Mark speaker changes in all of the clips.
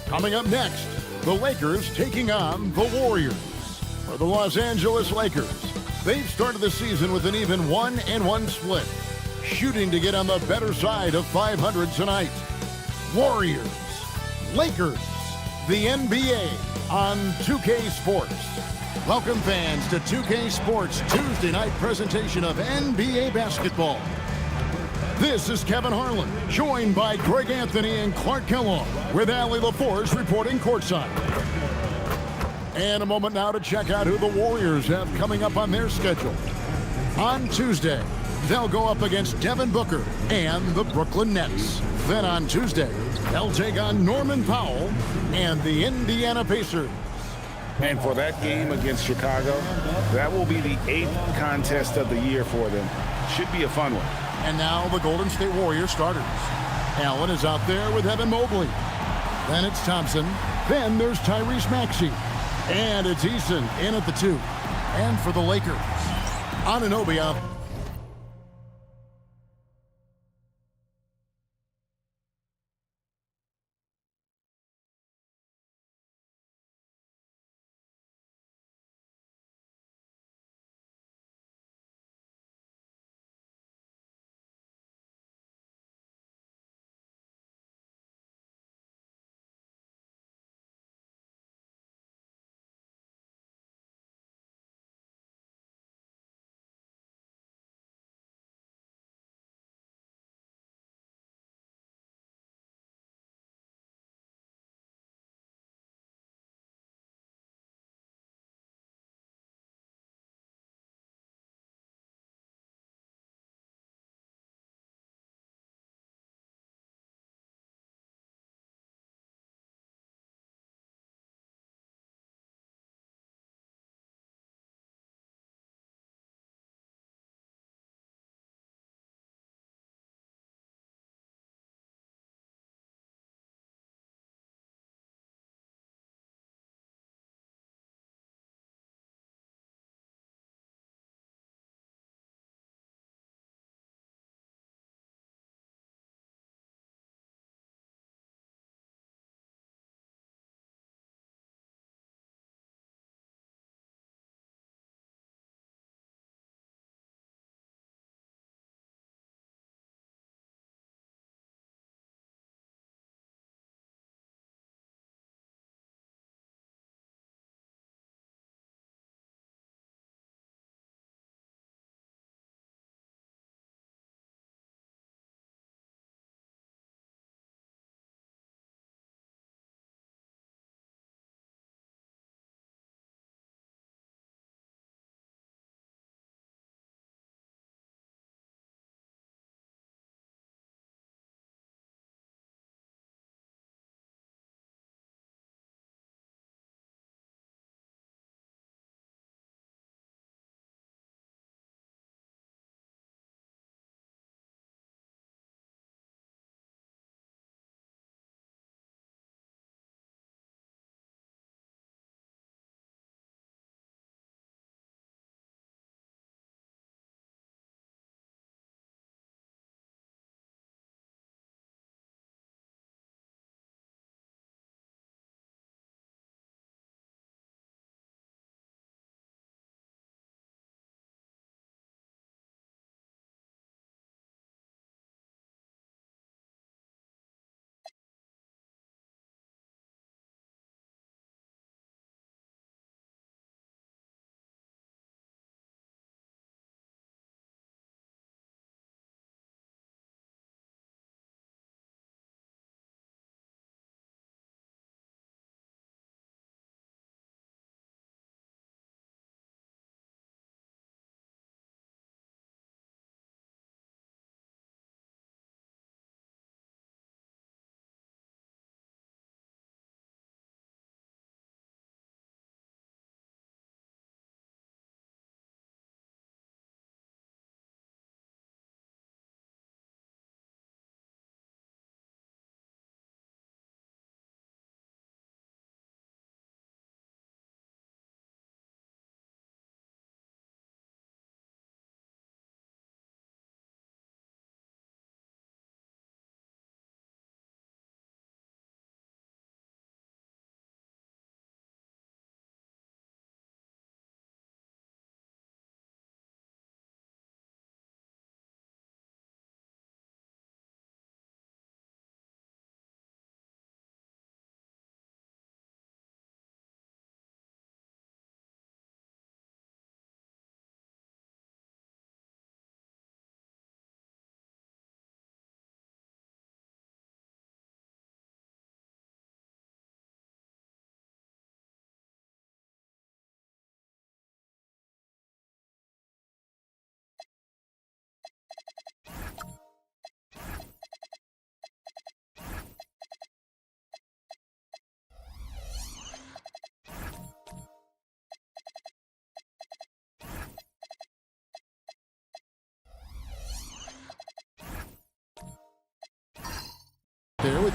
Speaker 1: Coming up next, the Lakers taking on the Warriors. For the Los Angeles Lakers, they've started the season with an even 1-1 split, shooting to get on the better side of 500 tonight. Warriors, Lakers, the NBA on 2K Sports. Welcome fans to 2K Sports Tuesday night presentation of NBA basketball. This is Kevin Harlan, joined by Greg Anthony and Clark Kellogg, with Allie LaForge reporting courtside. And a moment now to check out who the Warriors have coming up on their schedule. On Tuesday, they'll go up against Devin Booker and the Brooklyn Nets. Then on Tuesday, they'll take on Norman Powell and the Indiana Pacers.
Speaker 2: And for that game against Chicago, that will be the 8th contest of the year for them. Should be a fun one.
Speaker 1: And now the Golden State Warriors starters. Allen is out there with Evan Mobley. Then it's Thompson. Then there's Tyrese Maxey. And it's Eason in at the 2. And for the Lakers, Anunoby out.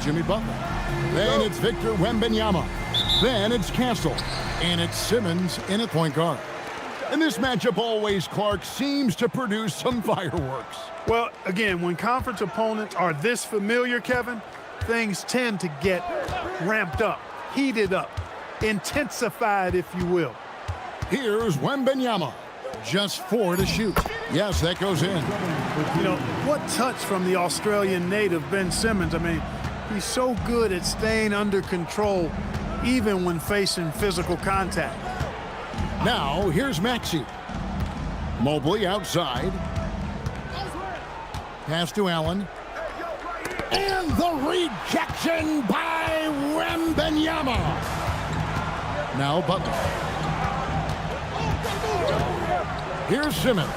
Speaker 1: Jimmy Butler. Then it's Victor Wembanyama. Then it's Castle. And it's Simmons in at point guard. And this matchup always, Clark, seems to produce some fireworks.
Speaker 3: Well, again, when conference opponents are this familiar, Kevin, things tend to get ramped up, heated up, intensified, if you will.
Speaker 1: Here's Wembanyama. Just 4 to shoot. Yes, that goes in.
Speaker 3: You know, what touch from the Australian native, Ben Simmons. I mean, he's so good at staying under control, even when facing physical contact.
Speaker 1: Now, here's Maxey. Mobley outside. Pass to Allen. And the rejection by Wembanyama. Now Butler. Here's Simmons.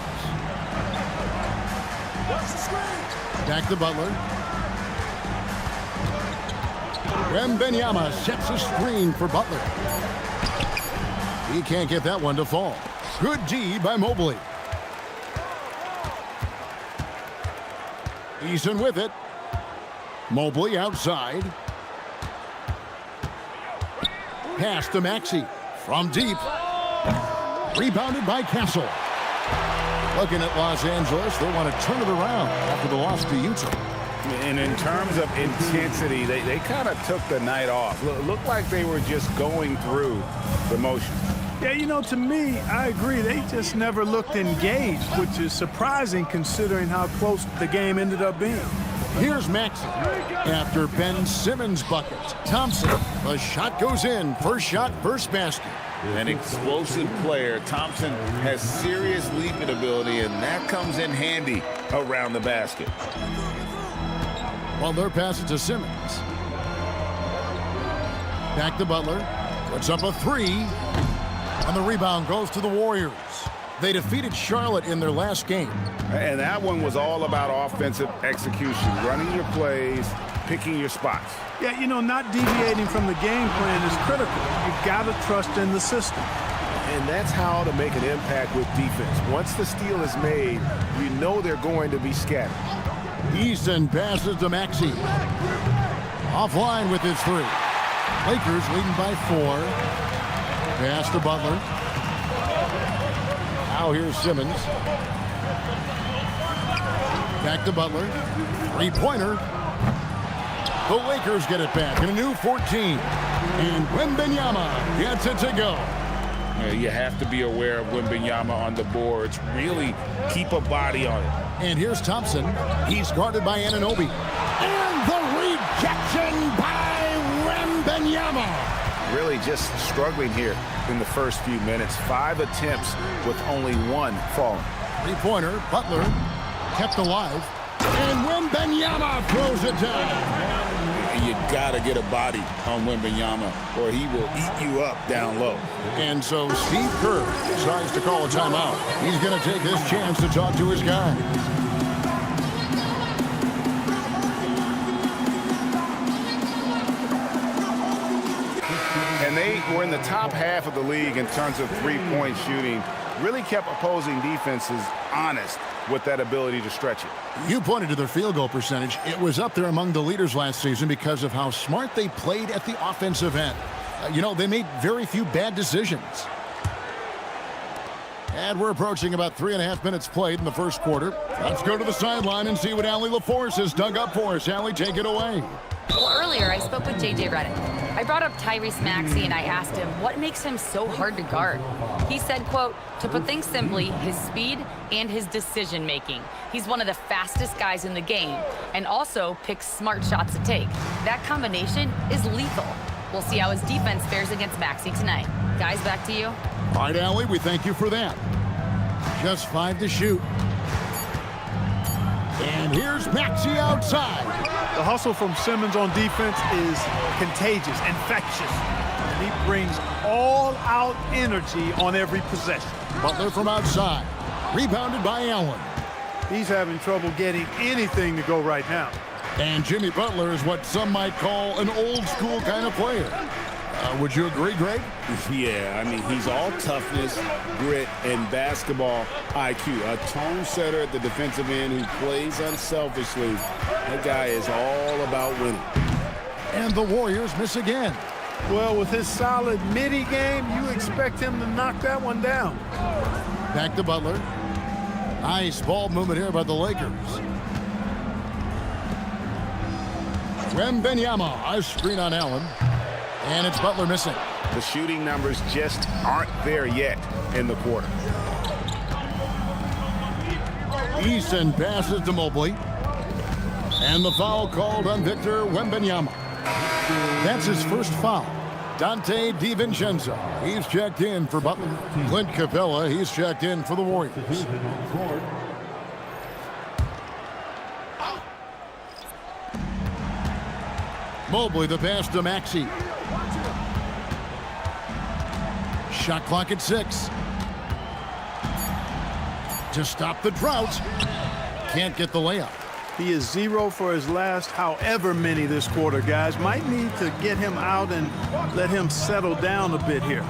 Speaker 1: Back to Butler. Wembanyama sets a screen for Butler. He can't get that one to fall. Good D by Mobley. Eason with it. Mobley outside. Pass to Maxey. From deep. Rebounded by Castle. Looking at Los Angeles, they want to turn it around after the loss to Utah.
Speaker 2: And in terms of intensity, they kind of took the night off. Looked like they were just going through the motions.
Speaker 3: Yeah, you know, to me, I agree. They just never looked engaged, which is surprising considering how close the game ended up being.
Speaker 1: Here's Maxey after Ben Simmons' bucket. Thompson, the shot goes in. First shot, first basket.
Speaker 2: An explosive player. Thompson has serious leaping ability, and that comes in handy around the basket.
Speaker 1: Well, they're passing to Simmons. Back to Butler. Puts up a 3. And the rebound goes to the Warriors. They defeated Charlotte in their last game.
Speaker 2: And that one was all about offensive execution, running your plays, picking your spots.
Speaker 3: Yeah, you know, not deviating from the game plan is critical. You've got to trust in the system.
Speaker 4: And that's how to make an impact with defense. Once the steal is made, you know they're going to be scattered.
Speaker 1: Eason passes to Maxey. Offline with his 3. Lakers leading by 4. Pass to Butler. Now here's Simmons. Back to Butler. 3-pointer. The Lakers get it back in a new 14. And Wembanyama gets it to go.
Speaker 2: You have to be aware of Wembanyama on the boards. Really keep a body on it.
Speaker 1: And here's Thompson. He's guarded by Anunoby. And the rejection by Wembanyama.
Speaker 4: Really just struggling here in the first few minutes. 5 attempts with only 1 falling.
Speaker 1: 3-pointer. Butler kept alive. And Wembanyama throws it down.
Speaker 2: You got to get a body on Wembanyama or he will eat you up down low.
Speaker 1: And so Steve Kerr decides to call a timeout. He's going to take this chance to talk to his guys.
Speaker 2: And they were in the top half of the league in terms of three-point shooting. Really kept opposing defenses honest with that ability to stretch it.
Speaker 1: You pointed to their field goal percentage. It was up there among the leaders last season because of how smart they played at the offensive end. You know, they made very few bad decisions. And we're approaching about 3.5 minutes played in the first quarter. Let's go to the sideline and see what Allie LaForce has dug up for us. Allie, take it away.
Speaker 5: Well, earlier I spoke with J.J. Redick. I brought up Tyrese Maxey and I asked him what makes him so hard to guard. He said, quote, to put things simply, his speed and his decision making. He's one of the fastest guys in the game and also picks smart shots to take. That combination is lethal. We'll see how his defense fares against Maxey tonight. Guys, back to you.
Speaker 1: All right, Allie, we thank you for that. Just 5 to shoot. And here's Maxey outside.
Speaker 3: The hustle from Simmons on defense is contagious, infectious. And he brings all-out energy on every possession.
Speaker 1: Butler from outside. Rebounded by Allen.
Speaker 3: He's having trouble getting anything to go right now.
Speaker 1: And Jimmy Butler is what some might call an old-school kind of player. Would you agree, Greg?
Speaker 2: Yeah, I mean, he's all toughness, grit, and basketball IQ. A tone setter at the defensive end who plays unselfishly. That guy is all about winning.
Speaker 1: And the Warriors miss again.
Speaker 3: Well, with his solid midi game, you expect him to knock that one down.
Speaker 1: Back to Butler. Nice ball movement here by the Lakers. Wembanyama, a screen on Allen. And it's Butler missing.
Speaker 2: The shooting numbers just aren't there yet in the quarter.
Speaker 1: Easton passes to Mobley. And the foul called on Victor Wembanyama. That's his first foul. Dante DiVincenzo, he's checked in for Butler. Clint Capella, he's checked in for the Warriors. Mobley, the pass to Maxey. Shot clock at 6. To stop the drought. Can't get the layup.
Speaker 3: He is 0 for his last however many this quarter, guys. Might need to get him out and let him settle down a bit here.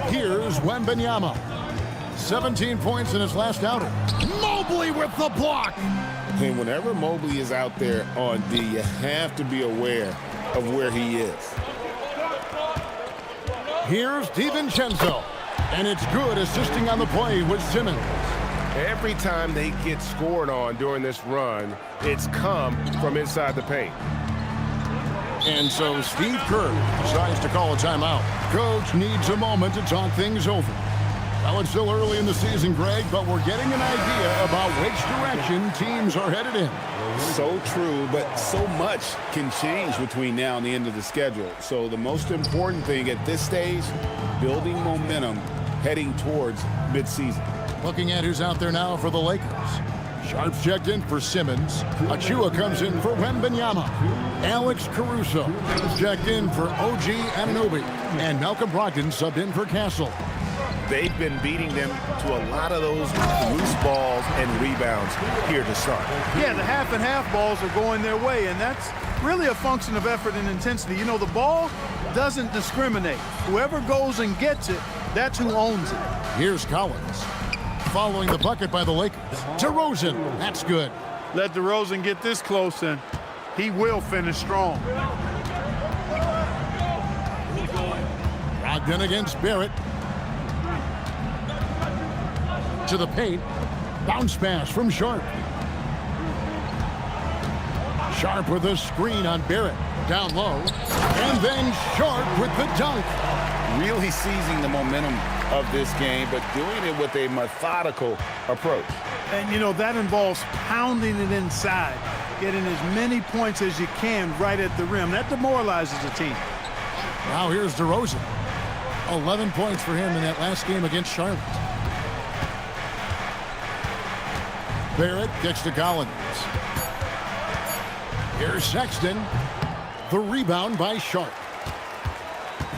Speaker 1: Here's Wembanyama. 17 points in his last outing. Mobley with the block.
Speaker 2: And whenever Mobley is out there on D, you have to be aware of where he is.
Speaker 1: Here's DiVincenzo. And it's good, assisting on the play with Simmons.
Speaker 4: Every time they get scored on during this run, it's come from inside the paint.
Speaker 1: And so Steve Kerr decides to call a timeout. Coach needs a moment to talk things over. Well, it's still early in the season, Greg, but we're getting an idea about which direction teams are headed in.
Speaker 2: So true, but so much can change between now and the end of the schedule. So the most important thing at this stage, building momentum heading towards midseason.
Speaker 1: Looking at who's out there now for the Lakers. Sharp's checked in for Simmons. Achua comes in for Wembanyama. Alex Caruso is checked in for OG Anunoby. And Malcolm Brogdon subbed in for Castle.
Speaker 2: They've been beating them to a lot of those loose balls and rebounds here to start.
Speaker 3: Yeah, the half and half balls are going their way, and that's really a function of effort and intensity. You know, the ball doesn't discriminate. Whoever goes and gets it, that's who owns it.
Speaker 1: Here's Collins. Following the bucket by the Lakers. DeRozan. That's good.
Speaker 3: Let DeRozan get this close, and he will finish strong.
Speaker 1: Brogdon against Barrett. To the paint. Bounce pass from Sharp. Sharp with a screen on Barrett. Down low. And then Sharp with the dunk.
Speaker 2: Really seizing the momentum of this game, but doing it with a methodical approach.
Speaker 3: And, you know, that involves pounding it inside, getting as many points as you can right at the rim. That demoralizes a team.
Speaker 1: Now here's DeRozan. 11 points for him in that last game against Charlotte. Barrett gets to Collins. Here's Sexton. The rebound by Sharp.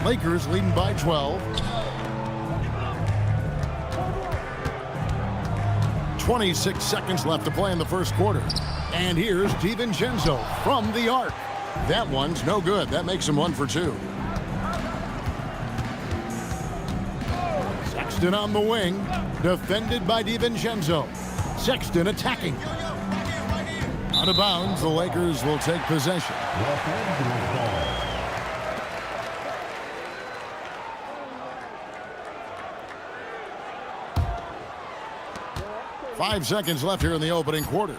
Speaker 1: Lakers leading by 12. 26 seconds left to play in the first quarter. And here's DiVincenzo from the arc. That one's no good. That makes him 1 for 2. Sexton on the wing. Defended by DiVincenzo. Sexton attacking. Out of bounds, the Lakers will take possession. 5 seconds left here in the opening quarter.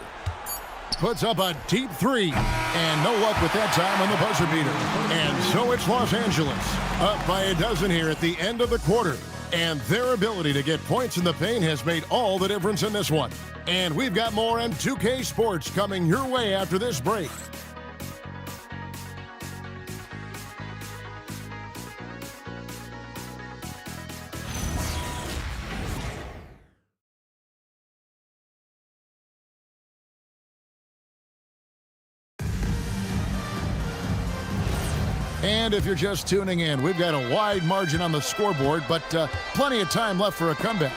Speaker 1: Puts up a deep 3. And no luck with that time on the buzzer beater. And so it's Los Angeles. Up by a dozen here at the end of the quarter. And their ability to get points in the paint has made all the difference in this one. And we've got more on 2K Sports coming your way after this break. And if you're just tuning in, we've got a wide margin on the scoreboard, but plenty of time left for a comeback.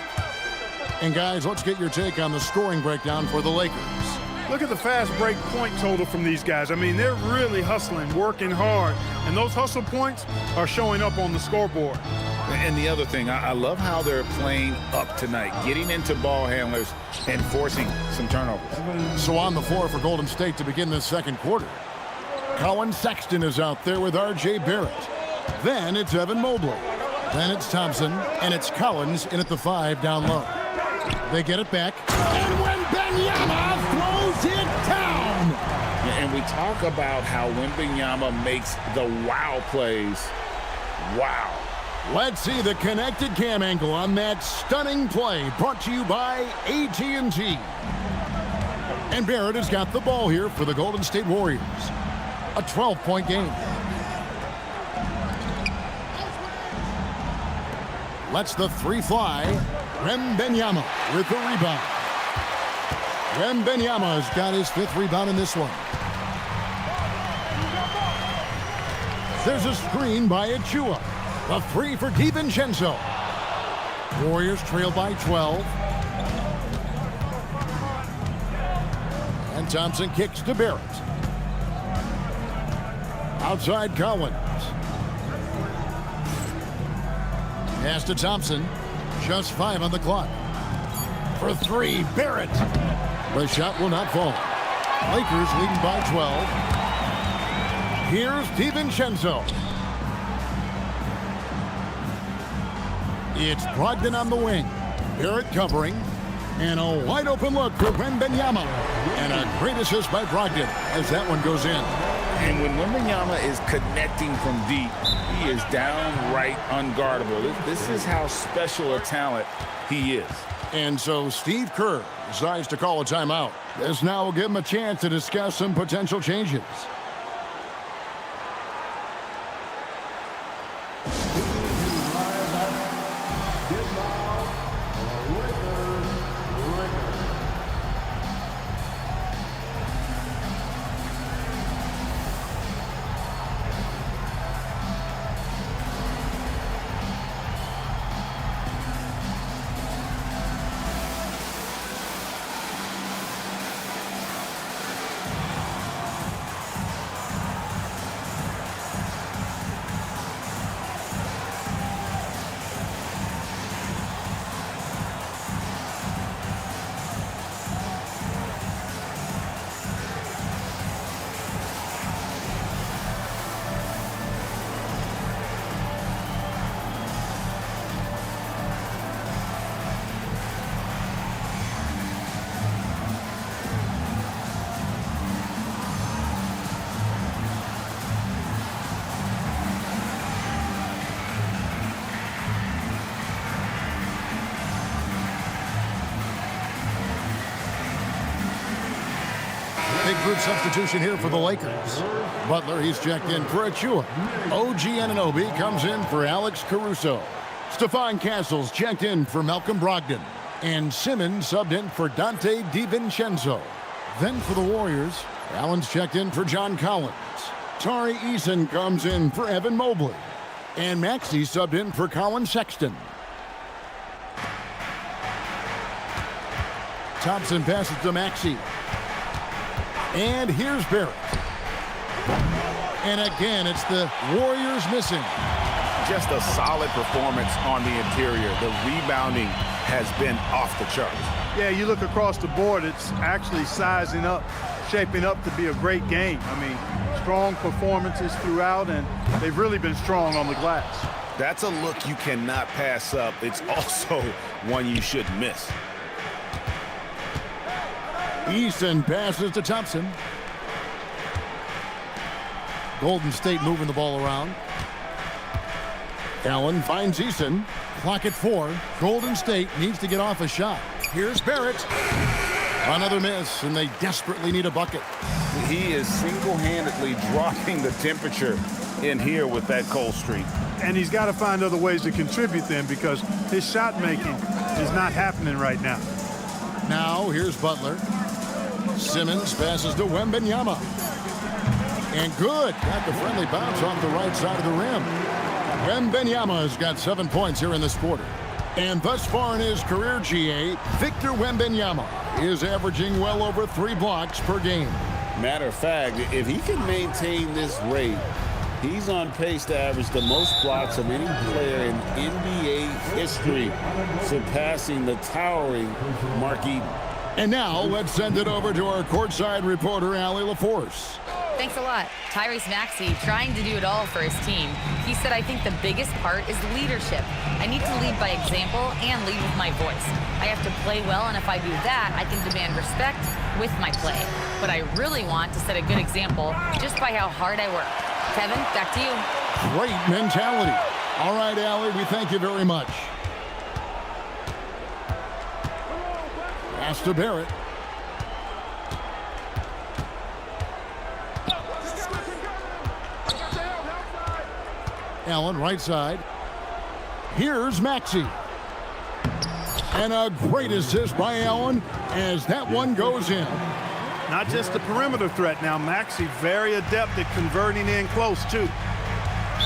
Speaker 1: And guys, let's get your take on the scoring breakdown for the Lakers.
Speaker 3: Look at the fast break point total from these guys. I mean, they're really hustling, working hard, and those hustle points are showing up on the scoreboard.
Speaker 2: And the other thing, I love how they're playing up tonight, getting into ball handlers and forcing some turnovers.
Speaker 1: So on the floor for Golden State to begin this second quarter. Colin Sexton is out there with R.J. Barrett. Then it's Evan Mobley. Then it's Thompson, and it's Collins in at the 5 down low. They get it back, and Wembanyama throws it down!
Speaker 2: And we talk about how Wembanyama makes the wow plays. Wow.
Speaker 1: Let's see the connected cam angle on that stunning play, brought to you by AT&T. And Barrett has got the ball here for the Golden State Warriors. A 12-point game. Lets the 3 fly. Wembanyama with the rebound. Wembanyama's got his 5th rebound in this one. There's a screen by Achua. A 3 for DiVincenzo. Warriors trail by 12. And Thompson kicks to Barrett. Outside Collins. Pass to Thompson. Just 5 on the clock. For 3, Barrett. The shot will not fall. Lakers leading by 12. Here's DiVincenzo. It's Brogdon on the wing. Barrett covering. And a wide open look for Wembanyama. And a great assist by Brogdon as that one goes in.
Speaker 2: And when Wembanyama is connecting from deep, he is downright unguardable. This is how special a talent he is.
Speaker 1: And so Steve Kerr decides to call a timeout. This now will give him a chance to discuss some potential changes. Big group substitution here for the Lakers. Butler, he's checked in for Achua. OG Anunoby comes in for Alex Caruso. Stephon Castles checked in for Malcolm Brogdon. And Simmons subbed in for Dante DiVincenzo. Then for the Warriors, Allen's checked in for John Collins. Tari Eason comes in for Evan Mobley. And Maxey subbed in for Colin Sexton. Thompson passes to Maxey. And here's Barrett. And again, it's the Warriors missing.
Speaker 4: Just a solid performance on the interior. The rebounding has been off the charts.
Speaker 3: Yeah, you look across the board, it's actually sizing up, shaping up to be a great game. I mean, strong performances throughout, and they've really been strong on the glass.
Speaker 4: That's a look you cannot pass up. It's also one you should miss.
Speaker 1: Eason passes to Thompson. Golden State moving the ball around. Allen finds Eason. Clock at 4. Golden State needs to get off a shot. Here's Barrett. Another miss, and they desperately need a bucket.
Speaker 2: He is single-handedly dropping the temperature in here with that cold streak.
Speaker 3: And he's got to find other ways to contribute then, because his shot making is not happening right now.
Speaker 1: Now here's Butler. Simmons passes to Wembanyama. And good. Got the friendly bounce off the right side of the rim. Wembanyama has got 7 points here in this quarter. And thus far in his career, GA, Victor Wembanyama is averaging well over 3 blocks per game.
Speaker 2: Matter of fact, if he can maintain this rate, he's on pace to average the most blocks of any player in NBA history, surpassing the towering Mark Eaton.
Speaker 1: And now let's send it over to our courtside reporter, Allie LaForce.
Speaker 5: Thanks a lot. Tyrese Maxey trying to do it all for his team. He said, I think the biggest part is leadership. I need to lead by example and lead with my voice. I have to play well, and if I do that, I can demand respect with my play. But I really want to set a good example just by how hard I work. Kevin, back to you.
Speaker 1: Great mentality. All right, Allie, we thank you very much. Pass to Barrett. Allen, right side. Here's Maxey. And a great assist by Allen as that one goes in.
Speaker 3: Not just the perimeter threat now. Maxey very adept at converting in close, too.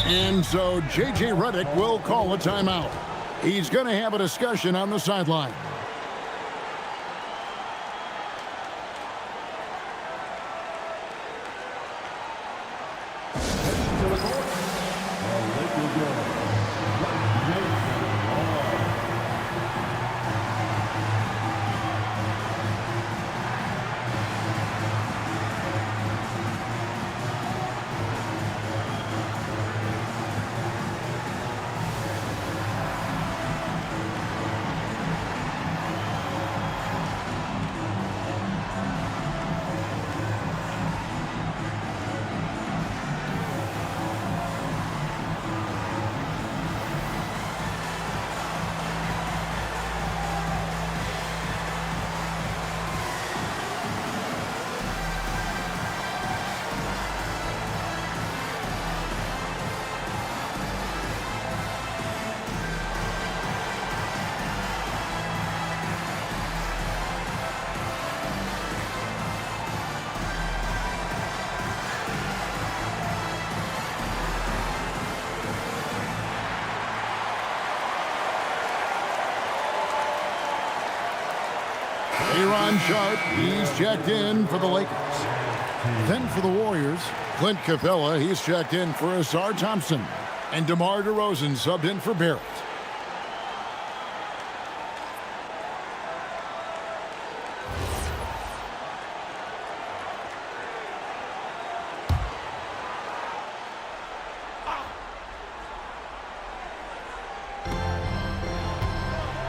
Speaker 1: And so J.J. Redick will call a timeout. He's going to have a discussion on the sideline. Aaron Sharp, he's checked in for the Lakers. Then for the Warriors, Clint Capella, he's checked in for Ausar Thompson. And DeMar DeRozan subbed in for Barrett.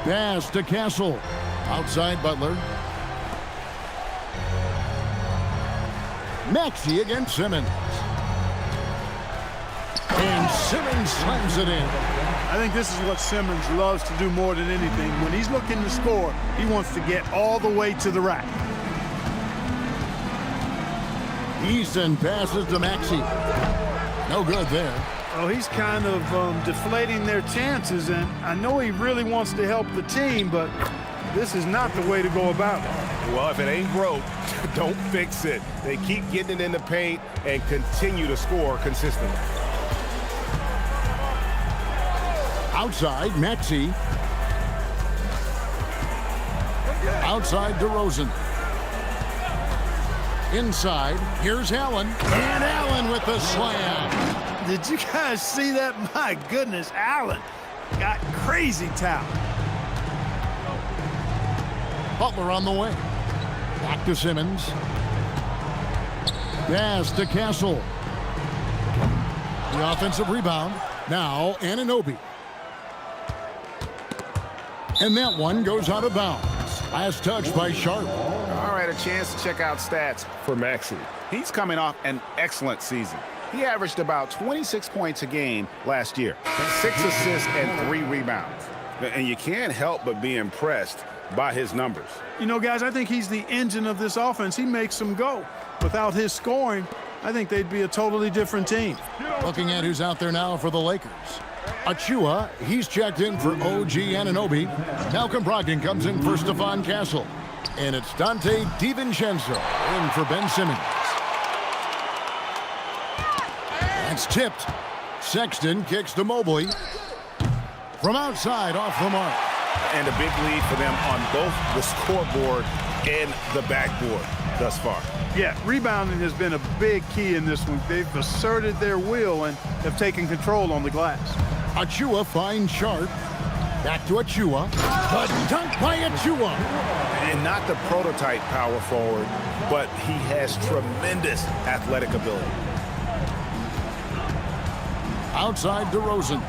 Speaker 1: Pass to Castle. Outside Butler. Maxey against Simmons. And Simmons slams it in.
Speaker 3: I think this is what Simmons loves to do more than anything. When he's looking to score, he wants to get all the way to the rack.
Speaker 1: Easton passes to Maxey. No good there.
Speaker 3: Well, he's kind of deflating their chances, and I know he really wants to help the team, but this is not the way to go about it.
Speaker 4: Well, if it ain't broke, don't fix it. They keep getting it in the paint and continue to score consistently.
Speaker 1: Outside, Maxey. Outside, DeRozan. Inside, here's Allen. And Allen with the slam.
Speaker 3: Did you guys see that? My goodness, Allen got crazy talent.
Speaker 1: Butler on the way. Back to Simmons. Pass to Castle. The offensive rebound. Now Anunoby. And that one goes out of bounds. Last touch by Sharp.
Speaker 2: All right, a chance to check out stats for Maxey. He's coming off an excellent season. He averaged about 26 points a game last year, 6 assists and 3 rebounds. And you can't help but be impressed by his numbers.
Speaker 3: You know, guys, I think he's the engine of this offense. He makes them go. Without his scoring, I think they'd be a totally different team.
Speaker 1: Looking at who's out there now for the Lakers. Achua, he's checked in for OG Anunoby. Malcolm Brogdon comes in for Stephon Castle. And it's Dante DiVincenzo in for Ben Simmons. That's tipped. Sexton kicks to Mobley. From outside, off the mark.
Speaker 2: And a big lead for them on both the scoreboard and the backboard thus far.
Speaker 3: Yeah, rebounding has been a big key in this one. They've asserted their will and have taken control on the glass.
Speaker 1: Achua finds Sharp. Back to Achua. The dunk by Achua.
Speaker 2: And not the prototype power forward, but he has tremendous athletic ability.
Speaker 1: Outside DeRozan.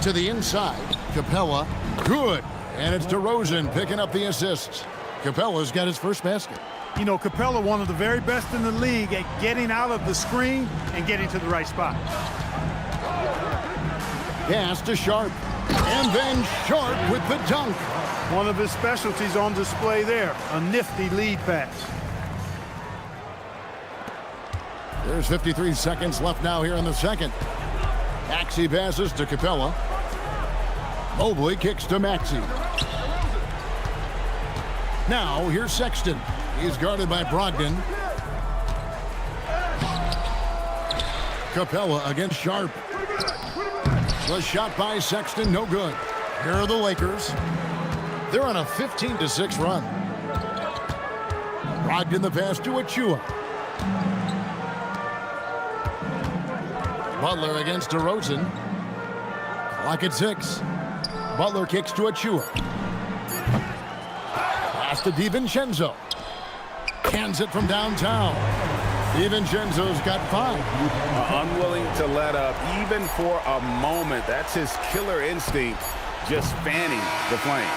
Speaker 1: To the inside. Capella. Good. And it's DeRozan picking up the assists. Capella's got his first basket.
Speaker 3: You know, Capella, one of the very best in the league at getting out of the screen and getting to the right spot.
Speaker 1: Pass to Sharp. And then Sharp with the dunk.
Speaker 3: One of his specialties on display there, a nifty lead pass.
Speaker 1: There's 53 seconds left now here in the second. Maxey passes to Capella. Mobley kicks to Maxey. Now here's Sexton. He's guarded by Brogdon. Capella against Sharp. The shot by Sexton, no good. Here are the Lakers. They're on a 15-6 run. Brogdon the pass to Achua. Butler against DeRozan. Clock at 6. Butler kicks to Achua. Pass to DiVincenzo. Cans it from downtown. DiVincenzo's got 5.
Speaker 2: Unwilling to let up, even for a moment. That's his killer instinct, just fanning the flame.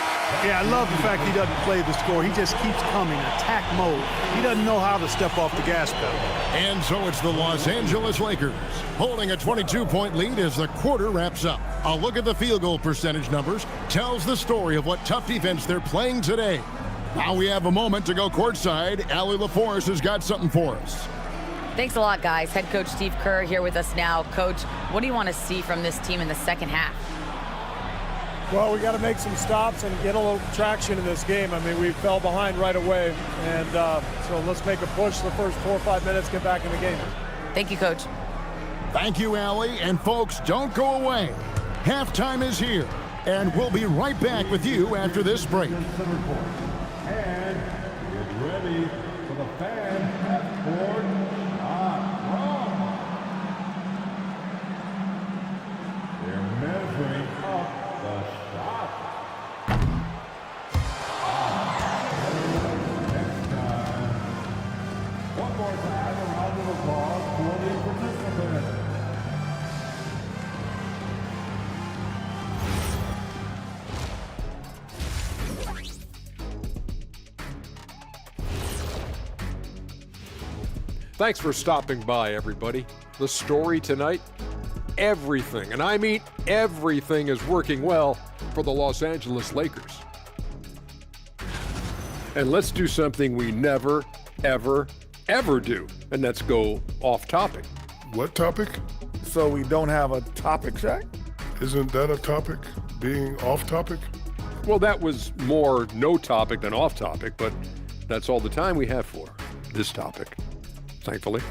Speaker 3: Yeah, I love the fact he doesn't play the score. He just keeps coming, attack mode. He doesn't know how to step off the gas pedal.
Speaker 1: And so it's the Los Angeles Lakers holding a 22-point lead as the quarter wraps up. A look at the field goal percentage numbers tells the story of what tough defense they're playing today. Now we have a moment to go courtside. Allie LaForce has got something for us.
Speaker 5: Thanks a lot, guys. Head coach Steve Kerr here with us now. Coach, what do you want to see from this team in the second half?
Speaker 6: Well, we got to make some stops and get a little traction in this game. I mean, we fell behind right away, and so let's make a push the first 4 or 5 minutes, get back in the game.
Speaker 5: Thank you, Coach.
Speaker 1: Thank you, Allie. And folks, don't go away. Halftime is here, and we'll be right back with you after this break.
Speaker 7: And get ready for the fan half-court shot. They're measuring up the shot. Next time. One more time, a round of applause for the participants.
Speaker 8: Thanks for stopping by, everybody. The story tonight, everything, and I mean everything, is working well for the Los Angeles Lakers. And let's do something we never, ever, ever do, and that's go off topic.
Speaker 9: What topic?
Speaker 10: So we don't have a topic, Shaq?
Speaker 9: Isn't that a topic, being off topic?
Speaker 8: Well, that was more no topic than off topic, but that's all the time we have for this topic, thankfully.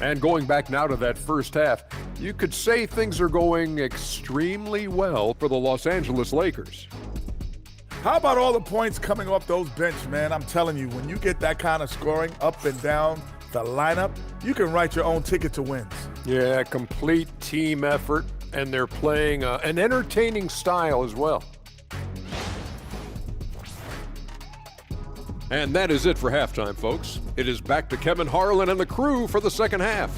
Speaker 8: And going back now to that first half, you could say things are going extremely well for the Los Angeles Lakers.
Speaker 10: How about all the points coming off those bench, man? I'm telling you, when you get that kind of scoring up and down the lineup, you can write your own ticket to wins.
Speaker 8: Yeah, complete team effort, and they're playing an entertaining style as well. And that is it for halftime, folks. It is back to Kevin Harlan and the crew for the second half.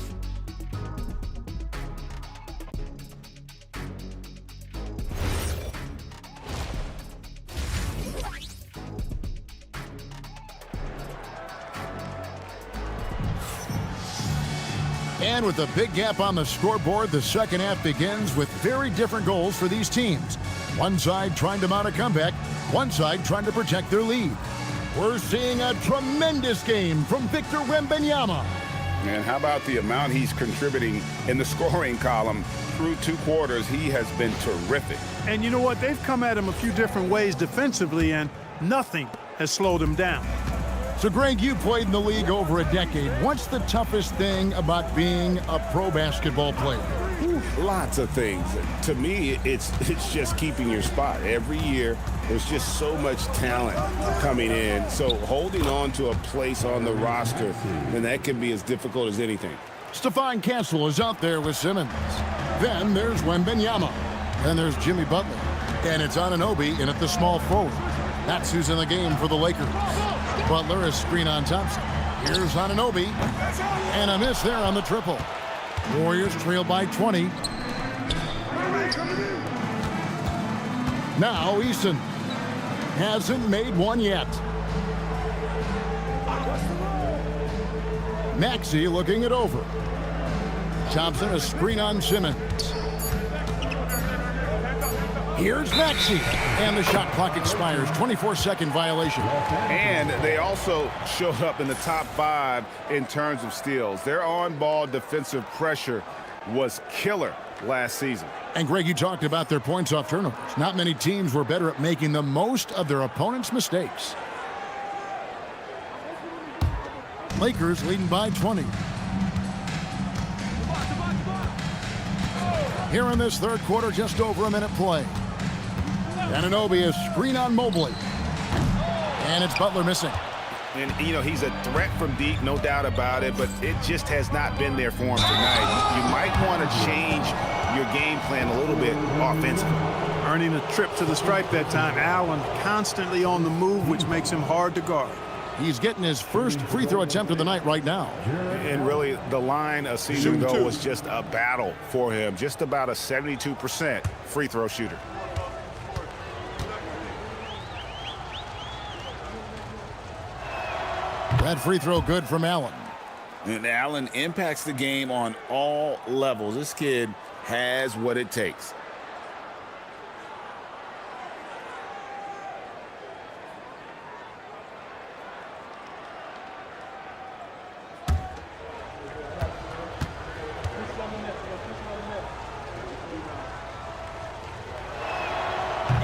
Speaker 1: And with a big gap on the scoreboard, the second half begins with very different goals for these teams. One side trying to mount a comeback, one side trying to protect their lead. We're seeing a tremendous game from Victor Wembanyama.
Speaker 2: And how about the amount he's contributing in the scoring column? Through 2 quarters, he has been terrific.
Speaker 3: And you know what? They've come at him a few different ways defensively, and nothing has slowed him down.
Speaker 1: So, Greg, you played in the league over a decade. What's the toughest thing about being a pro basketball player?
Speaker 2: Lots of things. To me, it's just keeping your spot. Every year, there's just so much talent coming in. So holding on to a place on the roster, then that can be as difficult as anything.
Speaker 1: Stephon Castle is out there with Simmons. Then there's Wembanyama. Then there's Jimmy Butler. And it's Anunoby in at the small forward. That's who's in the game for the Lakers. Butler is screen on Thompson. Here's Anunoby. And a miss there on the triple. Warriors trail by 20. Now Eason hasn't made one yet. Maxey looking it over. Thompson a screen on Simmons. Here's Maxey. And the shot clock expires. 24-second violation.
Speaker 2: And they also showed up in the top 5 in terms of steals. Their on-ball defensive pressure was killer last season.
Speaker 1: And Greg, you talked about their points off turnovers. Not many teams were better at making the most of their opponent's mistakes. Lakers leading by 20. Here in this third quarter, just over a minute play. Anunoby is screen on Mobley. And it's Butler missing.
Speaker 2: And, you know, he's a threat from deep, no doubt about it, but it just has not been there for him tonight. You might want to change your game plan a little bit offensively.
Speaker 3: Earning a trip to the stripe that time. Allen constantly on the move, which makes him hard to guard.
Speaker 1: He's getting his first free throw attempt of the night right now.
Speaker 2: And really, the line a season ago was just a battle for him. Just about a 72% free throw shooter.
Speaker 1: That free throw good from Allen.
Speaker 2: And Allen impacts the game on all levels. This kid has what it takes.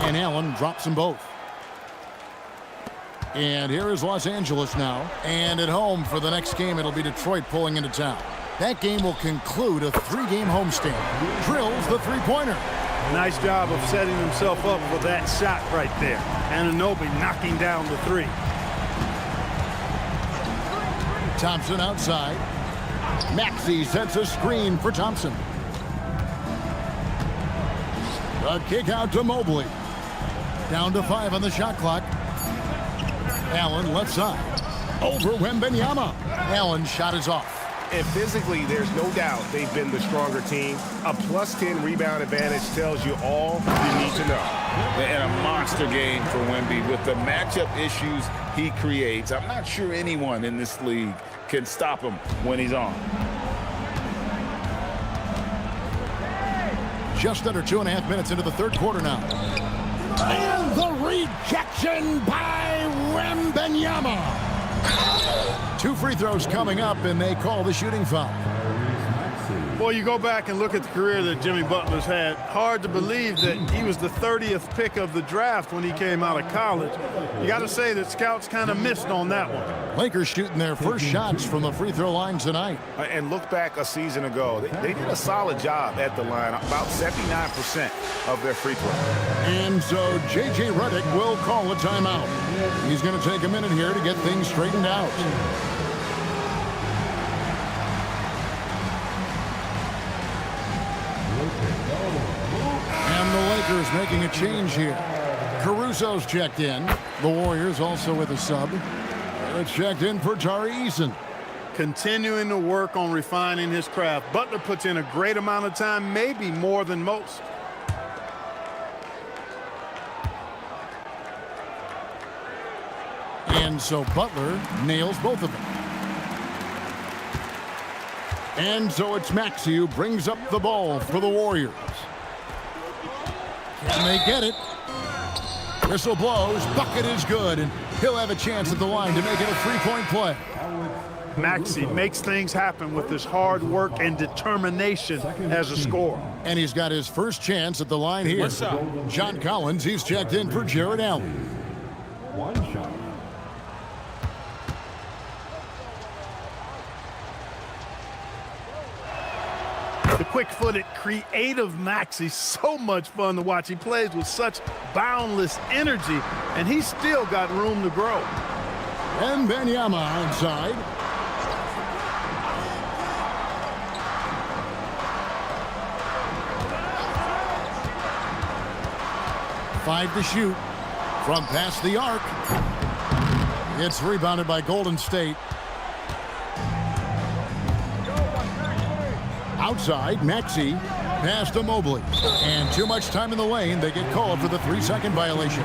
Speaker 1: And Allen drops them both. And here is Los Angeles now. And at home for the next game, it'll be Detroit pulling into town. That game will conclude a 3-game homestand. Drills the three-pointer.
Speaker 3: Nice job of setting himself up for that shot right there. Anunoby knocking down the 3.
Speaker 1: Thompson outside. Maxey sets a screen for Thompson. A kick out to Mobley. Down to 5 on the shot clock. Allen left side. Over Wembanyama. Allen's shot is off.
Speaker 4: And physically, there's no doubt they've been the stronger team. A +10 rebound advantage tells you all you need to know.
Speaker 2: And a monster game for Wemby with the matchup issues he creates. I'm not sure anyone in this league can stop him when he's on.
Speaker 1: Just under 2.5 minutes into the third quarter now. And the rejection by Wembanyama. 2 free throws coming up, and they call the shooting foul.
Speaker 3: Boy, you go back and look at the career that Jimmy Butler's had. Hard to believe that he was the 30th pick of the draft when he came out of college. You got to say that scouts kind of missed on that one.
Speaker 1: Lakers shooting their first shots from the free throw line tonight.
Speaker 2: And look back a season ago. They did a solid job at the line, about 79% of their free throw.
Speaker 1: And so J.J. Redick will call a timeout. He's going to take a minute here to get things straightened out. And the Lakers making a change here. Caruso's checked in. The Warriors also with a sub. It's checked in for Tari Eason.
Speaker 3: Continuing to work on refining his craft. Butler puts in a great amount of time, maybe more than most.
Speaker 1: And so Butler nails both of them. And so it's Maxey who brings up the ball for the Warriors. Can they get it? Whistle blows, bucket is good, and he'll have a chance at the line to make it a 3-point play.
Speaker 3: Maxey makes things happen with his hard work and determination as a scorer.
Speaker 1: And he's got his first chance at the line here.
Speaker 8: What's up?
Speaker 1: John Collins, he's checked in for Jared Allen.
Speaker 7: 1 shot.
Speaker 3: The quick-footed, creative Maxey, so much fun to watch. He plays with such boundless energy, and he's still got room to grow.
Speaker 1: And Wembanyama outside. 5 to shoot. From past the arc. It's rebounded by Golden State. Outside, Maxey. Pass to Mobley. And too much time in the lane. They get called for the 3-second violation.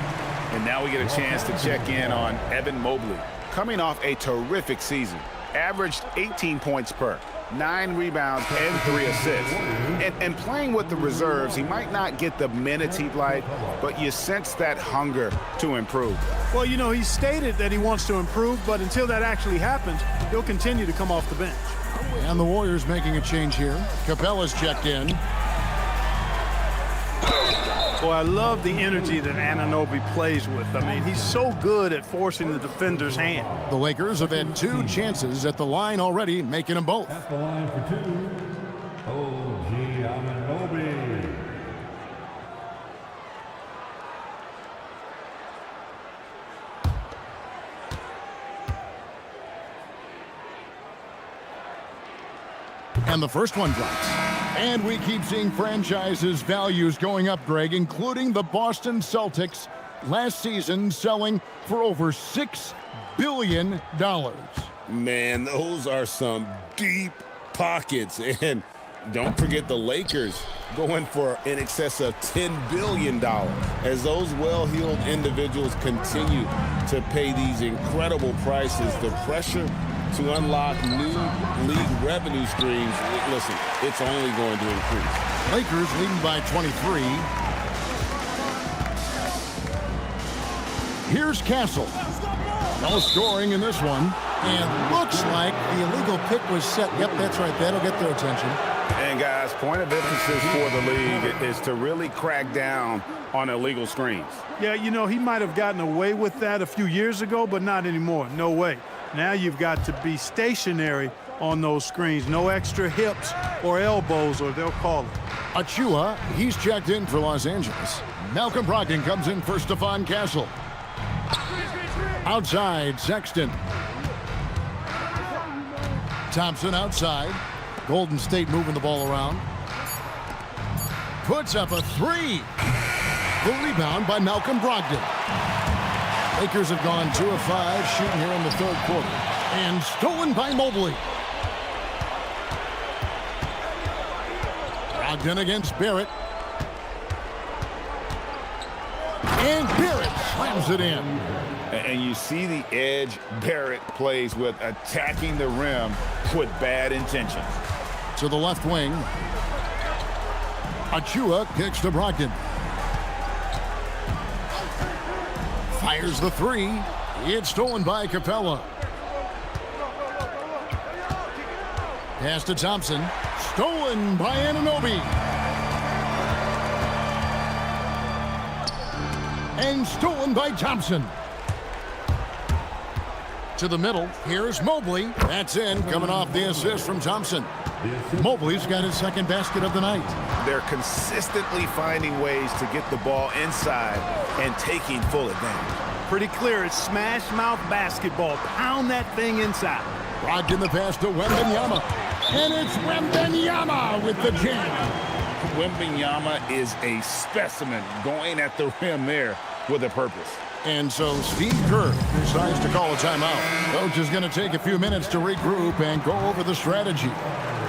Speaker 2: And now we get a chance to check in on Evan Mobley. Coming off a terrific season. Averaged 18 points per. 9 rebounds and 3 assists. And playing with the reserves, he might not get the minutes he'd like, but you sense that hunger to improve.
Speaker 3: Well, you know, he stated that he wants to improve, but until that actually happens, he'll continue to come off the bench.
Speaker 1: And the Warriors making a change here. Capella's checked in.
Speaker 3: Well, I love the energy that Anunoby plays with. I mean, he's so good at forcing the defender's hand.
Speaker 1: The Lakers have had 2 chances at the line already, making them both.
Speaker 7: At the line for 2, OG Anunoby.
Speaker 1: And the first one drops. And we keep seeing franchises' values going up, Greg, including the Boston Celtics last season selling for over $6 billion.
Speaker 11: Man, those are some deep pockets. And don't forget the Lakers going for in excess of $10 billion. As those well-heeled individuals continue to pay these incredible prices, the pressure to unlock new league revenue streams, listen, it's only going to increase.
Speaker 1: Lakers leading by 23. Here's Castle. No scoring in this one. And looks like the illegal pick was set. Yep, that's right. That'll get their attention.
Speaker 2: And guys, point of emphasis for the league is to really crack down on illegal screens.
Speaker 3: Yeah, you know, he might have gotten away with that a few years ago, but not anymore. No way. Now you've got to be stationary on those screens. No extra hips or elbows, or they'll call it.
Speaker 1: Achua, he's checked in for Los Angeles. Malcolm Brogdon comes in for Stephon Castle. Outside, Sexton. Thompson outside. Golden State moving the ball around. Puts up a 3. The rebound by Malcolm Brogdon. Lakers have gone 2 of 5 shooting here in the 3rd quarter. And stolen by Mobley. Brogdon against Barrett. And Barrett slams it in.
Speaker 2: And you see the edge Barrett plays with, attacking the rim with bad intentions.
Speaker 1: To the left wing. Achua kicks to Brogdon. Fires the 3. It's stolen by Capella. Pass to Thompson. Stolen by Anunoby. And stolen by Thompson. To the middle. Here's Mobley. That's in, coming off the assist from Thompson. Mobley's got his 2nd basket of the night.
Speaker 4: They're consistently finding ways to get the ball inside and taking full advantage.
Speaker 3: Pretty clear. It's smash mouth basketball. Pound that thing inside.
Speaker 1: Brogdon the pass to Wembanyama. And it's Wembanyama with the jam.
Speaker 2: Wembanyama is a specimen going at the rim there with a purpose.
Speaker 1: And so Steve Kerr decides to call a timeout. Coach is going to take a few minutes to regroup and go over the strategy.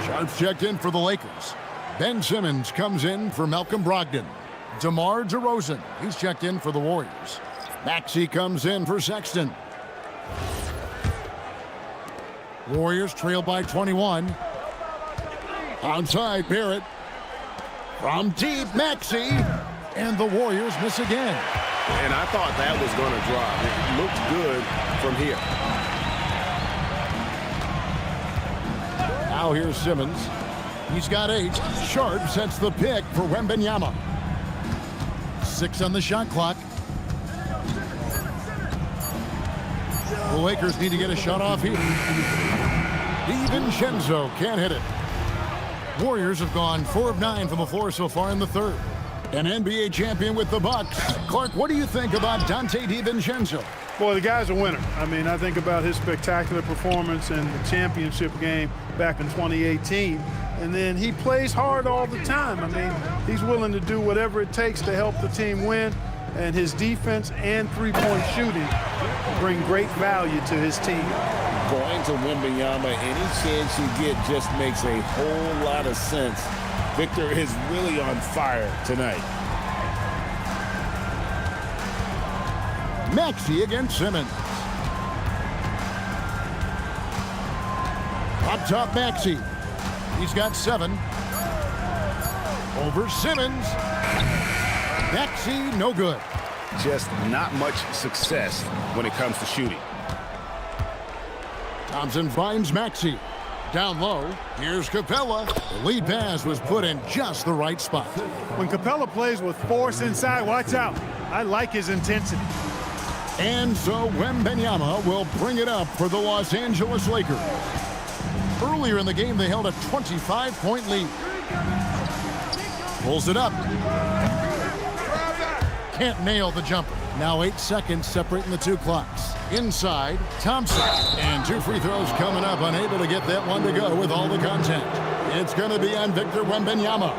Speaker 1: Sharps checked in for the Lakers. Ben Simmons comes in for Malcolm Brogdon. DeMar DeRozan, he's checked in for the Warriors. Maxey comes in for Sexton. Warriors trail by 21. Outside Barrett. From deep, Maxey. And the Warriors miss again.
Speaker 4: And I thought that was going to drop. It looked good from here.
Speaker 1: Now here's Simmons. He's got 8. Sharp sets the pick for Wembanyama. 6 on the shot clock. The Lakers need to get a shot off here. DiVincenzo can't hit it. Warriors have gone 4 of 9 from the floor so far in the 3rd. An NBA champion with the Bucks. Clark, what do you think about Dante DiVincenzo?
Speaker 3: Boy, the guy's a winner. I mean, I think about his spectacular performance in the championship game back in 2018. And then he plays hard all the time. I mean, he's willing to do whatever it takes to help the team win. and his defense and three-point shooting bring great value to his team.
Speaker 11: Going to Wembanyama, any chance you get just makes a whole lot of sense. Victor is really on fire tonight.
Speaker 1: Maxey against Simmons. Up top, Maxey. He's got 7. Over Simmons. Maxey, no good.
Speaker 2: Just not much success when it comes to shooting.
Speaker 1: Thompson finds Maxey. Down low, here's Capella. The lead pass was put in just the right spot.
Speaker 3: When Capella plays with force inside, watch out. I like his intensity.
Speaker 1: And so Wembanyama will bring it up for the Los Angeles Lakers. Earlier in the game, they held a 25-point lead. Pulls it up. Can't nail the jumper. Now 8 seconds separating the two clocks. Inside, Thompson. And 2 free throws coming up, unable to get that one to go with all the contact. It's going to be on Victor Wembanyama.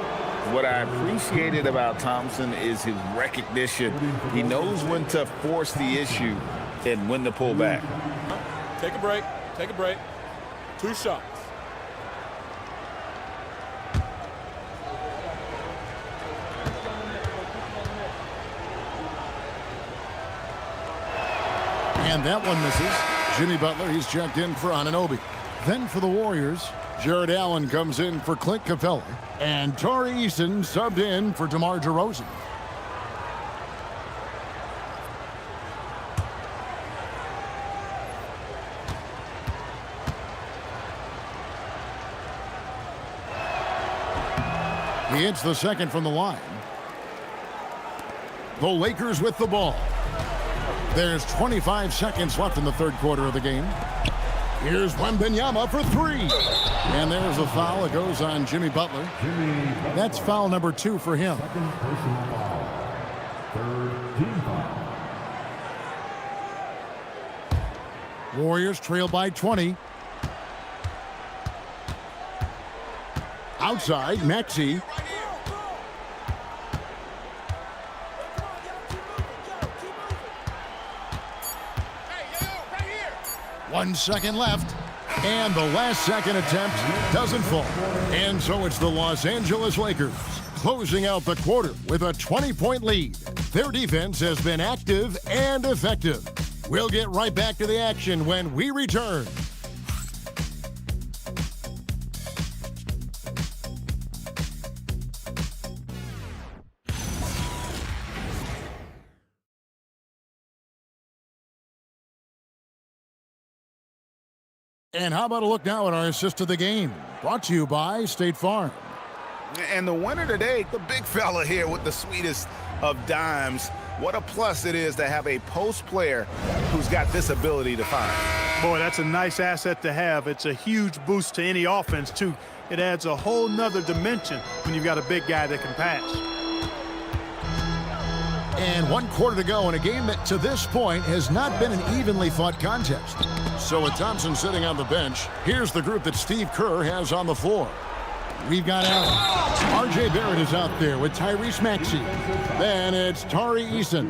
Speaker 2: What I appreciated about Thompson is his recognition. He knows when to force the issue and when to pull back.
Speaker 8: Take a break. Take a break. 2 shots.
Speaker 1: And that one misses. Jimmy Butler, he's checked in for Anunoby. Then for the Warriors, Jared Allen comes in for Clint Capella. And Tari Eason subbed in for DeMar DeRozan. He hits the second from the line. The Lakers with the ball. There's 25 seconds left in the third quarter of the game. Here's Wembanyama for 3. And there's a foul. It goes on Jimmy Butler. That's foul number 2 for him. Warriors trail by 20. Outside, Maxey. One second left, and the last second attempt doesn't fall. And so it's the Los Angeles Lakers closing out the quarter with a 20-point lead. Their defense has been active and effective. We'll get right back to the action when we return. And how about a look now at our assist of the game? Brought to you by State Farm.
Speaker 2: And the winner today, the big fella here with the sweetest of dimes. What a plus it is to have a post player who's got this ability to find.
Speaker 3: Boy, that's a nice asset to have. It's a huge boost to any offense, too. It adds a whole nother dimension when you've got a big guy that can pass.
Speaker 1: And 1 quarter to go in a game that to this point has not been an evenly fought contest. So with Thompson sitting on the bench, here's the group that Steve Kerr has on the floor. We've got Allen. R.J. Barrett is out there with Tyrese Maxey. Then it's Tari Eason.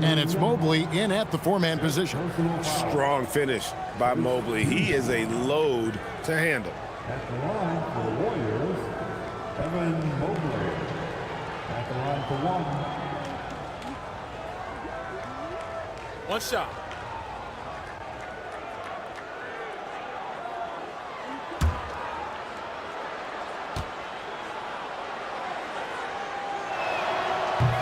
Speaker 1: And it's Mobley in at the 4-man position.
Speaker 11: Strong finish by Mobley. He is a load to handle.
Speaker 7: At the line for the Warriors, Evan Mobley. At the line for 1.
Speaker 8: 1 shot.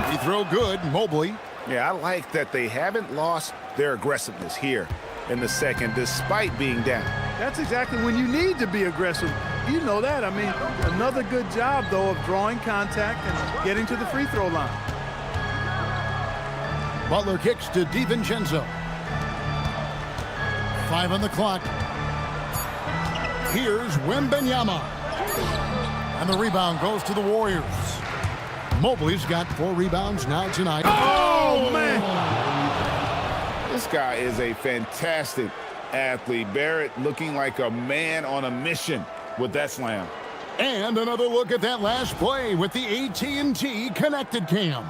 Speaker 1: Free throw good, Mobley.
Speaker 2: Yeah, I like that they haven't lost their aggressiveness here in the second despite being down.
Speaker 3: That's exactly when you need to be aggressive. You know that. I mean, another good job, though, of drawing contact and getting to the free throw line.
Speaker 1: Butler kicks to DiVincenzo. 5 on the clock. Here's Wembanyama. And the rebound goes to the Warriors. Mobley's got 4 rebounds now tonight.
Speaker 3: Oh, man!
Speaker 2: This guy is a fantastic athlete. Barrett looking like a man on a mission with that slam.
Speaker 1: And another look at that last play with the AT&T Connected Cam.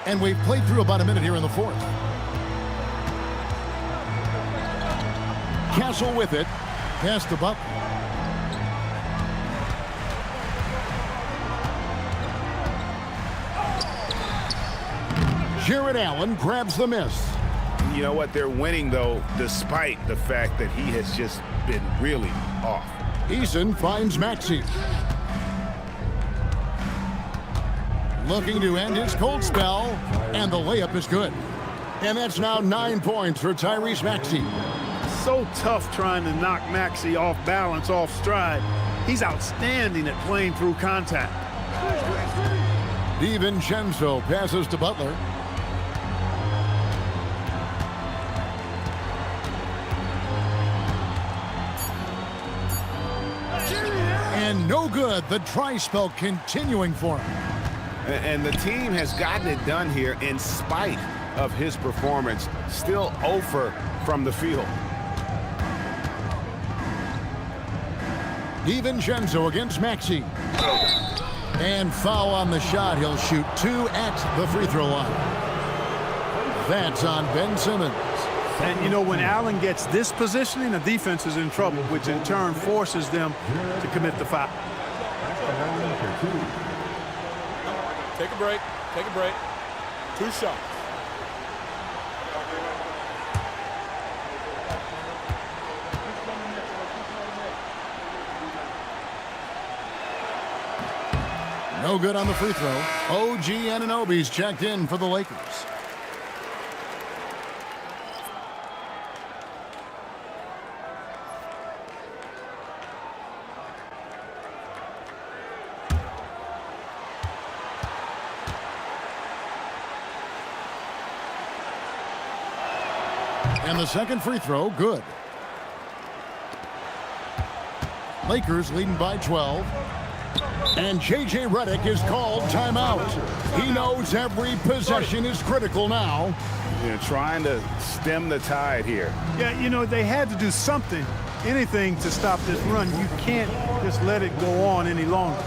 Speaker 1: And we've played through about a minute here in the fourth. Castle with it. Pass to Butler. Jared Allen grabs the miss.
Speaker 2: You know what? They're winning, though, despite the fact that he has just been really off.
Speaker 1: Eason finds Maxey. Looking to end his cold spell, and the layup is good. And that's now 9 points for Tyrese Maxey.
Speaker 3: So tough trying to knock Maxey off balance, off stride. He's outstanding at playing through contact.
Speaker 1: DiVincenzo passes to Butler. And no good. The try spell continuing for him.
Speaker 2: And the team has gotten it done here in spite of his performance. Still 0 from the field.
Speaker 1: DiVincenzo against Maxey. And foul on the shot. He'll shoot 2 at the free throw line. That's on Ben Simmons.
Speaker 3: And, you know, when Allen gets this positioning, the defense is in trouble, which in turn forces them to commit the foul.
Speaker 10: Take a break. Take a break. 2 shots.
Speaker 1: No good on the free throw. OG Anunoby's checked in for the Lakers. And the second free throw, good. Lakers leading by 12. And J.J. Redick is called timeout. He knows every possession is critical now.
Speaker 2: They're trying to stem the tide here.
Speaker 3: Yeah, you know, they had to do something, anything to stop this run. You can't just let it go on any longer.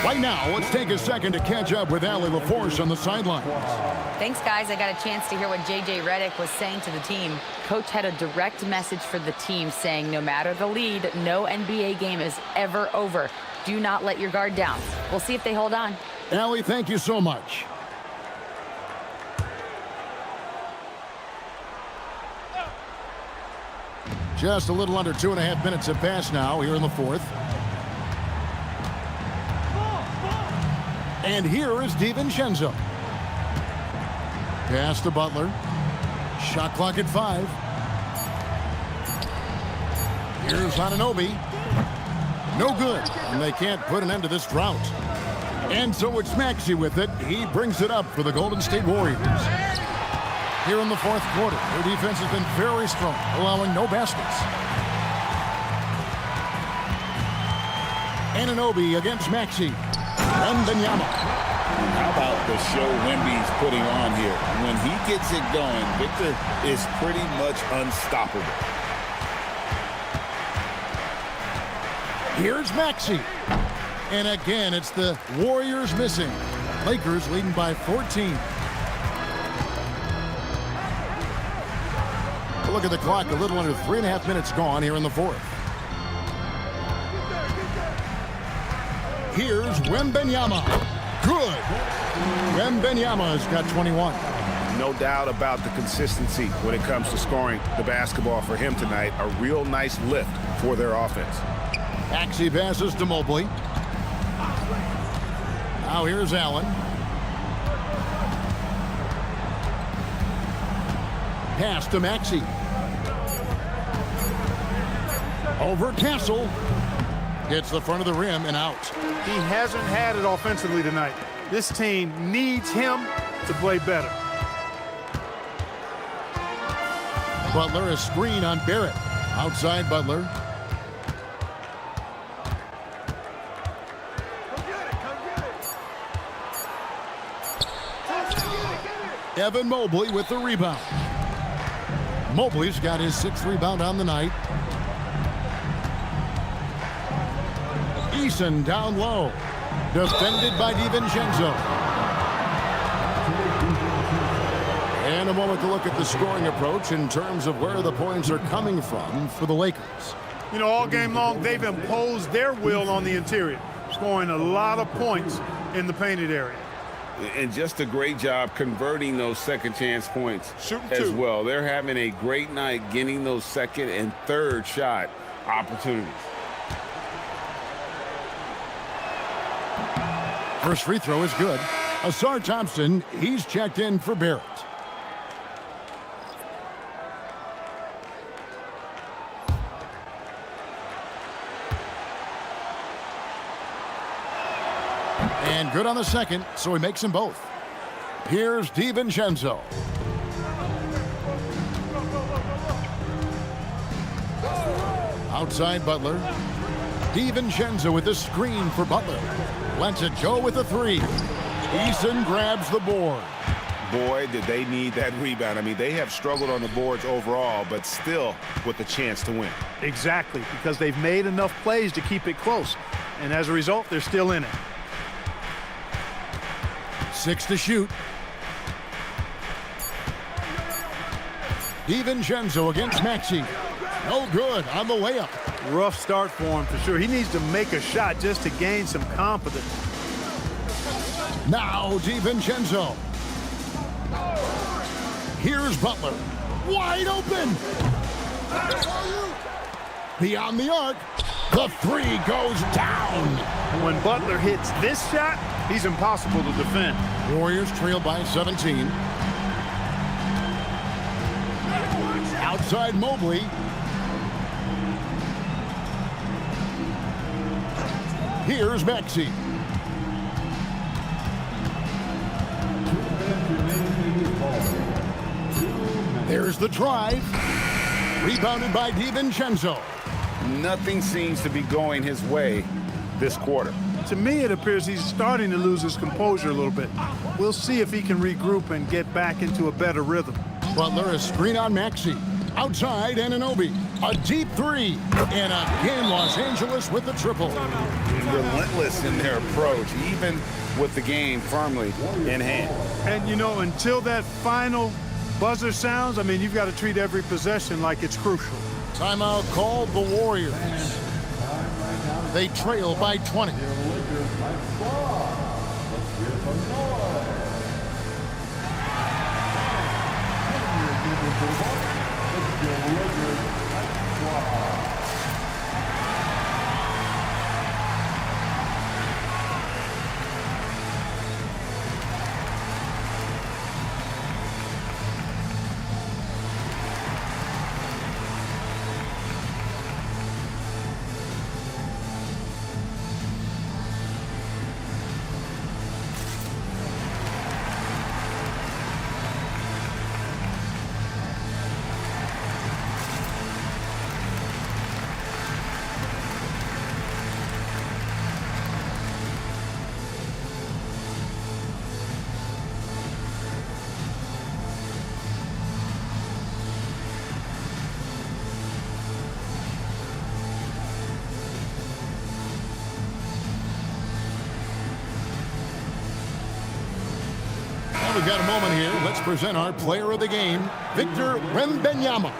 Speaker 1: Right now, let's take a second to catch up with Allie LaForce on the sidelines.
Speaker 5: Thanks, guys. I got a chance to hear what J.J. Redick was saying to the team. Coach had a direct message for the team saying no matter the lead, no NBA game is ever over. Do not let your guard down. We'll see if they hold on.
Speaker 1: Allie, thank you so much. Just a little under 2.5 minutes have passed now here in the fourth. And here is DiVincenzo. Pass to Butler. Shot clock at 5. Here's Anunoby. No good. And they can't put an end to this drought. And so it's Maxey with it. He brings it up for the Golden State Warriors. Here in the fourth quarter, their defense has been very strong, allowing no baskets. Anunoby against Maxey. Wembanyama.
Speaker 11: How about the show Wemby's putting on here? When he gets it going, Victor is pretty much unstoppable.
Speaker 1: Here's Maxey. And again, it's the Warriors missing. Lakers leading by 14. Look at the clock, a little under 3.5 minutes gone here in the fourth. Here's Wembanyama. Good. Wembanyama's got 21.
Speaker 2: No doubt about the consistency when it comes to scoring the basketball for him tonight. A real nice lift for their offense.
Speaker 1: Maxey passes to Mobley. Now here's Allen. Pass to Maxey. Over Castle. Hits the front of the rim and out.
Speaker 3: He hasn't had it offensively tonight. This team needs him to play better.
Speaker 1: Butler, a screen on Barrett. Outside Butler. Evan Mobley with the rebound. Mobley's got his 6th rebound on the night. Eason down low. Defended by DiVincenzo. And a moment to look at the scoring approach in terms of where the points are coming from for the Lakers.
Speaker 3: You know, all game long, they've imposed their will on the interior, scoring a lot of points in the painted area.
Speaker 11: And just a great job converting those second chance points as well. They're having a great night getting those second and third shot opportunities.
Speaker 1: First free throw is good. Asar Thompson, he's checked in for Barrett. And good on the second, so he makes them both. Here's DiVincenzo. Outside Butler. DiVincenzo with the screen for Butler. Lets it go with a 3. Eason grabs the board.
Speaker 2: Boy, did they need that rebound. I mean, they have struggled on the boards overall, but still with a chance to win.
Speaker 3: Exactly, because they've made enough plays to keep it close. And as a result, they're still in it.
Speaker 1: 6 to shoot. DiVincenzo against Maxey. No good on the layup.
Speaker 3: Rough start for him for sure. He needs to make a shot just to gain some confidence.
Speaker 1: Now DiVincenzo. Here's Butler. Wide open. Beyond the arc. The 3 goes down.
Speaker 3: When Butler hits this shot, he's impossible to defend.
Speaker 1: Warriors trail by 17. Outside Mobley. Here's Maxey. There's the drive. Rebounded by DiVincenzo.
Speaker 2: Nothing seems to be going his way this quarter.
Speaker 3: To me, it appears he's starting to lose his composure a little bit. We'll see if he can regroup and get back into a better rhythm.
Speaker 1: Butler, a screen on Maxey. Outside Anunoby. A deep 3. And again, Los Angeles with the triple.
Speaker 2: Relentless in their approach, even with the game firmly in hand.
Speaker 3: And, you know, until that final buzzer sounds, I mean, you've got to treat every possession like it's crucial.
Speaker 1: Timeout called the Warriors. They trail by 20. Well, we've got a moment here. Let's present our player of the game, Victor Wembanyama.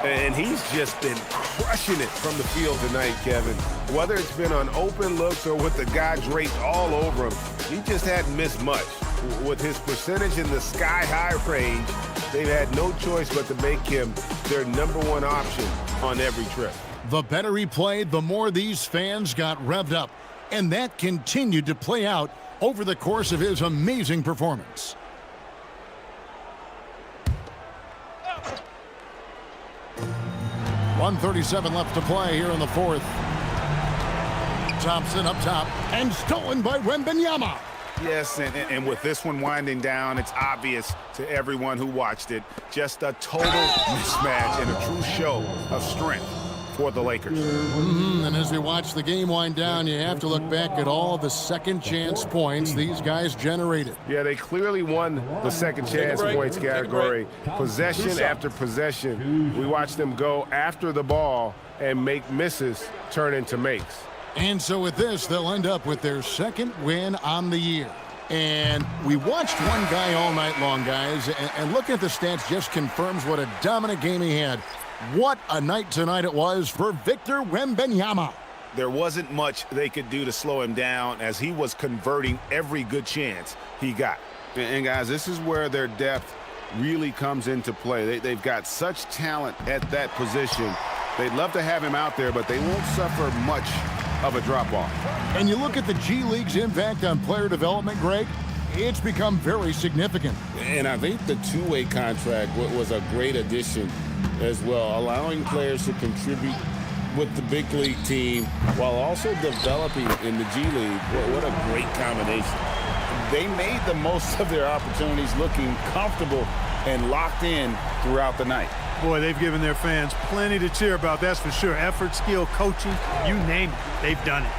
Speaker 4: And he's just been crushing it from the field tonight, Kevin. Whether it's been on open looks or with the guy draped all over him, he just hadn't missed much. With his percentage in the sky-high range, they've had no choice but to make him their #1 option on every trip.
Speaker 1: The better he played, the more these fans got revved up. And that continued to play out over the course of his amazing performance. .137 left to play here in the fourth. Thompson up top and stolen by Wembanyama.
Speaker 2: Yes, and with this one winding down, it's obvious to everyone who watched it. Just a total mismatch and a true show of strength for the Lakers.
Speaker 1: And as we watch the game wind down, you have to look back at all the second chance points these guys generated.
Speaker 4: Yeah, they clearly won the second chance points category. Possession after possession. We watched them go after the ball and make misses turn into makes.
Speaker 1: And so with this, they'll end up with their second win on the year. And we watched one guy all night long, guys, and looking at the stats just confirms what a dominant game he had. What a night tonight it was for Victor Wembanyama.
Speaker 2: There wasn't much they could do to slow him down as he was converting every good chance he got. And guys, this is where their depth really comes into play. They've got such talent at that position. They'd love to have him out there, but they won't suffer much of a drop-off.
Speaker 1: And you look at the G League's impact on player development, Greg, it's become very significant.
Speaker 11: And I think the two-way contract was a great addition as well, allowing players to contribute with the big league team while also developing in the G League. What a great combination.
Speaker 2: They made the most of their opportunities, looking comfortable and locked in throughout the night.
Speaker 3: Boy, they've given their fans plenty to cheer about, that's for sure. Effort, skill, coaching, you name it, they've done it.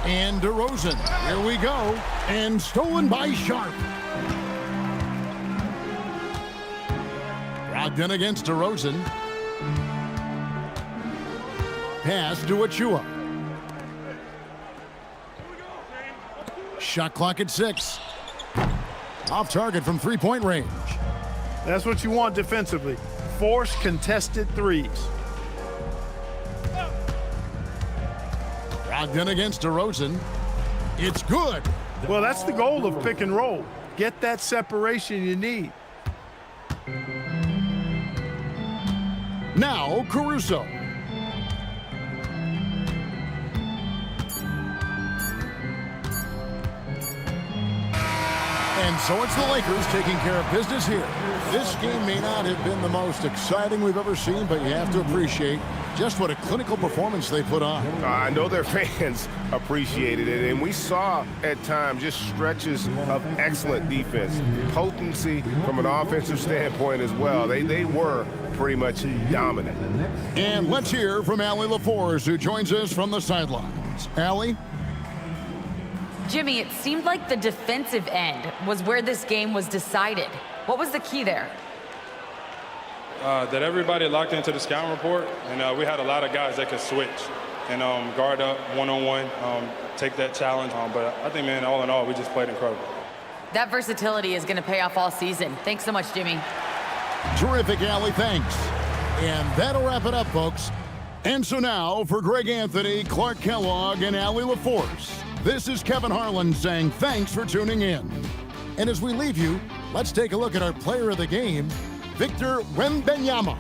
Speaker 1: And DeRozan, here we go, and stolen by Sharp. Brogdon against DeRozan. Pass to Achua. Shot clock at 6. Off target from three-point range.
Speaker 3: That's what you want defensively. Force contested threes.
Speaker 1: Brogdon against DeRozan. It's good.
Speaker 3: Well, that's the goal of pick and roll. Get that separation you need.
Speaker 1: Now Caruso. And so it's the Lakers taking care of business here. This game may not have been the most exciting we've ever seen, but you have to appreciate just what a clinical performance they put on.
Speaker 4: I know their fans appreciated it, and we saw at times just stretches of excellent defense, potency from an offensive standpoint as well. They were pretty much dominant.
Speaker 1: And let's hear from Allie LaForce, who joins us from the sidelines. Allie?
Speaker 5: Jimmy, it seemed like the defensive end was where this game was decided. What was the key there?
Speaker 12: That everybody locked into the scouting report, and we had a lot of guys that could switch and guard up one-on-one, take that challenge. But I think, man, all in all, we just played incredible.
Speaker 5: That versatility is going to pay off all season. Thanks so much, Jimmy.
Speaker 1: Terrific, Allie. Thanks. And that'll wrap it up, folks. And so now, for Greg Anthony, Clark Kellogg, and Allie LaForce, this is Kevin Harlan saying thanks for tuning in. And as we leave you, let's take a look at our player of the game, Victor Wembanyama.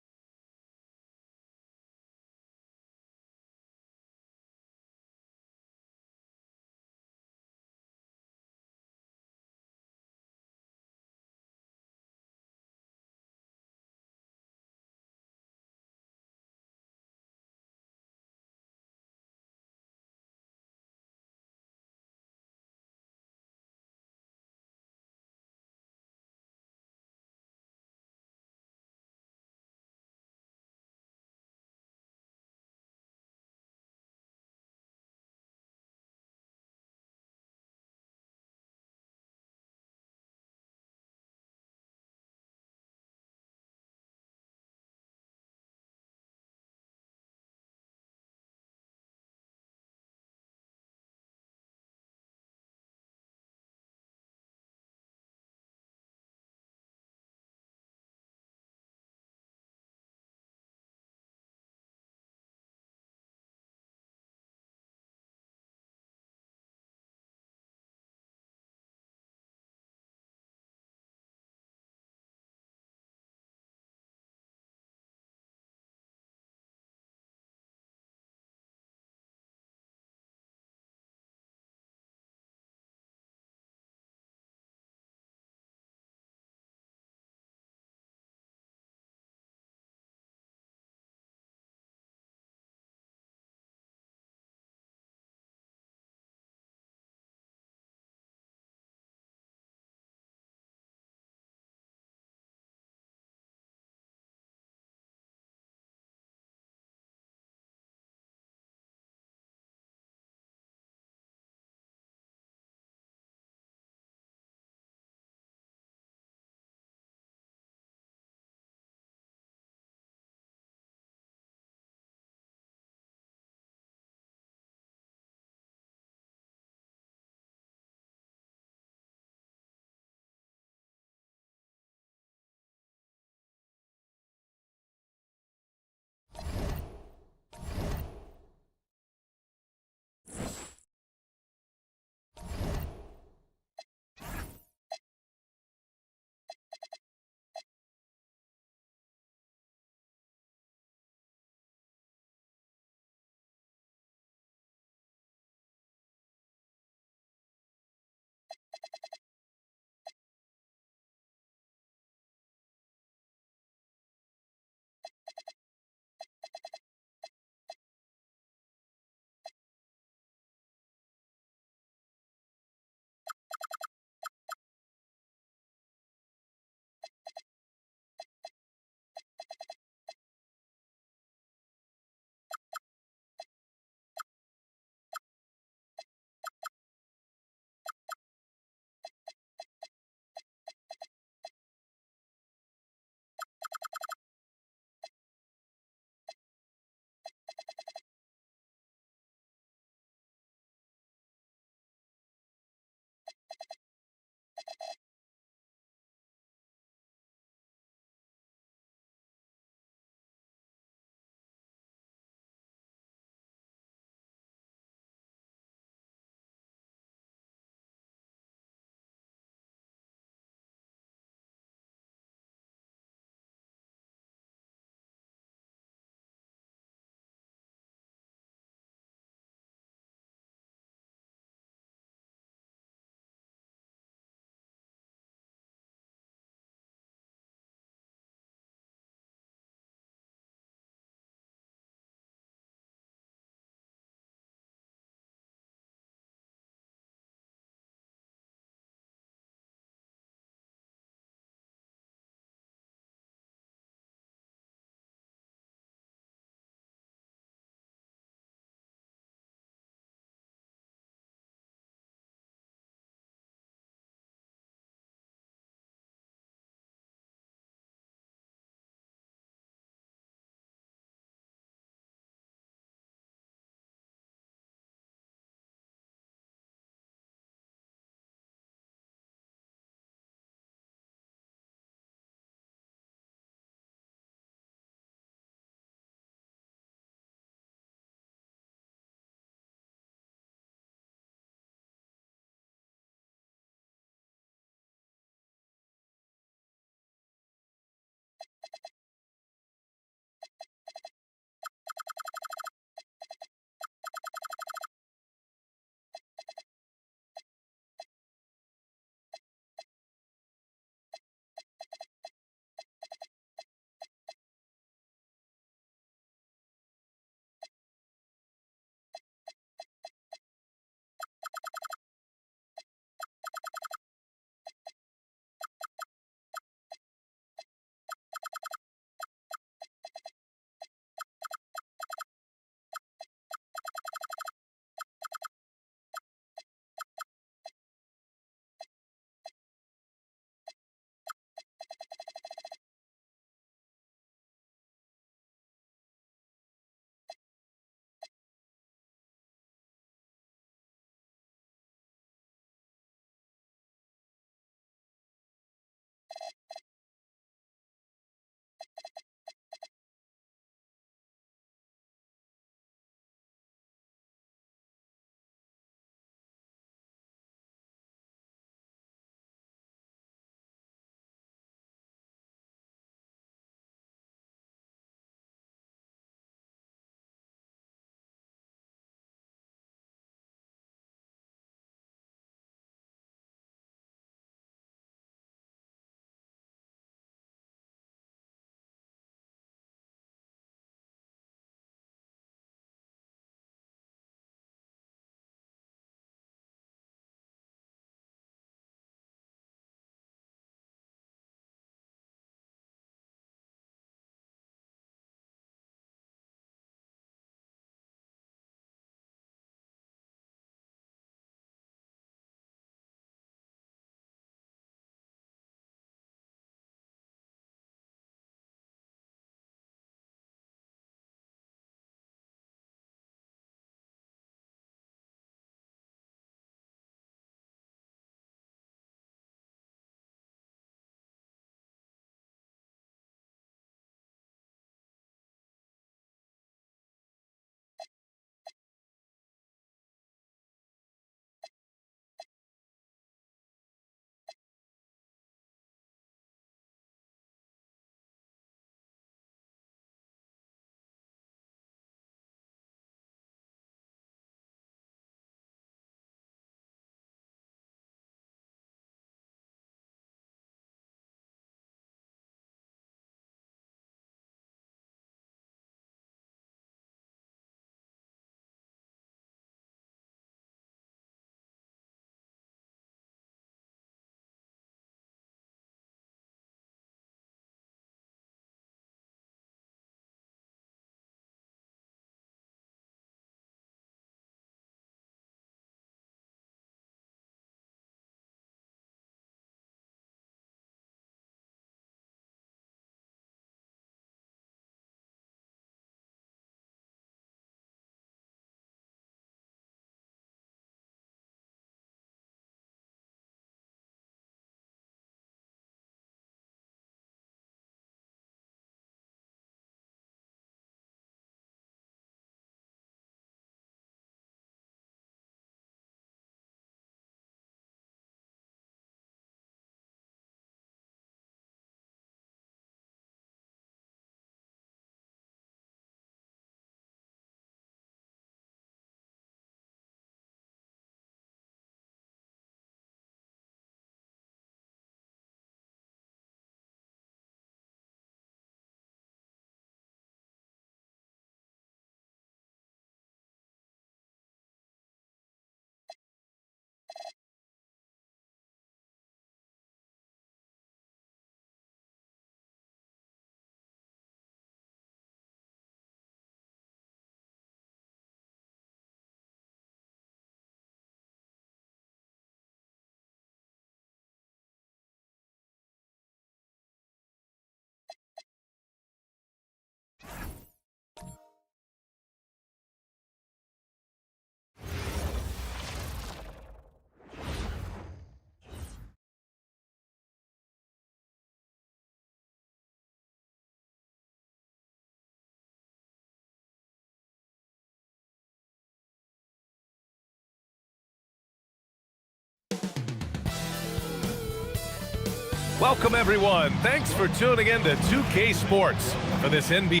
Speaker 13: Welcome, everyone. Thanks for tuning in to 2K Sports for this NBA.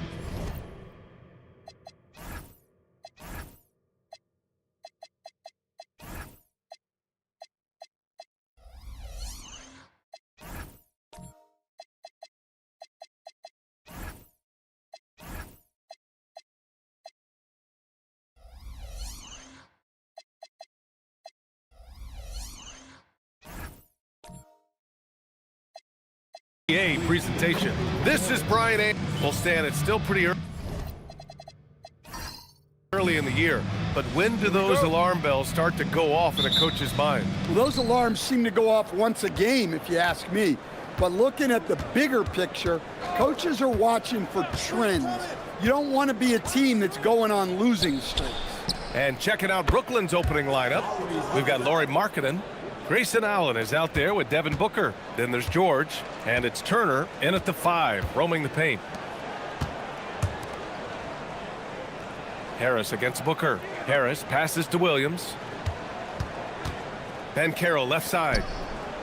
Speaker 13: Presentation. This is Brian A. Well, Stan, it's still pretty early in the year, but when do those alarm bells start to go off in a coach's mind?
Speaker 14: Well, those alarms seem to go off once a game, if you ask me. But looking at the bigger picture, coaches are watching for trends. You don't want to be a team that's going on losing streaks.
Speaker 13: And checking out Brooklyn's opening lineup, we've got Lauri Markkanen. Grayson Allen is out there with Devin Booker. Then there's George, and it's Turner in at the 5, roaming the paint. Harris against Booker. Harris passes to Williams. Banchero left side.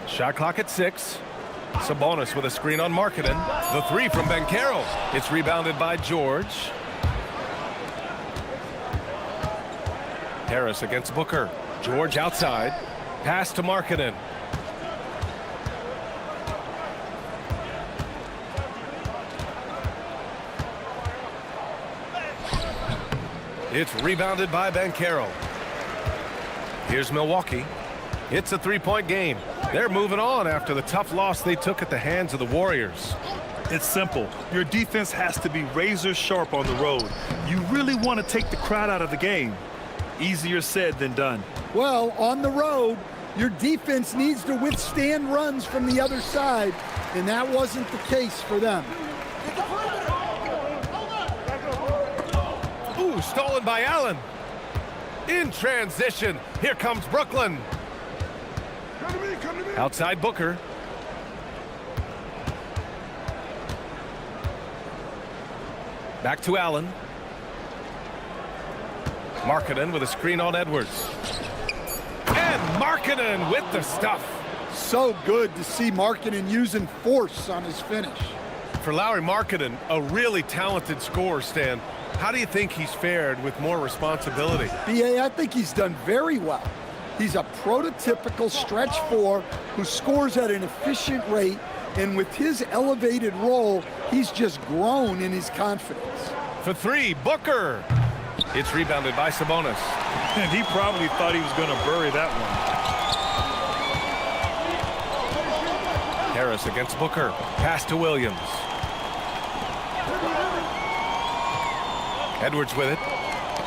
Speaker 13: Shot clock at 6. Sabonis with a screen on Markkanen. The 3 from Banchero. It's rebounded by George. Harris against Booker. George outside. Pass to Markkanen. It's rebounded by Banchero. Here's Milwaukee. It's a 3-point game. They're moving on after the tough loss they took at the hands of the Warriors.
Speaker 15: It's simple. Your defense has to be razor sharp on the road. You really want to take the crowd out of the game. Easier said than done.
Speaker 14: Well, on the road, your defense needs to withstand runs from the other side, and that wasn't the case for them.
Speaker 13: Ooh, stolen by Allen. In transition, here comes Brooklyn. Outside Booker. Back to Allen. Markkanen with a screen on Edwards. And Markkanen with the stuff.
Speaker 14: So good to see Markkanen using force on his finish.
Speaker 13: For Lauri Markkanen, a really talented scorer, Stan. How do you think he's fared with more responsibility?
Speaker 14: B.A., I think he's done very well. He's a prototypical stretch 4 who scores at an efficient rate, and with his elevated role, he's just grown in his confidence.
Speaker 13: For 3, Booker. It's rebounded by Sabonis.
Speaker 15: And he probably thought he was going to bury that one.
Speaker 13: Harris against Booker. Pass to Williams. Edwards with it.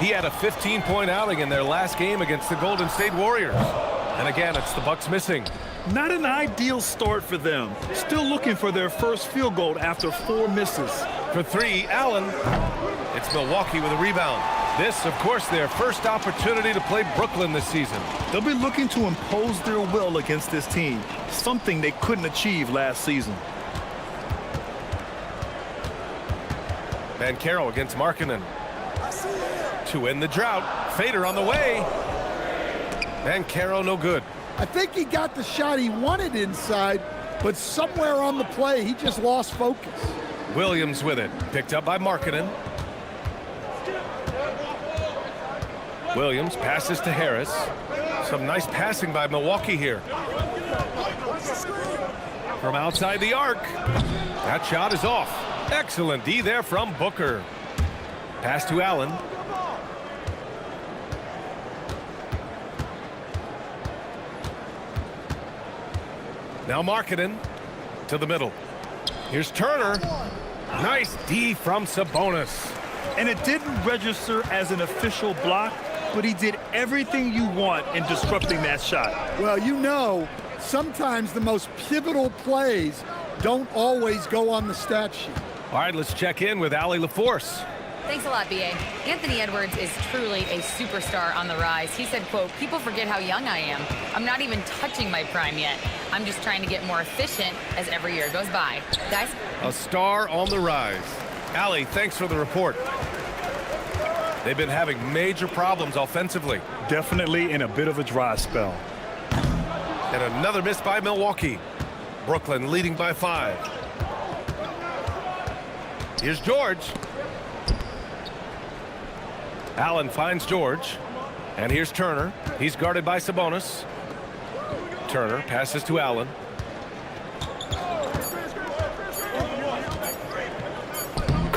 Speaker 13: He had a 15-point outing in their last game against the Golden State Warriors. And again, it's the Bucks missing.
Speaker 15: Not an ideal start for them. Still looking for their first field goal after 4 misses.
Speaker 13: For 3, Allen. It's Milwaukee with a rebound. This, of course, their first opportunity to play Brooklyn this season.
Speaker 15: They'll be looking to impose their will against this team, something they couldn't achieve last season.
Speaker 13: Banchero against Markkanen. To end the drought. Fader on the way. Banchero no good.
Speaker 14: I think he got the shot he wanted inside, but somewhere on the play, he just lost focus.
Speaker 13: Williams with it. Picked up by Markkanen. Williams passes to Harris. Some nice passing by Milwaukee here. From outside the arc. That shot is off. Excellent D there from Booker. Pass to Allen. Now Markkanen to the middle. Here's Turner. Nice D from Sabonis.
Speaker 15: And it didn't register as an official block, but he did everything you want in disrupting that shot.
Speaker 14: Well, you know, sometimes the most pivotal plays don't always go on the stat sheet.
Speaker 13: All right, let's check in with Allie LaForce.
Speaker 5: Thanks a lot, B.A. Anthony Edwards is truly a superstar on the rise. He said, quote, "People forget how young I am. I'm not even touching my prime yet. I'm just trying to get more efficient as every year goes by." Guys?
Speaker 13: A star on the rise. Allie, thanks for the report. They've been having major problems offensively.
Speaker 15: Definitely in a bit of a dry spell.
Speaker 13: And another miss by Milwaukee. Brooklyn leading by 5. Here's George. Allen finds George. And here's Turner. He's guarded by Sabonis. Turner passes to Allen.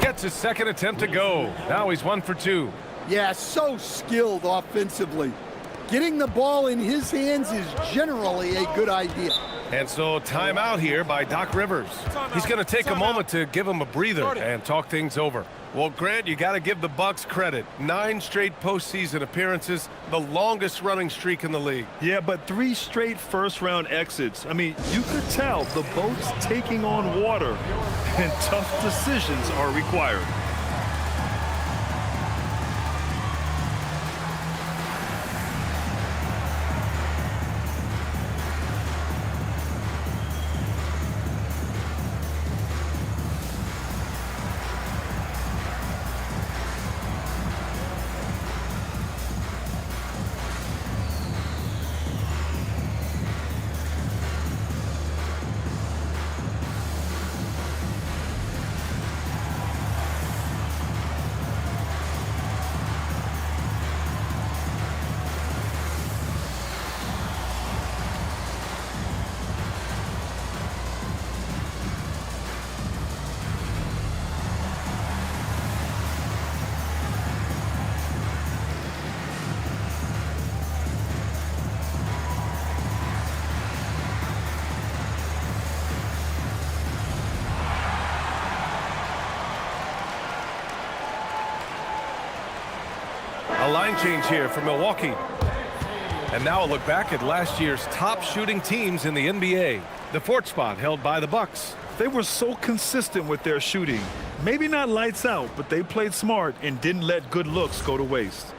Speaker 13: Gets his second attempt to go. Now he's 1 for 2.
Speaker 14: Yeah, so skilled offensively. Getting the ball in his hands is generally a good idea.
Speaker 13: And so timeout here by Doc Rivers. He's going to take a moment to give him a breather and talk things over. Well, Grant, you got to give the Bucks credit. 9 straight postseason appearances, the longest running streak in the league.
Speaker 15: Yeah, but 3 straight first-round exits. I mean, you could tell the boat's taking on water, and tough decisions are required.
Speaker 13: A line change here for Milwaukee. And now a look back at last year's top shooting teams in the NBA. The 4th spot held by the Bucks.
Speaker 15: They were so consistent with their shooting. Maybe not lights out, but they played smart and didn't let good looks go to waste.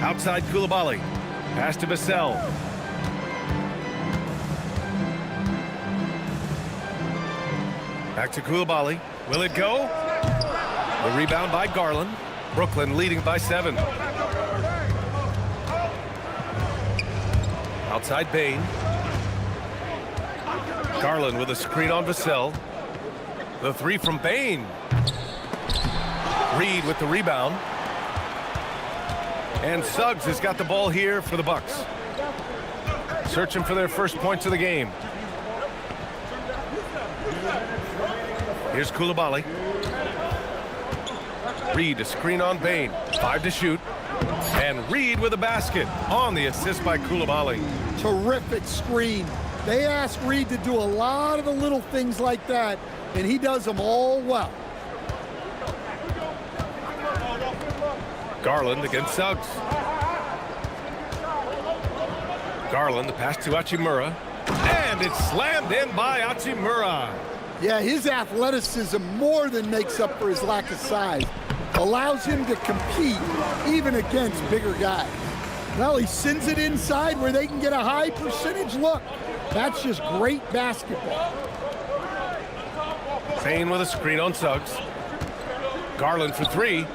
Speaker 13: Outside Koulibaly. Pass to Vassell. Back to Koulibaly. Will it go? The rebound by Garland. Brooklyn leading by 7. Outside Bane. Garland with a screen on Vassell. The 3 from Bane. Reed with the rebound. And Suggs has got the ball here for the Bucks. Searching for their first points of the game. Here's Koulibaly. Reed, a screen on Bane. 5 to shoot. And Reed with a basket on the assist by Koulibaly.
Speaker 14: Terrific screen. They ask Reed to do a lot of the little things like that, and he does them all well.
Speaker 13: Garland against Suggs. Garland, the pass to Hachimura. And it's slammed in by Hachimura.
Speaker 14: Yeah, his athleticism more than makes up for his lack of size. Allows him to compete even against bigger guys. Well, he sends it inside where they can get a high percentage look. That's just great basketball.
Speaker 13: Bane with a screen on Suggs. Garland for 3.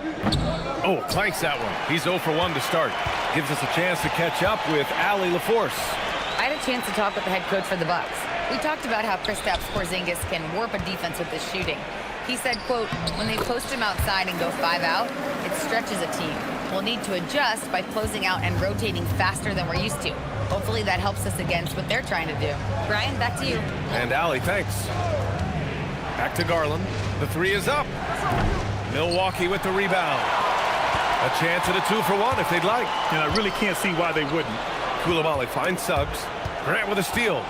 Speaker 13: Oh, clanks that one. He's 0 for 1 to start. Gives us a chance to catch up with Allie LaForce.
Speaker 5: I had a chance to talk with the head coach for the Bucks. We talked about how Kristaps Porzingis can warp a defense with his shooting. He said, quote, when they post him outside and go 5 out, it stretches a team. We'll need to adjust by closing out and rotating faster than we're used to. Hopefully that helps us against what they're trying to do. Brian, back to you.
Speaker 13: And Allie, thanks. Back to Garland. The 3 is up. Milwaukee with the rebound. A chance at a 2 for 1 if they'd like.
Speaker 15: And I really can't see why they wouldn't.
Speaker 13: Koulibaly finds Suggs. Grant with a steal.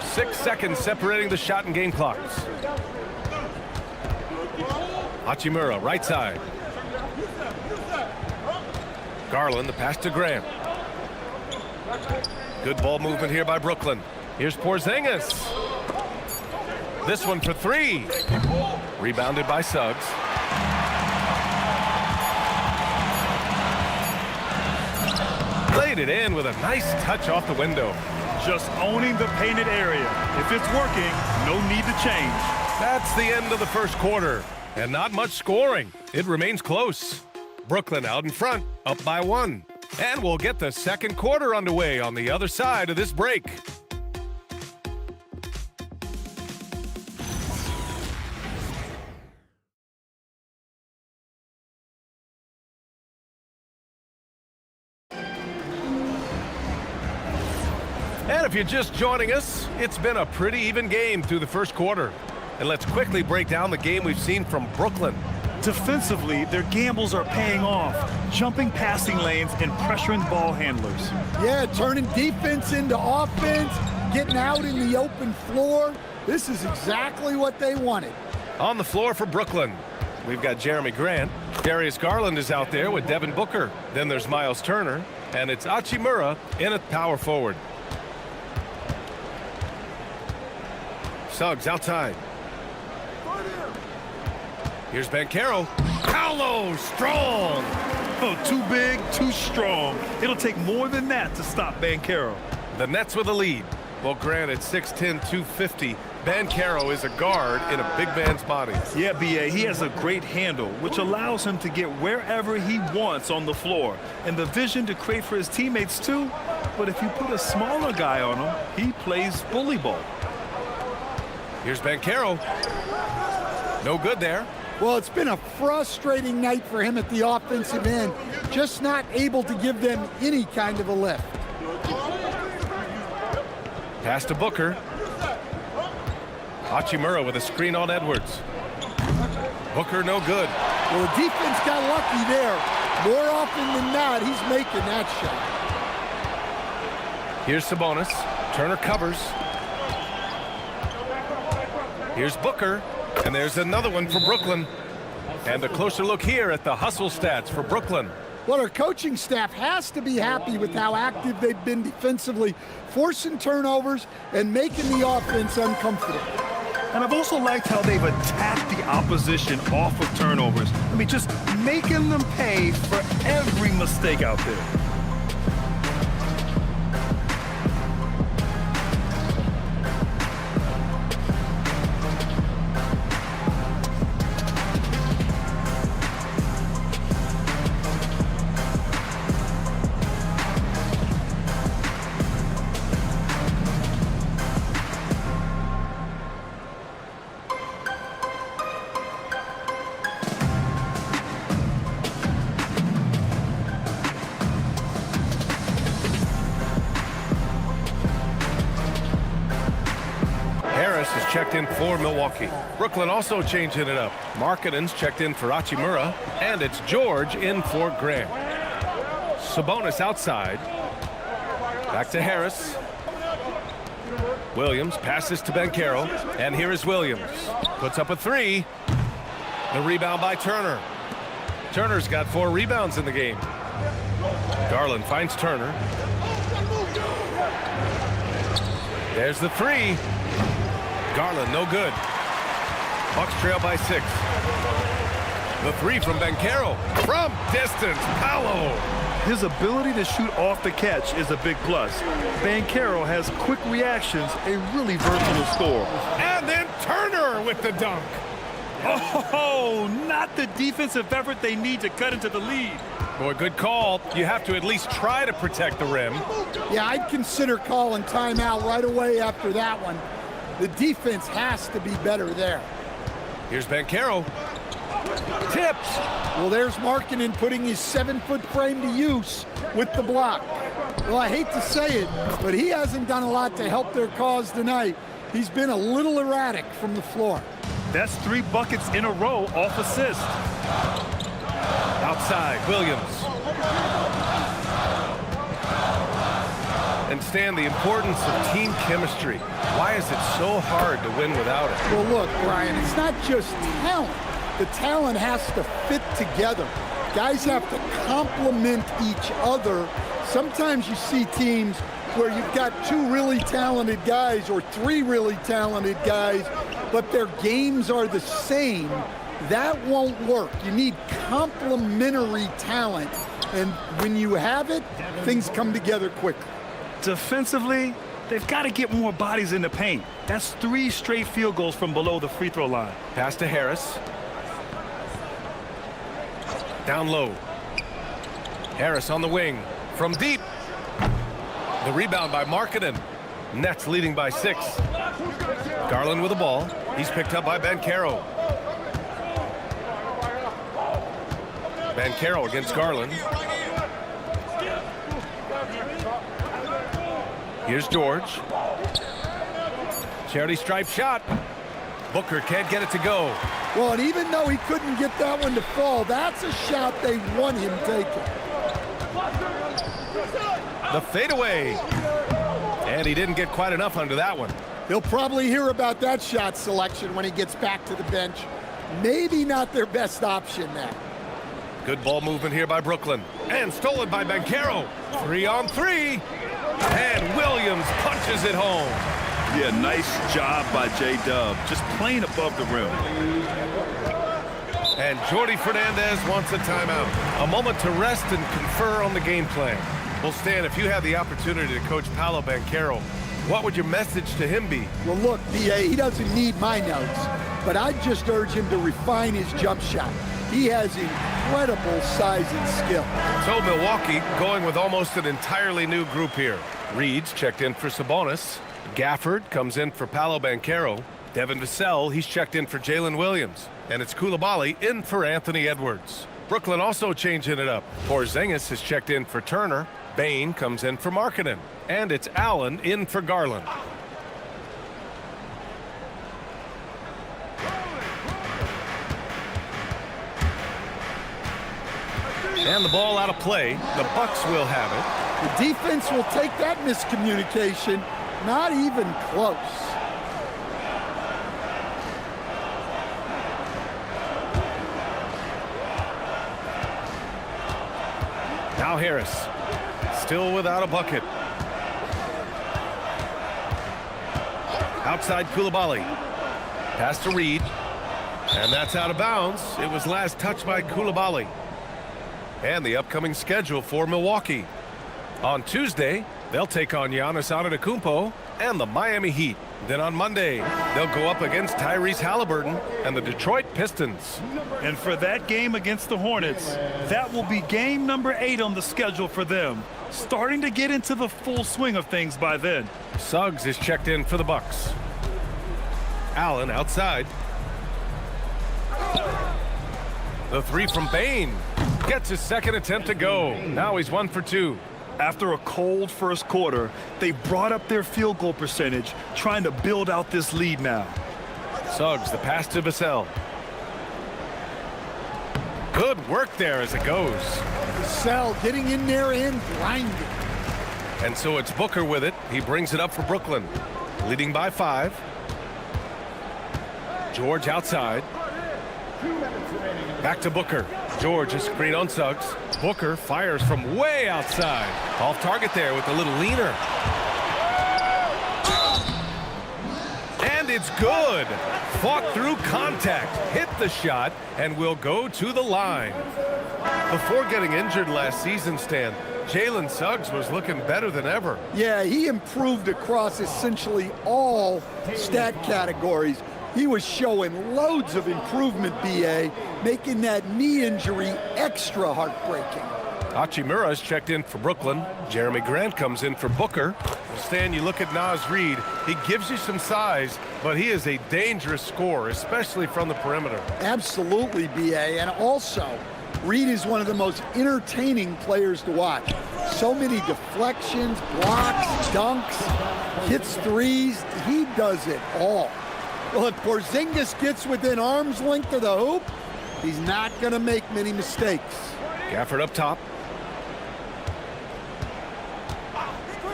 Speaker 13: 6 seconds separating the shot and game clocks. Hachimura, right side. Garland, the pass to Grant. Good ball movement here by Brooklyn. Here's Porzingis. This one for 3. Rebounded by Suggs. Laid it in with a nice touch off the window.
Speaker 15: Just owning the painted area. If it's working, no need to change.
Speaker 13: That's the end of the first quarter. And not much scoring. It remains close. Brooklyn out in front, up by 1. And we'll get the second quarter underway on the other side of this break. And if you're just joining us, it's been a pretty even game through the first quarter. And let's quickly break down the game we've seen from Brooklyn.
Speaker 15: Defensively, their gambles are paying off, jumping passing lanes and pressuring ball handlers.
Speaker 14: Yeah, turning defense into offense, getting out in the open floor. This is exactly what they wanted.
Speaker 13: On the floor for Brooklyn, we've got Jeremy Grant. Darius Garland is out there with Devin Booker. Then there's Miles Turner, and it's Hachimura in at power forward. Suggs outside. Here's Banchero. Paolo, strong.
Speaker 15: Oh, too big, too strong. It'll take more than that to stop Banchero.
Speaker 13: The Nets with a lead. Well, granted, 6'10", 250. Banchero is a guard in a big man's body.
Speaker 15: Yeah, B.A., he has a great handle, which allows him to get wherever he wants on the floor. And the vision to create for his teammates, too. But if you put a smaller guy on him, he plays bully ball.
Speaker 13: Here's Banchero. No good there.
Speaker 14: Well, it's been a frustrating night for him at the offensive end, just not able to give them any kind of a lift.
Speaker 13: Pass to Booker. Hachimura with a screen on Edwards. Booker no good.
Speaker 14: Well, the defense got lucky there. More often than not, he's making that shot.
Speaker 13: Here's Sabonis. Turner covers. Here's Booker. And there's another one for Brooklyn. And a closer look here at the hustle stats for Brooklyn.
Speaker 14: Well, our coaching staff has to be happy with how active they've been defensively, forcing turnovers and making the offense uncomfortable.
Speaker 15: And I've also liked how they've attacked the opposition off of turnovers. I mean, just making them pay for every mistake out there.
Speaker 13: Checked in for Milwaukee. Brooklyn also changing it up. Markkanen's checked in for Hachimura, and it's George in for Grant. Sabonis outside. Back to Harris. Williams passes to Banchero, and here is Williams. Puts up a 3. The rebound by Turner. Turner's got 4 rebounds in the game. Garland finds Turner. There's the 3. Garland, no good. Bucks trail by 6. The 3 from Banchero. From distance, Paolo.
Speaker 15: His ability to shoot off the catch is a big plus. Banchero has quick reactions, a really versatile scorer.
Speaker 13: And then Turner with the dunk.
Speaker 15: Oh, not the defensive effort they need to cut into the lead.
Speaker 13: Boy, good call. You have to at least try to protect the rim.
Speaker 14: Yeah, I'd consider calling timeout right away after that one. The defense has to be better there.
Speaker 13: Here's Banchero. Tips.
Speaker 14: Well, there's Markkanen putting his 7-foot frame to use with the block. Well, I hate to say it, but he hasn't done a lot to help their cause tonight. He's been a little erratic from the floor.
Speaker 15: That's 3 buckets in a row off assist.
Speaker 13: Outside, Williams. And Stan, the importance of team chemistry. Why is it so hard to win without it?
Speaker 14: Well, look, Brian, it's not just talent. The talent has to fit together. Guys have to complement each other. Sometimes you see teams where you've got 2 really talented guys or 3 really talented guys, but their games are the same. That won't work. You need complementary talent. And when you have it, things come together quickly.
Speaker 15: Defensively, they've got to get more bodies in the paint. That's 3 straight field goals from below the free throw line.
Speaker 13: Pass to Harris. Down low. Harris on the wing. From deep. The rebound by Markkanen. Nets leading by 6. Garland with the ball. He's picked up by Banchero. Banchero against Garland. Here's George. Charity stripe shot. Booker can't get it to go.
Speaker 14: Well, and even though he couldn't get that one to fall, that's a shot they want him taking.
Speaker 13: The fadeaway. And he didn't get quite enough under that one.
Speaker 14: He'll probably hear about that shot selection when he gets back to the bench. Maybe not their best option now.
Speaker 13: Good ball movement here by Brooklyn. And stolen by Banchero. 3-on-3. And Williams punches it home.
Speaker 15: Yeah, nice job by J-Dub. Just playing above the rim.
Speaker 13: And Jordi Fernandez wants a timeout. A moment to rest and confer on the game plan. Well, Stan, if you had the opportunity to coach Paolo Banchero, what would your message to him be?
Speaker 14: Well, look, B.A., he doesn't need my notes, but I'd just urge him to refine his jump shot. He has incredible size and skill.
Speaker 13: So Milwaukee going with almost an entirely new group here. Reed's checked in for Sabonis. Gafford comes in for Paolo Banchero. Devin Vassell, he's checked in for Jalen Williams. And it's Coulibaly in for Anthony Edwards. Brooklyn also changing it up. Porzingis is checked in for Turner. Bane comes in for Markkanen. And it's Allen in for Garland. And the ball out of play. The Bucks will have it.
Speaker 14: The defense will take that miscommunication. Not even close.
Speaker 13: Now Harris. Still without a bucket. Outside Coulibaly. Pass to Reed. And that's out of bounds. It was last touched by Coulibaly. And the upcoming schedule for Milwaukee. On Tuesday, they'll take on Giannis Antetokounmpo and the Miami Heat. Then on Monday, they'll go up against Tyrese Halliburton and the Detroit Pistons.
Speaker 15: And for that game against the Hornets, that will be game number 8 on the schedule for them. Starting to get into the full swing of things by then.
Speaker 13: Suggs is checked in for the Bucks. Allen outside. The three from Bane. Gets his second attempt to go. Now he's 1 for 2.
Speaker 15: After a cold first quarter, they brought up their field goal percentage, trying to build out this lead now.
Speaker 13: Suggs, the pass to Vassell. Good work there as it goes.
Speaker 14: Vassell getting in there and grinding.
Speaker 13: And so it's Booker with it. He brings it up for Brooklyn. Leading by 5. George outside. Back to Booker. George is screen on Suggs. Booker fires from way outside. Off target there with a little leaner. And it's good. Fought through contact, hit the shot, and will go to the line. Before getting injured last season, Stan, Jalen Suggs was looking better than ever.
Speaker 14: Yeah, he improved across essentially all stat categories. He was showing loads of improvement, B.A., making that knee injury extra heartbreaking.
Speaker 13: Hachimura is checked in for Brooklyn. Jeremy Grant comes in for Booker. Stan, you look at Naz Reid. He gives you some size, but he is a dangerous scorer, especially from the perimeter.
Speaker 14: Absolutely, B.A., and also, Reid is one of the most entertaining players to watch. So many deflections, blocks, dunks, hits threes. He does it all. Well, if Porzingis gets within arm's length of the hoop, he's not going to make many mistakes.
Speaker 13: Gafford up top.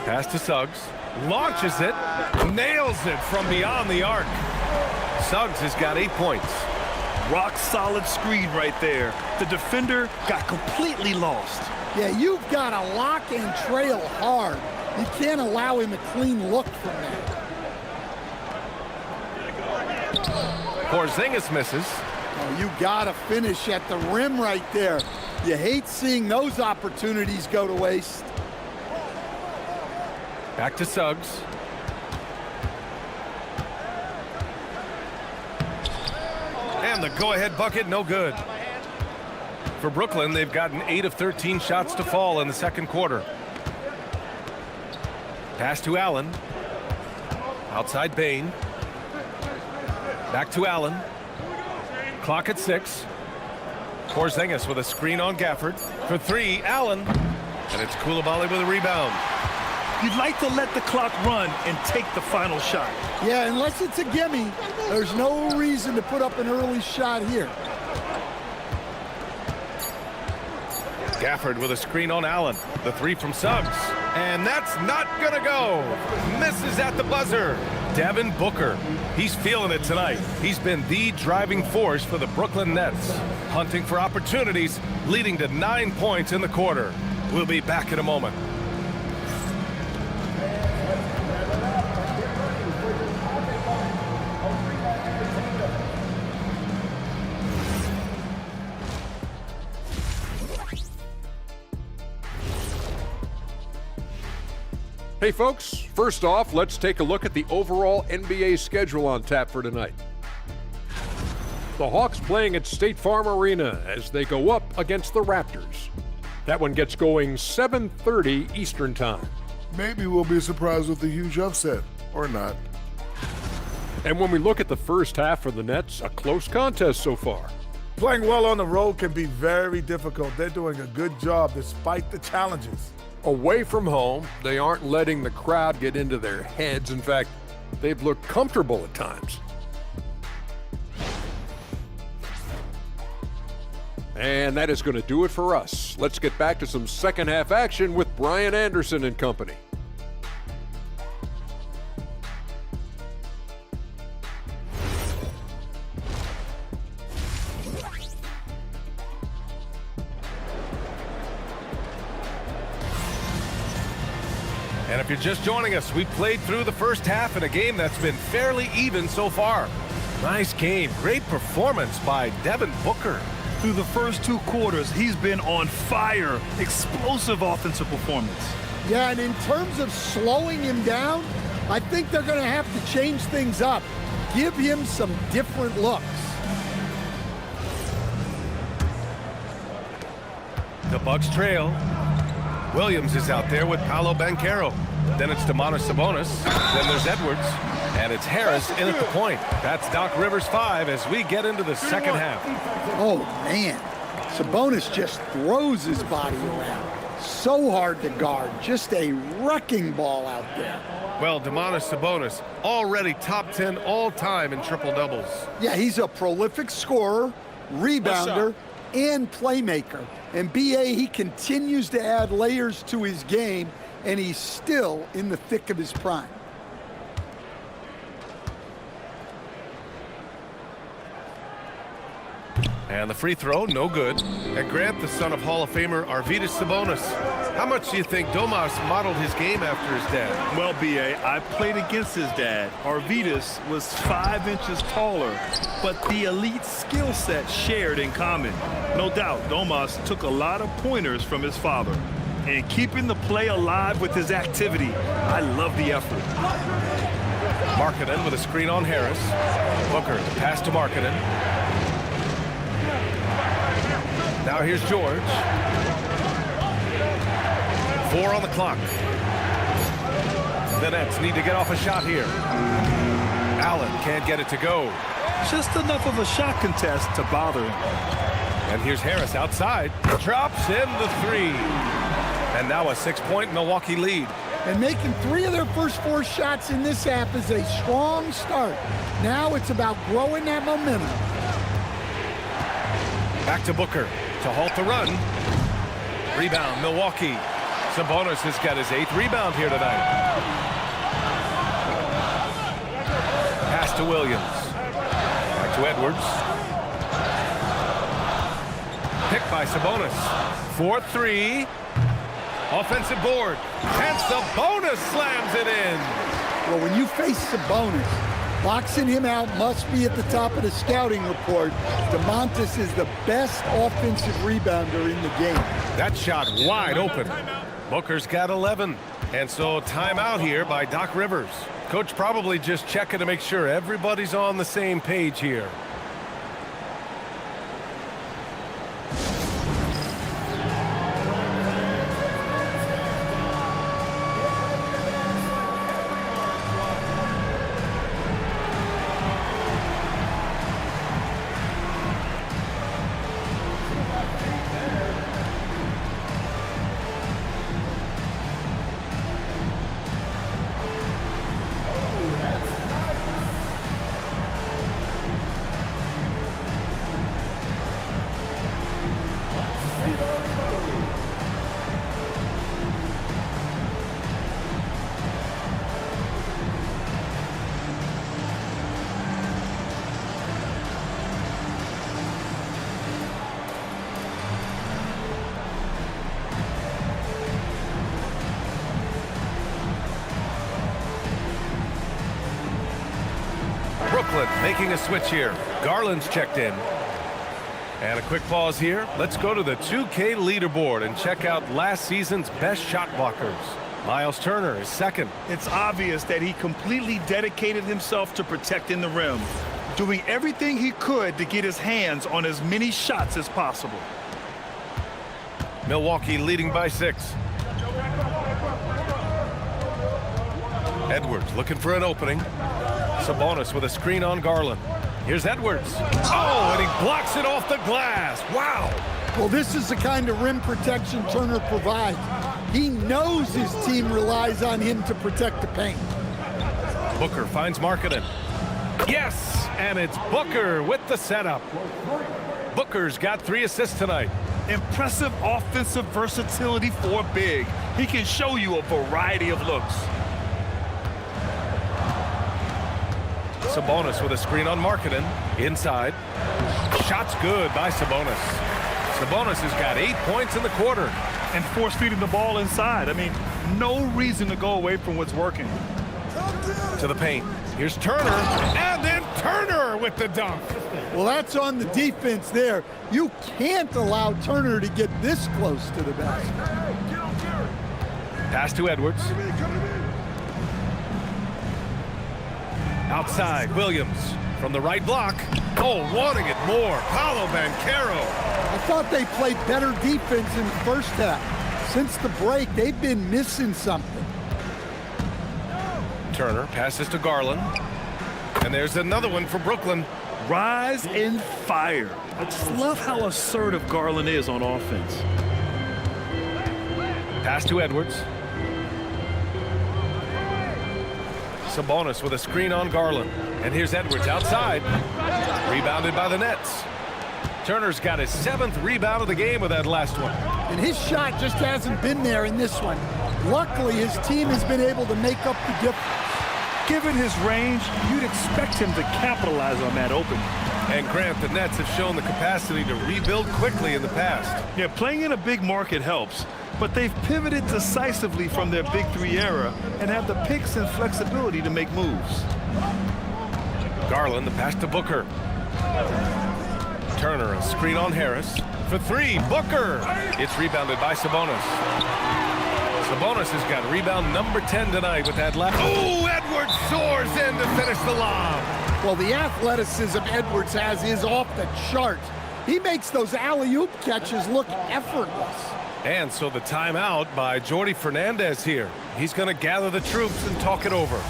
Speaker 13: Pass to Suggs. Launches it. Nails it from beyond the arc. Suggs has got 8 points.
Speaker 15: Rock solid screen right there. The defender got completely lost.
Speaker 14: Yeah, you've got to lock and trail hard. You can't allow him a clean look from that.
Speaker 13: Porzingis misses.
Speaker 14: Oh, you got to finish at the rim right there. You hate seeing those opportunities go to waste.
Speaker 13: Back to Suggs. And the go-ahead bucket, no good. For Brooklyn, they've gotten 8 of 13 shots to fall in the second quarter. Pass to Allen. Outside Bane. Back to Allen. Clock at 6. Porzingis with a screen on Gafford. For 3, Allen. And it's Coulibaly with a rebound.
Speaker 15: You'd like to let the clock run and take the final shot.
Speaker 14: Yeah, unless it's a gimme, there's no reason to put up an early shot here.
Speaker 13: Gafford with a screen on Allen. The 3 from Suggs. And that's not gonna go. Misses at the buzzer. Devin Booker. He's feeling it tonight. He's been the driving force for the Brooklyn Nets. Hunting for opportunities, leading to 9 points in the quarter. We'll be back in a moment.
Speaker 8: Hey folks, first off, let's take a look at the overall NBA schedule on tap for tonight. The Hawks playing at State Farm Arena as they go up against the Raptors. That one gets going 7:30 Eastern Time.
Speaker 9: Maybe we'll be surprised with a huge upset, or not.
Speaker 8: And when we look at the first half for the Nets, a close contest so far.
Speaker 10: Playing well on the road can be very difficult. They're doing a good job despite the challenges.
Speaker 8: Away from home, they aren't letting the crowd get into their heads. In fact, they've looked comfortable at times. And that is going to do it for us. Let's get back to some second half action with Brian Anderson and company.
Speaker 13: And if you're just joining us, we played through the first half in a game that's been fairly even so far. Nice game. Great performance by Devin Booker.
Speaker 15: Through the first 2 quarters, he's been on fire. Explosive offensive performance.
Speaker 14: Yeah, and in terms of slowing him down, I think they're going to have to change things up. Give him some different looks.
Speaker 13: The Bucks trail. Williams is out there with Paolo Banchero. Then it's Domantas Sabonis. Then there's Edwards. And it's Harris in at the point. That's Doc Rivers 5 as we get into the second half.
Speaker 14: Oh, man. Sabonis just throws his body around. So hard to guard. Just a wrecking ball out there.
Speaker 13: Well, Domantas Sabonis already top 10 all-time in triple-doubles.
Speaker 14: Yeah, he's a prolific scorer, rebounder, and playmaker. And B.A., he continues to add layers to his game, and he's still in the thick of his prime.
Speaker 13: And the free throw, no good. And Grant, the son of Hall of Famer Arvydas Sabonis. How much do you think Domas modeled his game after his dad?
Speaker 15: Well, B.A., I played against his dad. Arvydas was 5 inches taller, but the elite skill set shared in common. No doubt, Domas took a lot of pointers from his father. And keeping the play alive with his activity, I love the effort.
Speaker 13: Markkanen with a screen on Harris. Booker, the pass to Markkanen. Now here's George. 4 on the clock. The Nets need to get off a shot here. Allen can't get it to go.
Speaker 15: Just enough of a shot contest to bother him.
Speaker 13: And here's Harris outside. Drops in the 3. And now a 6-point Milwaukee lead.
Speaker 14: And making 3 of their first 4 shots in this half is a strong start. Now it's about growing that momentum.
Speaker 13: Back to Booker to halt the run. Rebound, Milwaukee. Sabonis has got his 8th rebound here tonight. Pass to Williams. Back to Edwards. Picked by Sabonis. 4-3. Offensive board. And Sabonis slams it in.
Speaker 14: Well, when you face Sabonis, boxing him out must be at the top of the scouting report. Domantas is the best offensive rebounder in the game.
Speaker 13: That shot wide open. Booker's got 11. And so timeout here by Doc Rivers. Coach probably just checking to make sure everybody's on the same page here. Brooklyn making a switch here. Garland's checked in. And a quick pause here. Let's go to the 2K leaderboard and check out last season's best shot blockers. Miles Turner is second.
Speaker 15: It's obvious that he completely dedicated himself to protecting the rim, doing everything he could to get his hands on as many shots as possible.
Speaker 13: Milwaukee leading by 6. Edwards looking for an opening. Sabonis with a screen on Garland. Here's Edwards. Oh, and he blocks it off the glass. Wow.
Speaker 14: Well, this is the kind of rim protection Turner provides. He knows his team relies on him to protect the paint.
Speaker 13: Booker finds Markkanen. Yes, and it's Booker with the setup. Booker's got 3 assists tonight.
Speaker 15: Impressive offensive versatility for a big. He can show you a variety of looks.
Speaker 13: Sabonis with a screen on Markkanen. Inside. Shot's good by Sabonis. Sabonis has got 8 points in the quarter.
Speaker 15: And force-feeding the ball inside. I mean, no reason to go away from what's working.
Speaker 13: To the paint. Here's Turner. And then Turner with the dunk.
Speaker 14: Well, that's on the defense there. You can't allow Turner to get this close to the basket.
Speaker 13: Pass to Edwards. Outside, Williams from the right block. Oh, wanting it more. Paolo Banchero.
Speaker 14: I thought they played better defense in the first half. Since the break, they've been missing something.
Speaker 13: Turner passes to Garland. And there's another one for Brooklyn.
Speaker 15: Rise and fire. I just love how assertive Garland is on offense.
Speaker 13: Pass to Edwards. Sabonis with a screen on Garland. And here's Edwards outside. Rebounded by the Nets. Turner's got his 7th rebound of the game with that last one.
Speaker 14: And his shot just hasn't been there in this one. Luckily, his team has been able to make up the difference.
Speaker 15: Given his range, you'd expect him to capitalize on that opening.
Speaker 13: And Grant, the Nets have shown the capacity to rebuild quickly in the past.
Speaker 15: Yeah, playing in a big market helps, but they've pivoted decisively from their Big 3 era and have the picks and flexibility to make moves.
Speaker 13: Garland, the pass to Booker. Turner, a screen on Harris. For 3, Booker. It's rebounded by Sabonis. Sabonis has got rebound number 10 tonight with that left. Oh, Edwards soars in to finish the lob.
Speaker 14: Well, the athleticism Edwards has is off the charts. He makes those alley-oop catches look effortless.
Speaker 13: And so the timeout by Jordi Fernandez here. He's going to gather the troops and talk it over.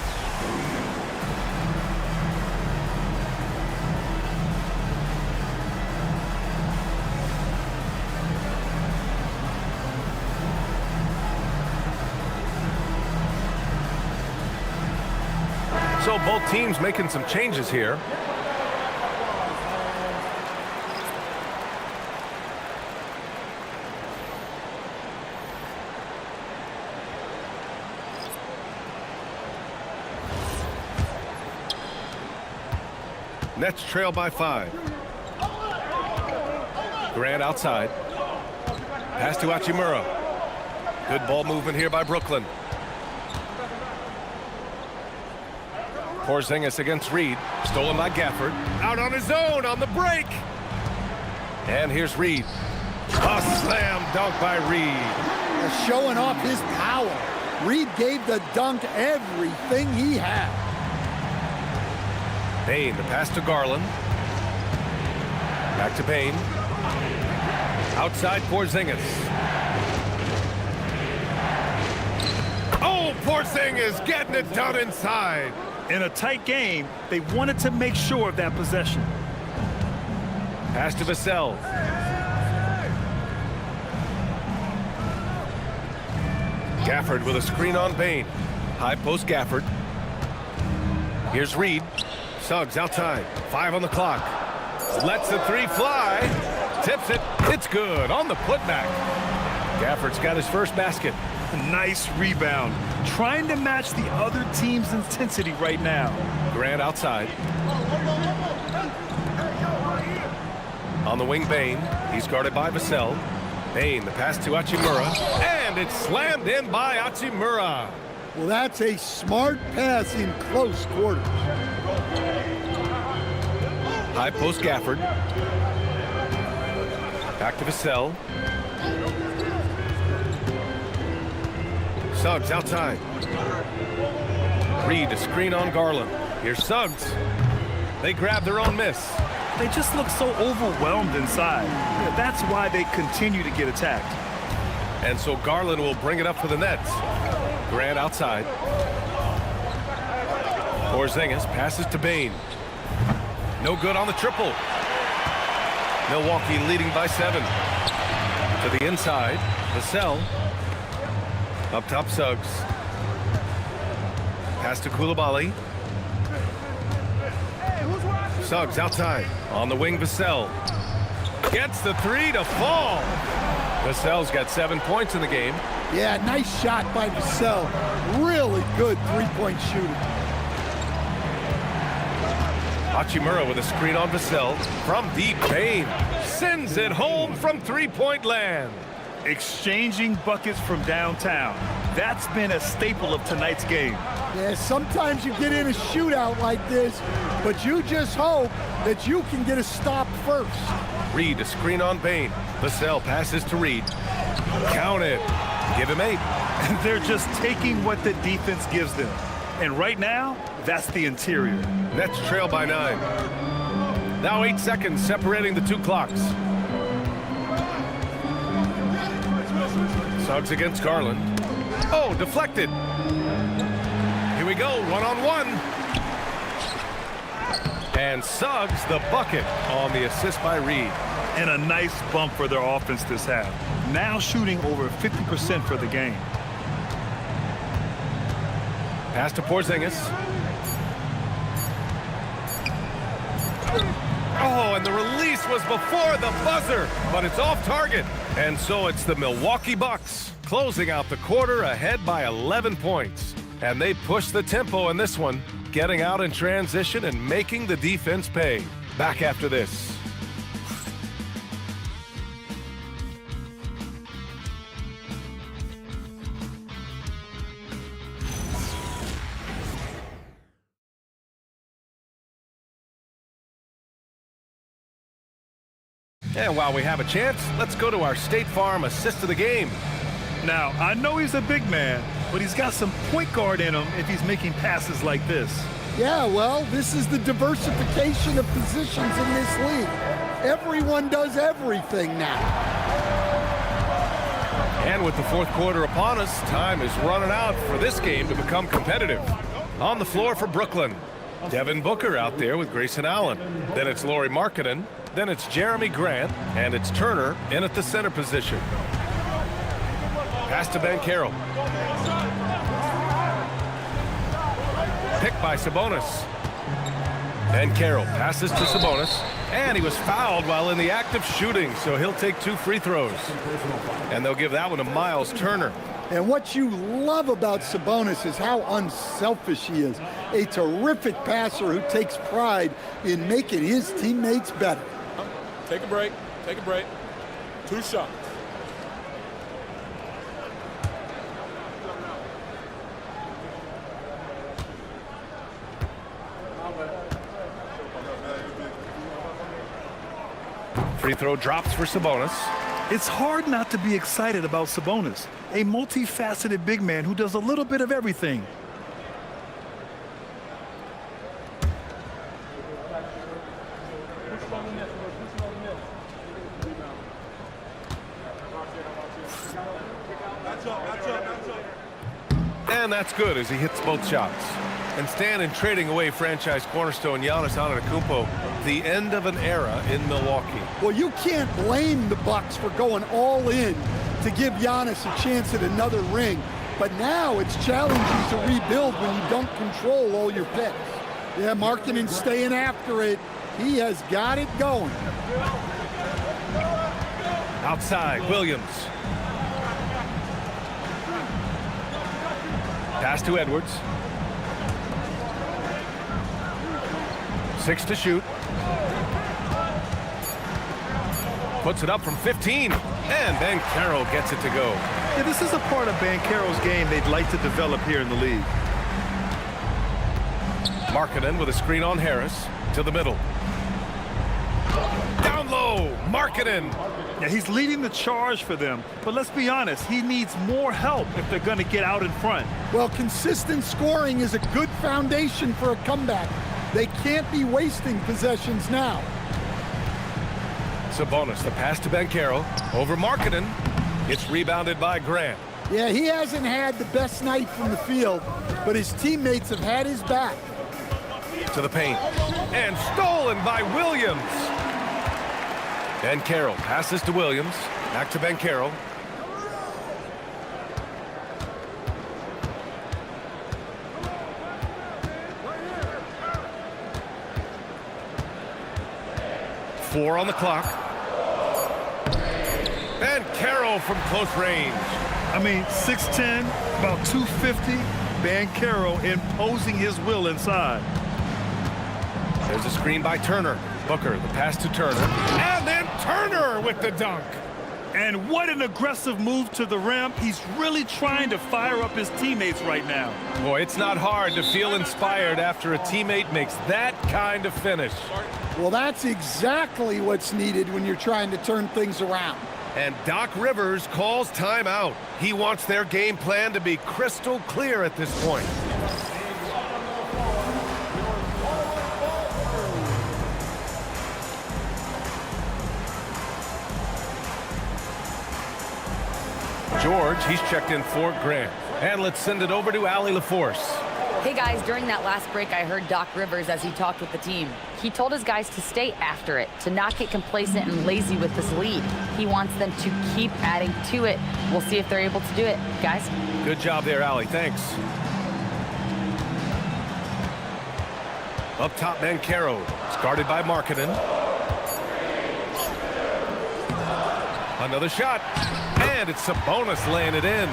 Speaker 13: So both teams making some changes here. Nets trail by 5. Grant outside. Pass to Hachimura. Good ball movement here by Brooklyn. Porzingis against Reed. Stolen by Gafford. Out on his own on the break. And here's Reed. A slam dunk by Reed.
Speaker 14: Showing off his power. Reed gave the dunk everything he had.
Speaker 13: Payne, the pass to Garland. Back to Payne. Outside Porzingis. Oh, Porzingis getting it done inside.
Speaker 15: In a tight game, they wanted to make sure of that possession.
Speaker 13: Pass to Vassell. Gafford with a screen on Payne. High post Gafford. Here's Reed. Suggs outside. 5 on the clock. Lets the 3 fly. Tips it. It's good on the putback. Gafford's got his first basket.
Speaker 15: Nice rebound. Trying to match the other team's intensity right now.
Speaker 13: Grant outside. On the wing, Bane. He's guarded by Vassell. Bane, the pass to Hachimura. And it's slammed in by Hachimura.
Speaker 14: Well, that's a smart pass in close quarters.
Speaker 13: High post Gafford. Back to Vassell. Suggs outside. Reed, a screen on Garland. Here's Suggs. They grab their own miss.
Speaker 15: They just look so overwhelmed inside. That's why they continue to get attacked.
Speaker 13: And so Garland will bring it up for the Nets. Grant outside. Porzingis passes to Bane. No good on the triple. Milwaukee leading by 7. To the inside. Vassell. Up top, Suggs. Pass to Coulibaly. Suggs outside. On the wing, Vassell. Gets the 3 to fall. Vassell's got 7 points in the game.
Speaker 14: Yeah, nice shot by Vassell. Really good three-point shooting.
Speaker 13: Hachimura with a screen on Vassell. From deep, Bane sends it home from three-point land.
Speaker 15: Exchanging buckets from downtown. That's been a staple of tonight's game.
Speaker 14: Yeah, sometimes you get in a shootout like this, but you just hope that you can get a stop first.
Speaker 13: Reed, a screen on Bane. Vassell passes to Reed. Count it. Give him 8.
Speaker 15: And they're just taking what the defense gives them. And right now, that's the interior.
Speaker 13: Nets trail by 9. Now 8 seconds separating the 2 clocks. Suggs against Garland. Oh, deflected. Here we go, one-on-one. And Suggs the bucket on the assist by Reed.
Speaker 15: And a nice bump for their offense this half. Now shooting over 50% for the game.
Speaker 13: Pass to Porzingis. Oh, and the release was before the buzzer, but it's off target. And so it's the Milwaukee Bucks closing out the quarter ahead by 11 points. And they push the tempo in this one, getting out in transition and making the defense pay. Back after this. And while we have a chance, let's go to our State Farm assist of the game.
Speaker 15: Now, I know he's a big man, but he's got some point guard in him if he's making passes like this.
Speaker 14: Yeah, well, this is the diversification of positions in this league. Everyone does everything now.
Speaker 13: And with the fourth quarter upon us, time is running out for this game to become competitive. On the floor for Brooklyn, Devin Booker out there with Grayson Allen. Then it's Lauri Markkanen. Then it's Jeremy Grant, and it's Turner in at the center position. Pass to Banchero. Picked by Sabonis. Banchero passes to Sabonis, and he was fouled while in the act of shooting, so he'll take 2 free throws. And they'll give that one to Miles Turner.
Speaker 14: And what you love about Sabonis is how unselfish he is. A terrific passer who takes pride in making his teammates better.
Speaker 16: Take a break. Take a break. 2 shots.
Speaker 13: Free throw drops for Sabonis.
Speaker 15: It's hard not to be excited about Sabonis, a multifaceted big man who does a little bit of everything.
Speaker 13: And that's good as he hits both shots. And Stan, in trading away franchise cornerstone Giannis Antetokounmpo, the end of an era in Milwaukee.
Speaker 14: Well, you can't blame the Bucks for going all in to give Giannis a chance at another ring. But now it's challenging to rebuild when you don't control all your picks. Yeah, Markkanen staying after it. He has got it going.
Speaker 13: Outside, Williams. Pass to Edwards. 6 to shoot. Puts it up from 15. And Banchero gets it to go.
Speaker 15: Yeah, this is a part of Banchero's game they'd like to develop here in the league.
Speaker 13: Markkanen with a screen on Harris to the middle. Markkanen.
Speaker 15: Yeah, he's leading the charge for them, but let's be honest, he needs more help if they're going to get out in front.
Speaker 14: Well, consistent scoring is a good foundation for a comeback. They can't be wasting possessions now.
Speaker 13: Sabonis, the pass to Banchero. Over Markkanen. It's rebounded by Grant.
Speaker 14: Yeah, he hasn't had the best night from the field, but his teammates have had his back.
Speaker 13: To the paint. And stolen by Williams. Banchero passes to Williams. Back to Banchero. Four on the clock. Banchero from close range.
Speaker 15: I mean, 6'10", about 250. Banchero imposing his will inside.
Speaker 13: There's a screen by Turner. Booker, the pass to Turner. And then Turner with the dunk.
Speaker 15: And what an aggressive move to the rim. He's really trying to fire up his teammates right now.
Speaker 13: Boy, it's not hard to feel inspired after a teammate makes that kind of finish.
Speaker 14: Well, that's exactly what's needed when you're trying to turn things around.
Speaker 13: And Doc Rivers calls timeout. He wants their game plan to be crystal clear at this point. George, he's checked in for Grant. And let's send it over to Allie LaForce.
Speaker 5: Hey guys, during that last break, I heard Doc Rivers as he talked with the team. He told his guys to stay after it, to not get complacent and lazy with this lead. He wants them to keep adding to it. We'll see if they're able to do it. Guys?
Speaker 13: Good job there, Allie. Thanks. Up top, Banchero. It's guarded by Markkanen. Another shot. And it's Sabonis laying it in.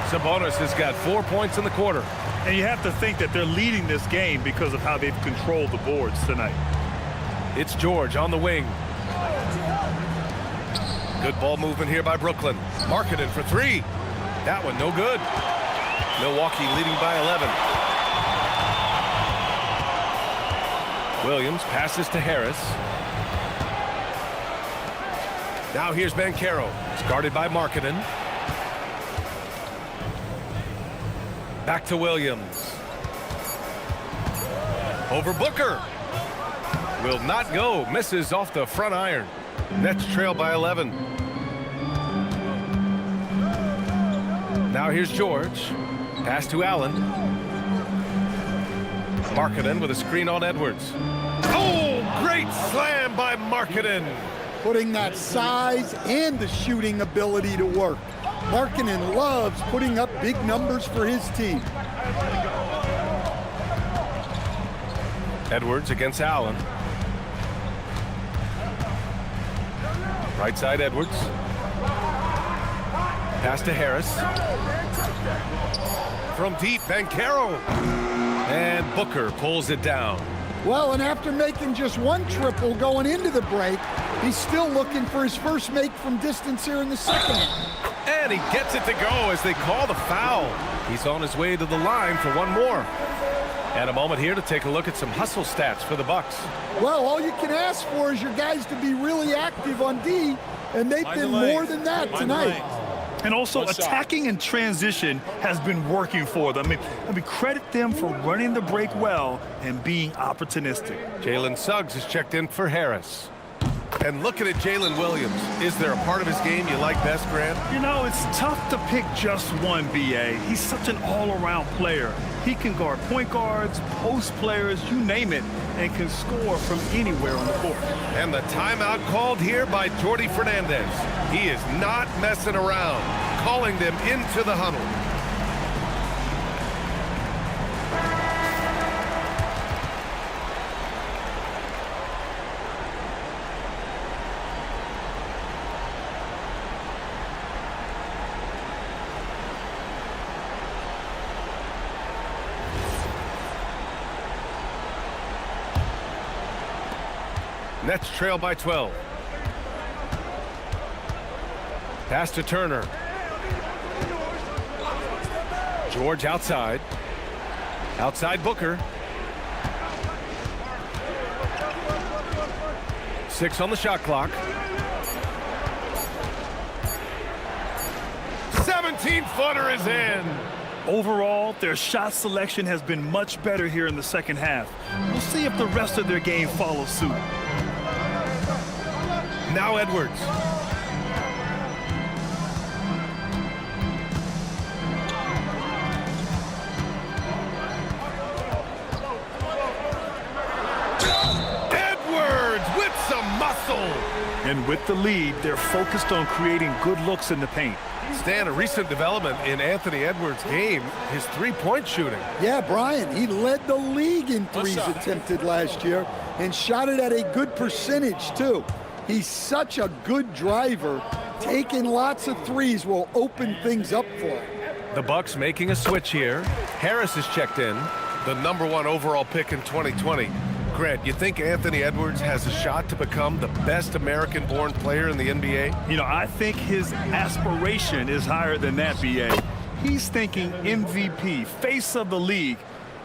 Speaker 13: Sabonis has got 4 points in the quarter.
Speaker 15: And you have to think that they're leading this game because of how they've controlled the boards tonight.
Speaker 13: It's George on the wing. Good ball movement here by Brooklyn. Markkanen for three. That one no good. Milwaukee leading by 11. Williams passes to Harris. Now here's Banchero. It's guarded by Markkanen. Back to Williams. Over Booker. Will not go. Misses off the front iron. Nets trail by 11. Now here's George. Pass to Allen. Markkanen with a screen on Edwards. Oh, great slam by Markkanen.
Speaker 14: Putting that size and the shooting ability to work. Markkanen loves putting up big numbers for his team.
Speaker 13: Edwards against Allen. Right side Edwards. Pass to Harris. From deep, Banchero. And Booker pulls it down.
Speaker 14: Well, and after making just one triple going into the break, he's still looking for his first make from distance here in the second.
Speaker 13: And he gets it to go as they call the foul. He's on his way to the line for one more. And a moment here to take a look at some hustle stats for the Bucks.
Speaker 14: Well, all you can ask for is your guys to be really active on D, and they've been more than that tonight.
Speaker 15: And also attacking in transition has been working for them. I mean, credit them for running the break well and being opportunistic.
Speaker 13: Jalen Suggs is checked in for Harris. And looking at Jalen Williams, is there a part of his game you like best, Grant?
Speaker 15: You know, it's tough to pick just one, B.A. He's such an all-around player. He can guard point guards, post players, you name it, and can score from anywhere on the court.
Speaker 13: And the timeout called here by Jordi Fernandez. He is not messing around, calling them into the huddle. Nets trail by 12. Pass to Turner. George outside. Outside Booker. 6 on the shot clock. 17-footer is in.
Speaker 15: Overall, their shot selection has been much better here in the second half. We'll see if the rest of their game follows suit.
Speaker 13: Now Edwards. Edwards with some muscle.
Speaker 15: And with the lead, they're focused on creating good looks in the paint.
Speaker 13: Stan, a recent development in Anthony Edwards' game, his three-point shooting.
Speaker 14: Yeah, Brian, he led the league in threes attempted last year and shot it at a good percentage, too. He's such a good driver. Taking lots of threes will open things up for him.
Speaker 13: The Bucks making a switch here. Harris is checked in, the #1 overall pick in 2020. Grant, you think Anthony Edwards has a shot to become the best American-born player in the NBA?
Speaker 15: You know, I think his aspiration is higher than that, B.A. He's thinking MVP, face of the league.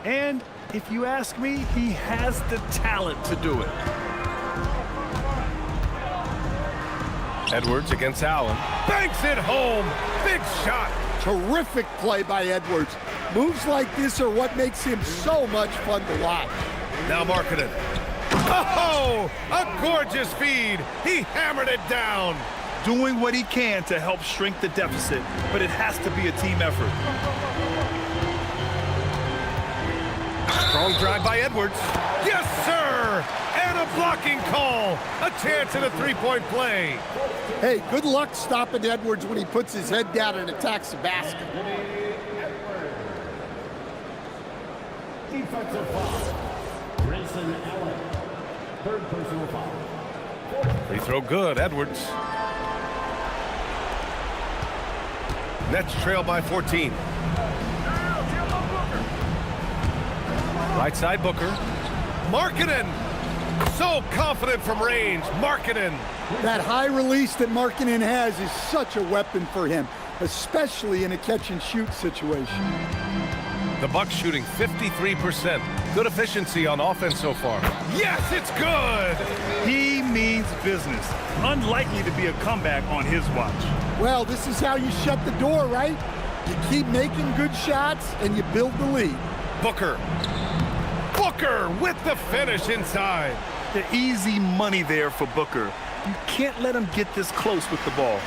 Speaker 15: And if you ask me, he has the talent to do it.
Speaker 13: Edwards against Allen. Banks it home. Big shot.
Speaker 14: Terrific play by Edwards. Moves like this are what makes him so much fun to watch.
Speaker 13: Now Markkanen. Oh, a gorgeous feed. He hammered it down.
Speaker 15: Doing what he can to help shrink the deficit, but it has to be a team effort.
Speaker 13: Strong drive by Edwards. Yes, sir. And a blocking call. A chance at a three-point play.
Speaker 14: Hey, good luck stopping Edwards when he puts his head down and attacks the basket.
Speaker 7: Defensive foul. Grayson Allen. Third personal foul.
Speaker 13: Free throw good, Edwards. Nets trail by 14. Right side Booker. Markkanen. So confident from range. Markkanen.
Speaker 14: That high release that Markkanen has is such a weapon for him, especially in a catch-and-shoot situation.
Speaker 13: The Bucks shooting 53%. Good efficiency on offense so far. Yes, it's good!
Speaker 15: He means business. Unlikely to be a comeback on his watch.
Speaker 14: Well, this is how you shut the door, right? You keep making good shots and you build the lead.
Speaker 13: Booker. Booker with the finish inside.
Speaker 15: The easy money there for Booker. You can't let him get this close with the ball.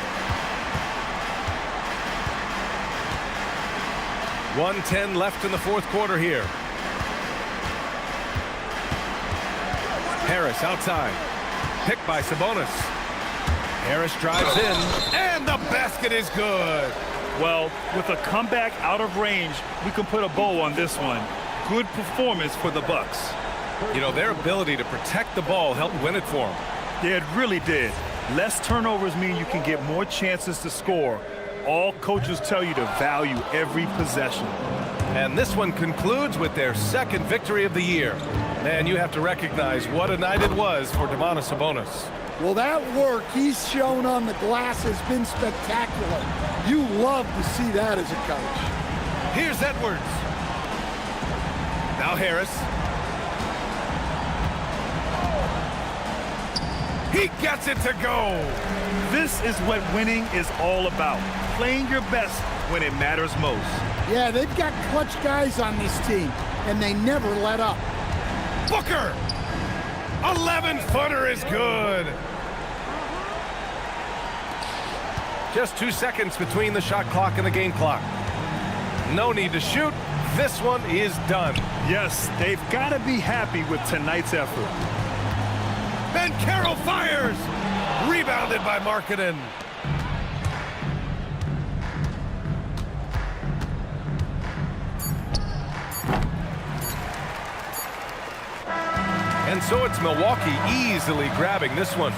Speaker 13: 1:10 left in the fourth quarter here. Harris outside. Picked by Sabonis. Harris drives in, and the basket is good.
Speaker 15: Well, with a comeback out of range, we can put a bow on this one. Good performance for the Bucks.
Speaker 13: You know, their ability to protect the ball helped win it for them.
Speaker 15: Yeah, it really did. Less turnovers mean you can get more chances to score. All coaches tell you to value every possession.
Speaker 13: And this one concludes with their second victory of the year. And you have to recognize what a night it was for Domantas Sabonis.
Speaker 14: Well, that work he's shown on the glass has been spectacular. You love to see that as a coach.
Speaker 13: Here's Edwards. Now Harris. He gets it to go.
Speaker 15: This is what winning is all about. Playing your best when it matters most.
Speaker 14: Yeah, they've got clutch guys on this team, and they never let up.
Speaker 13: Booker! 11-footer is good. Just 2 seconds between the shot clock and the game clock. No need to shoot. This one is done.
Speaker 15: Yes, they've got to be happy with tonight's effort.
Speaker 13: Banchero fires! Rebounded by Markkanen. And so it's Milwaukee easily grabbing this one.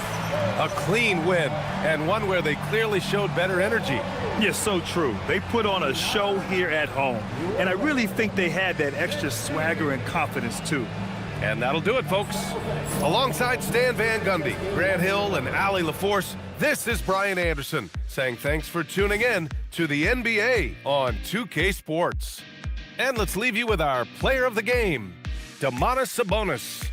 Speaker 13: A clean win, and one where they clearly showed better energy.
Speaker 15: Yes, so true. They put on a show here at home, and I really think they had that extra swagger and confidence, too.
Speaker 13: And that'll do it, folks. Alongside Stan Van Gundy, Grant Hill, and Allie LaForce, this is Brian Anderson saying thanks for tuning in to the NBA on 2K Sports. And let's leave you with our player of the game, Domantas Sabonis.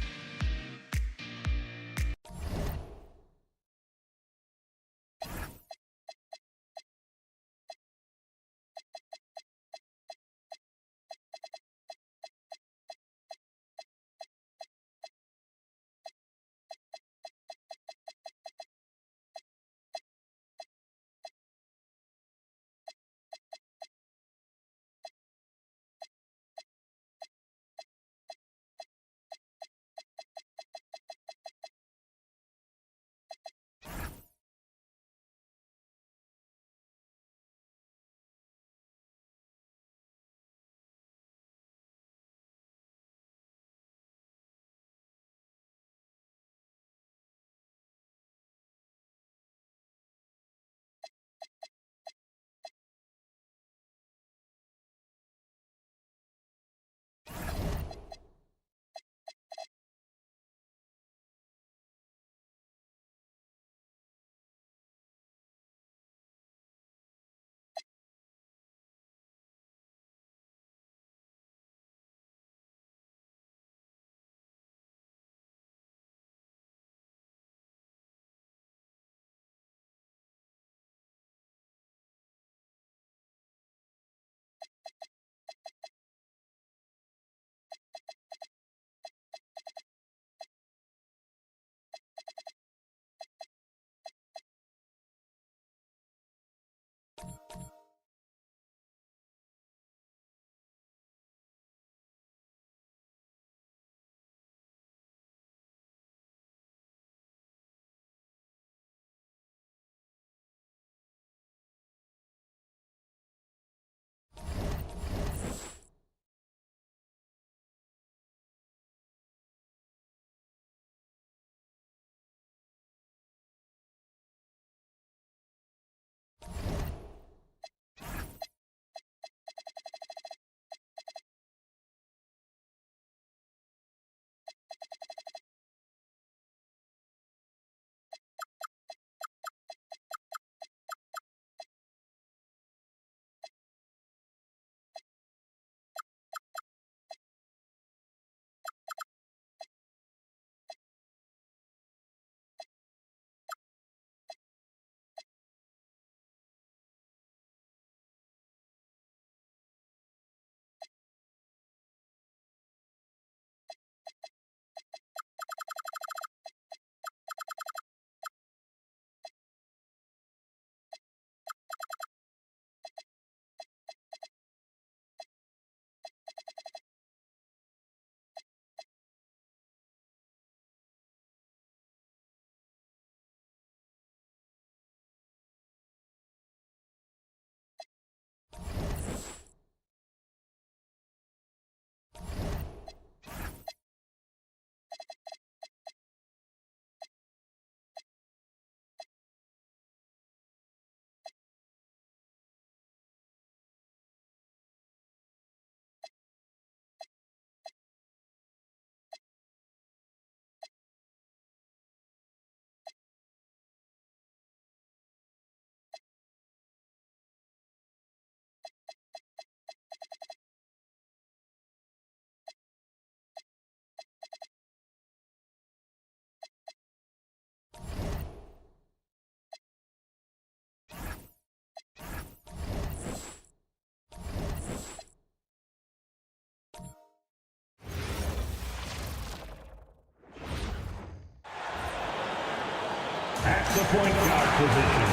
Speaker 7: point guard position.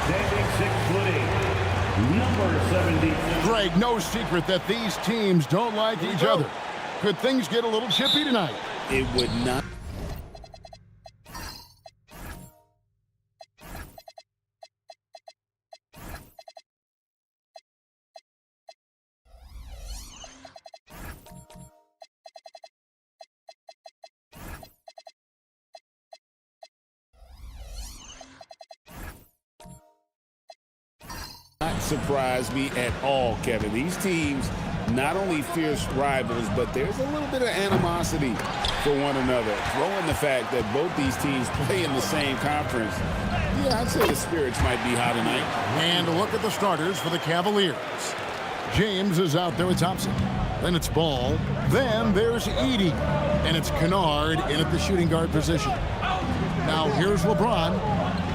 Speaker 7: Standing 6'8", number 72.
Speaker 1: Greg, no secret that these teams don't like each other. Could things get a little chippy tonight?
Speaker 11: It would not. Not surprise me at all, Kevin. These teams not only fierce rivals, but there's a little bit of animosity for one another. Throw in the fact that both these teams play in the same conference. Yeah, I'd say the spirits might be high tonight.
Speaker 1: And look at the starters for the Cavaliers. James is out there with Thompson. Then it's Ball. Then there's Edey. And it's Kennard in at the shooting guard position. Now here's LeBron.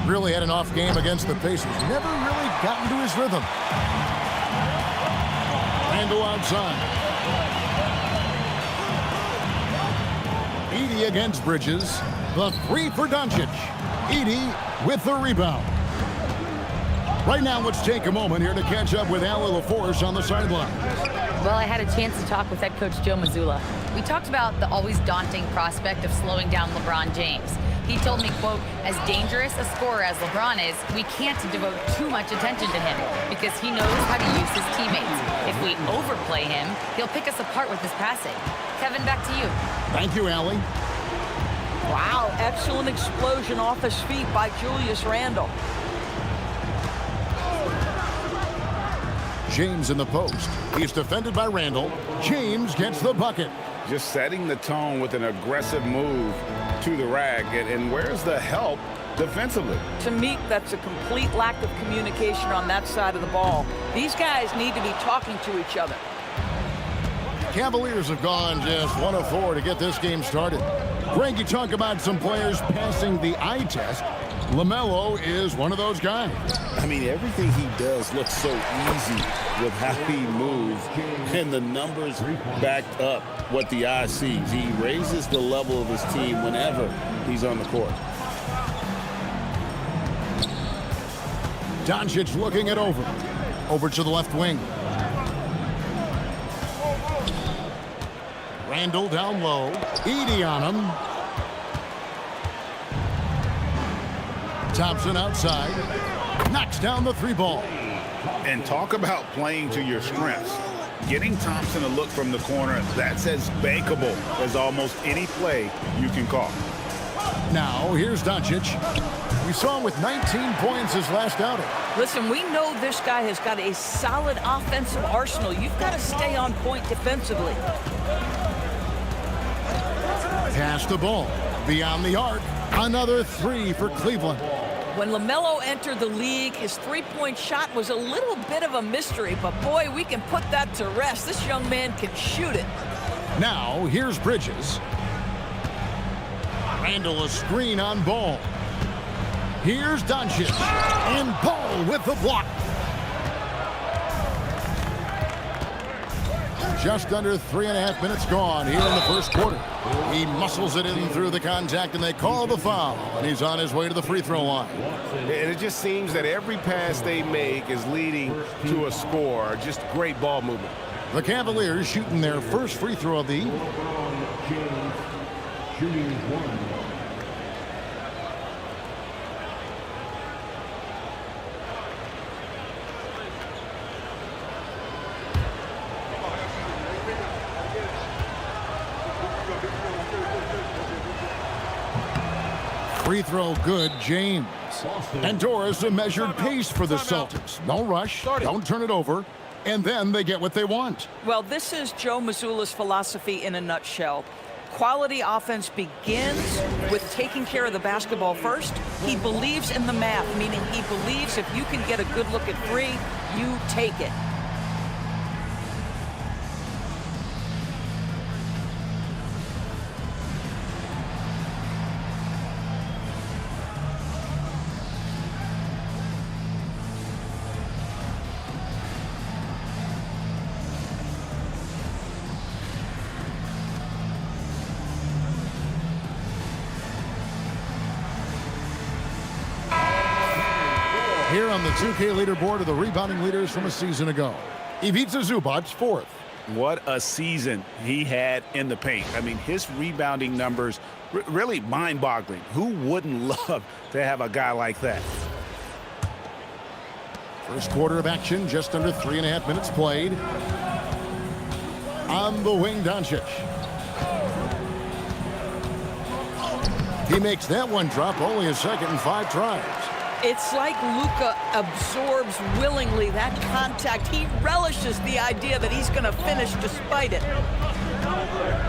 Speaker 1: Really had an off game against the Pacers. Never really gotten to his rhythm. Randle outside. Edey against Bridges. The three for Doncic. Edey with the rebound. Right now, let's take a moment here to catch up with Allie LaForce on the sideline.
Speaker 5: Well, I had a chance to talk with head coach Joe Mazzulla. We talked about the always daunting prospect of slowing down LeBron James. He told me, quote, as dangerous a scorer as LeBron is, we can't devote too much attention to him because he knows how to use his teammates. If we overplay him, he'll pick us apart with his passing. Kevin, back to you.
Speaker 1: Thank you, Allie.
Speaker 17: Wow, excellent explosion off his feet by Julius Randle.
Speaker 1: James in the post. He's defended by Randle. James gets the bucket.
Speaker 2: Just setting the tone with an aggressive move to the rack. And where's the help defensively?
Speaker 17: To me, that's a complete lack of communication on that side of the ball. These guys need to be talking to each other.
Speaker 1: Cavaliers have gone just 1 of 4 to get this game started. Greg, you talk about some players passing the eye test. LaMelo is one of those guys.
Speaker 11: I mean, everything he does looks so easy with how he moves, and the numbers backed up what the eye sees. He raises the level of his team whenever he's on the court.
Speaker 1: Doncic looking it over. Over to the left wing. Randle down low. Edey on him. Thompson outside. Knocks down the three ball.
Speaker 2: And talk about playing to your strengths. Getting Thompson a look from the corner, that's as bankable as almost any play you can call.
Speaker 1: Now, here's Doncic. We saw him with 19 points his last outing.
Speaker 17: Listen, we know this guy has got a solid offensive arsenal. You've got to stay on point defensively.
Speaker 1: Pass the ball. Beyond the arc. Another three for Cleveland.
Speaker 17: When LaMelo entered the league, his three-point shot was a little bit of a mystery, but boy, we can put that to rest. This young man can shoot it.
Speaker 1: Now, here's Bridges. Randle a screen on Ball. Here's Doncic. And Ball with the block. Just under 3.5 minutes gone here in the first quarter. He muscles it in through the contact, and they call the foul. And he's on his way to the free throw line.
Speaker 4: And it just seems that every pass they make is leading to a score. Just great ball movement.
Speaker 1: The Cavaliers shooting their first free throw of the evening.
Speaker 7: Shooting one.
Speaker 1: Free throw good, James. And Doris a measured pace for the Celtics. No rush, don't turn it over, and then they get what they want.
Speaker 17: Well, this is Joe Mazzulla's philosophy in a nutshell. Quality offense begins with taking care of the basketball first. He believes in the math, meaning he believes if you can get a good look at three, you take it.
Speaker 1: on the 2K leaderboard are the rebounding leaders from a season ago. Ivica Zubac, fourth.
Speaker 2: What a season he had in the paint. I mean, his rebounding numbers really mind-boggling. Who wouldn't love to have a guy like that?
Speaker 1: First quarter of action, just under 3.5 minutes played. On the wing, Doncic. He makes that one drop, only a second and 5 tries.
Speaker 17: It's like Luka absorbs willingly that contact. He relishes the idea that he's going to finish despite it.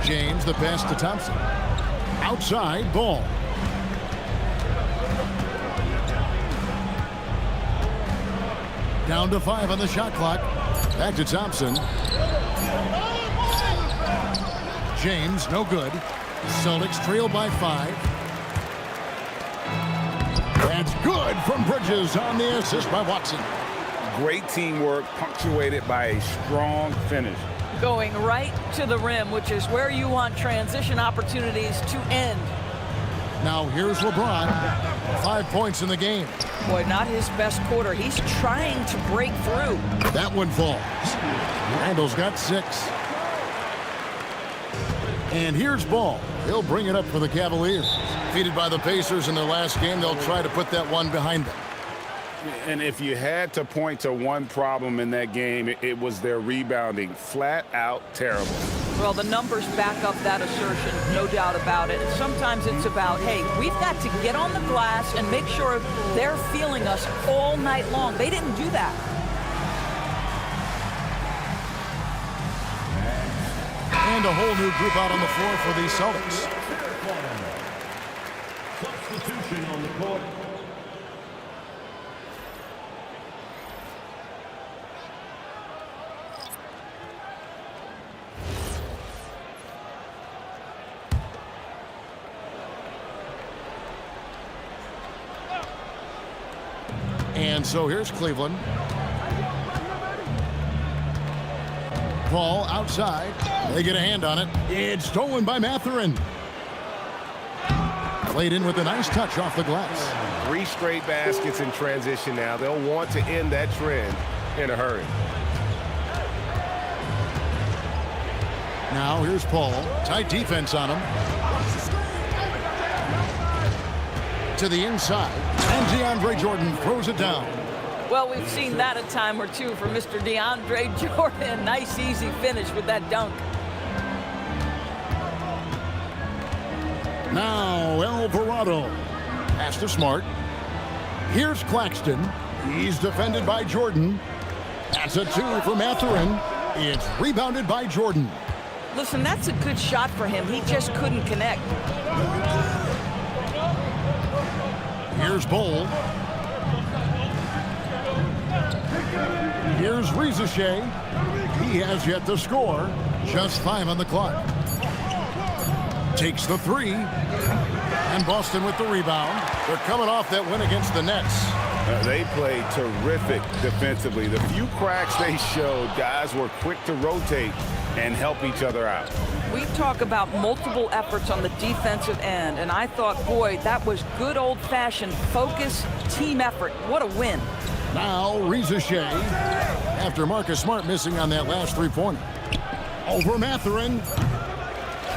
Speaker 1: James, the pass to Thompson. Outside, Ball. Down to 5 on the shot clock. Back to Thompson. James, no good. Celtics trail by 5. That's good from Bridges on the assist by Watson.
Speaker 2: Great teamwork punctuated by a strong finish.
Speaker 17: Going right to the rim, which is where you want transition opportunities to end.
Speaker 1: Now here's LeBron. 5 points in the game.
Speaker 17: Boy, not his best quarter. He's trying to break through.
Speaker 1: That one falls. Randall's got 6. And here's Ball. He'll bring it up for the Cavaliers. Defeated by the Pacers in their last game, they'll try to put that one behind them.
Speaker 2: And if you had to point to one problem in that game, it was their rebounding. Flat out terrible.
Speaker 17: Well, the numbers back up that assertion, no doubt about it. And sometimes it's about, hey, we've got to get on the glass and make sure they're feeling us all night long. They didn't do that.
Speaker 1: And a whole new group out on the floor for the Celtics.
Speaker 7: Substitution on the court.
Speaker 1: And so here's Cleveland. Ball outside. They get a hand on it. It's stolen by Mathurin. Played in with a nice touch off the glass.
Speaker 4: 3 straight baskets in transition now. They'll want to end that trend in a hurry.
Speaker 1: Now here's Paul. Tight defense on him. To the inside. And DeAndre Jordan throws it down.
Speaker 17: Well, we've seen that a time or two from Mr. DeAndre Jordan. Nice, easy finish with that dunk.
Speaker 1: Now Alvarado. Pass to Smart. Here's Claxton. He's defended by Jordan. That's a 2 for Mathurin. It's rebounded by Jordan.
Speaker 17: Listen, that's a good shot for him. He just couldn't connect.
Speaker 1: Here's Bowl. Here's Rizachet. He has yet to score. Just 5 on the clock. Takes the 3. And Boston with the rebound. They're coming off that win against the Nets.
Speaker 2: They played terrific defensively. The few cracks they showed, guys were quick to rotate and help each other out.
Speaker 17: We talk about multiple efforts on the defensive end, and I thought, boy, that was good old-fashioned focus, team effort. What a win.
Speaker 1: Now Rizachet, after Marcus Smart missing on that last 3-pointer. Over Mathurin.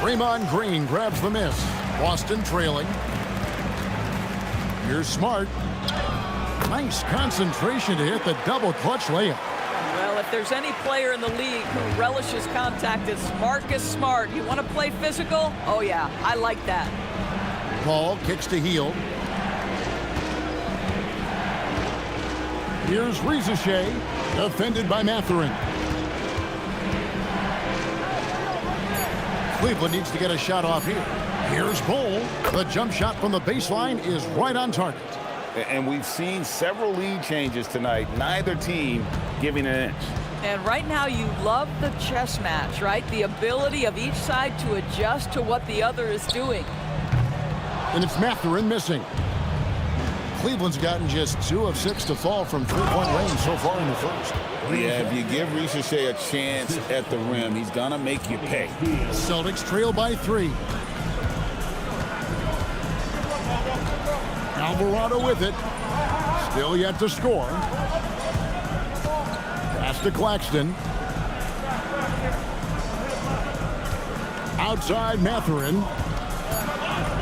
Speaker 1: Draymond Green grabs the miss. Boston trailing. Here's Smart. Nice concentration to hit the double clutch layup.
Speaker 17: Well, if there's any player in the league who relishes contact, it's Marcus Smart. You want to play physical? Oh, yeah, I like that.
Speaker 1: Paul kicks to Hield. Here's Rizachet, defended by Mathurin. Cleveland needs to get a shot off here. Here's Bowl. The jump shot from the baseline is right on target.
Speaker 2: And we've seen several lead changes tonight. Neither team giving an inch.
Speaker 17: And right now you love the chess match, right? The ability of each side to adjust to what the other is doing.
Speaker 1: And it's Mathurin missing. Cleveland's gotten just 2 of 6 to fall from 3-point range so far in the first.
Speaker 11: Yeah, if you give Rizachet a chance at the rim, he's going to make you pay.
Speaker 1: Celtics trail by 3. Alvarado with it. Still yet to score. to Claxton. Outside Mathurin.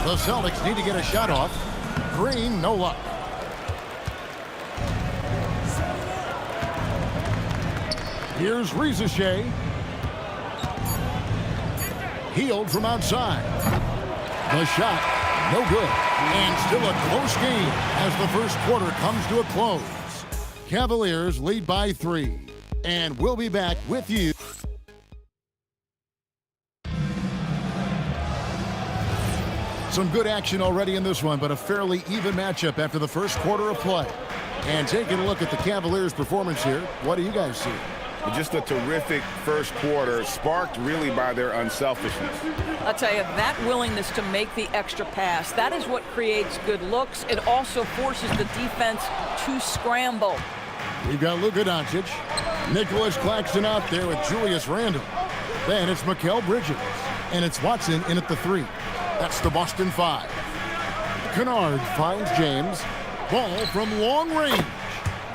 Speaker 1: The Celtics need to get a shot off. Green, no luck. Here's Rizachet. Healed from outside. The shot, no good. And still a close game as the first quarter comes to a close. Cavaliers lead by 3. And we'll be back with you. Some good action already in this one, but a fairly even matchup after the first quarter of play. And taking a look at the Cavaliers' performance here, what do you guys see?
Speaker 2: Just a terrific first quarter, sparked really by their unselfishness.
Speaker 17: I'll tell you, that willingness to make the extra pass, that is what creates good looks. It also forces the defense to scramble.
Speaker 1: We've got Luka Doncic, Nicholas Claxton out there with Julius Randle. Then it's Mikal Bridges, and it's Watson in at the 3. That's the Boston 5. Kennard finds James. Ball from long range.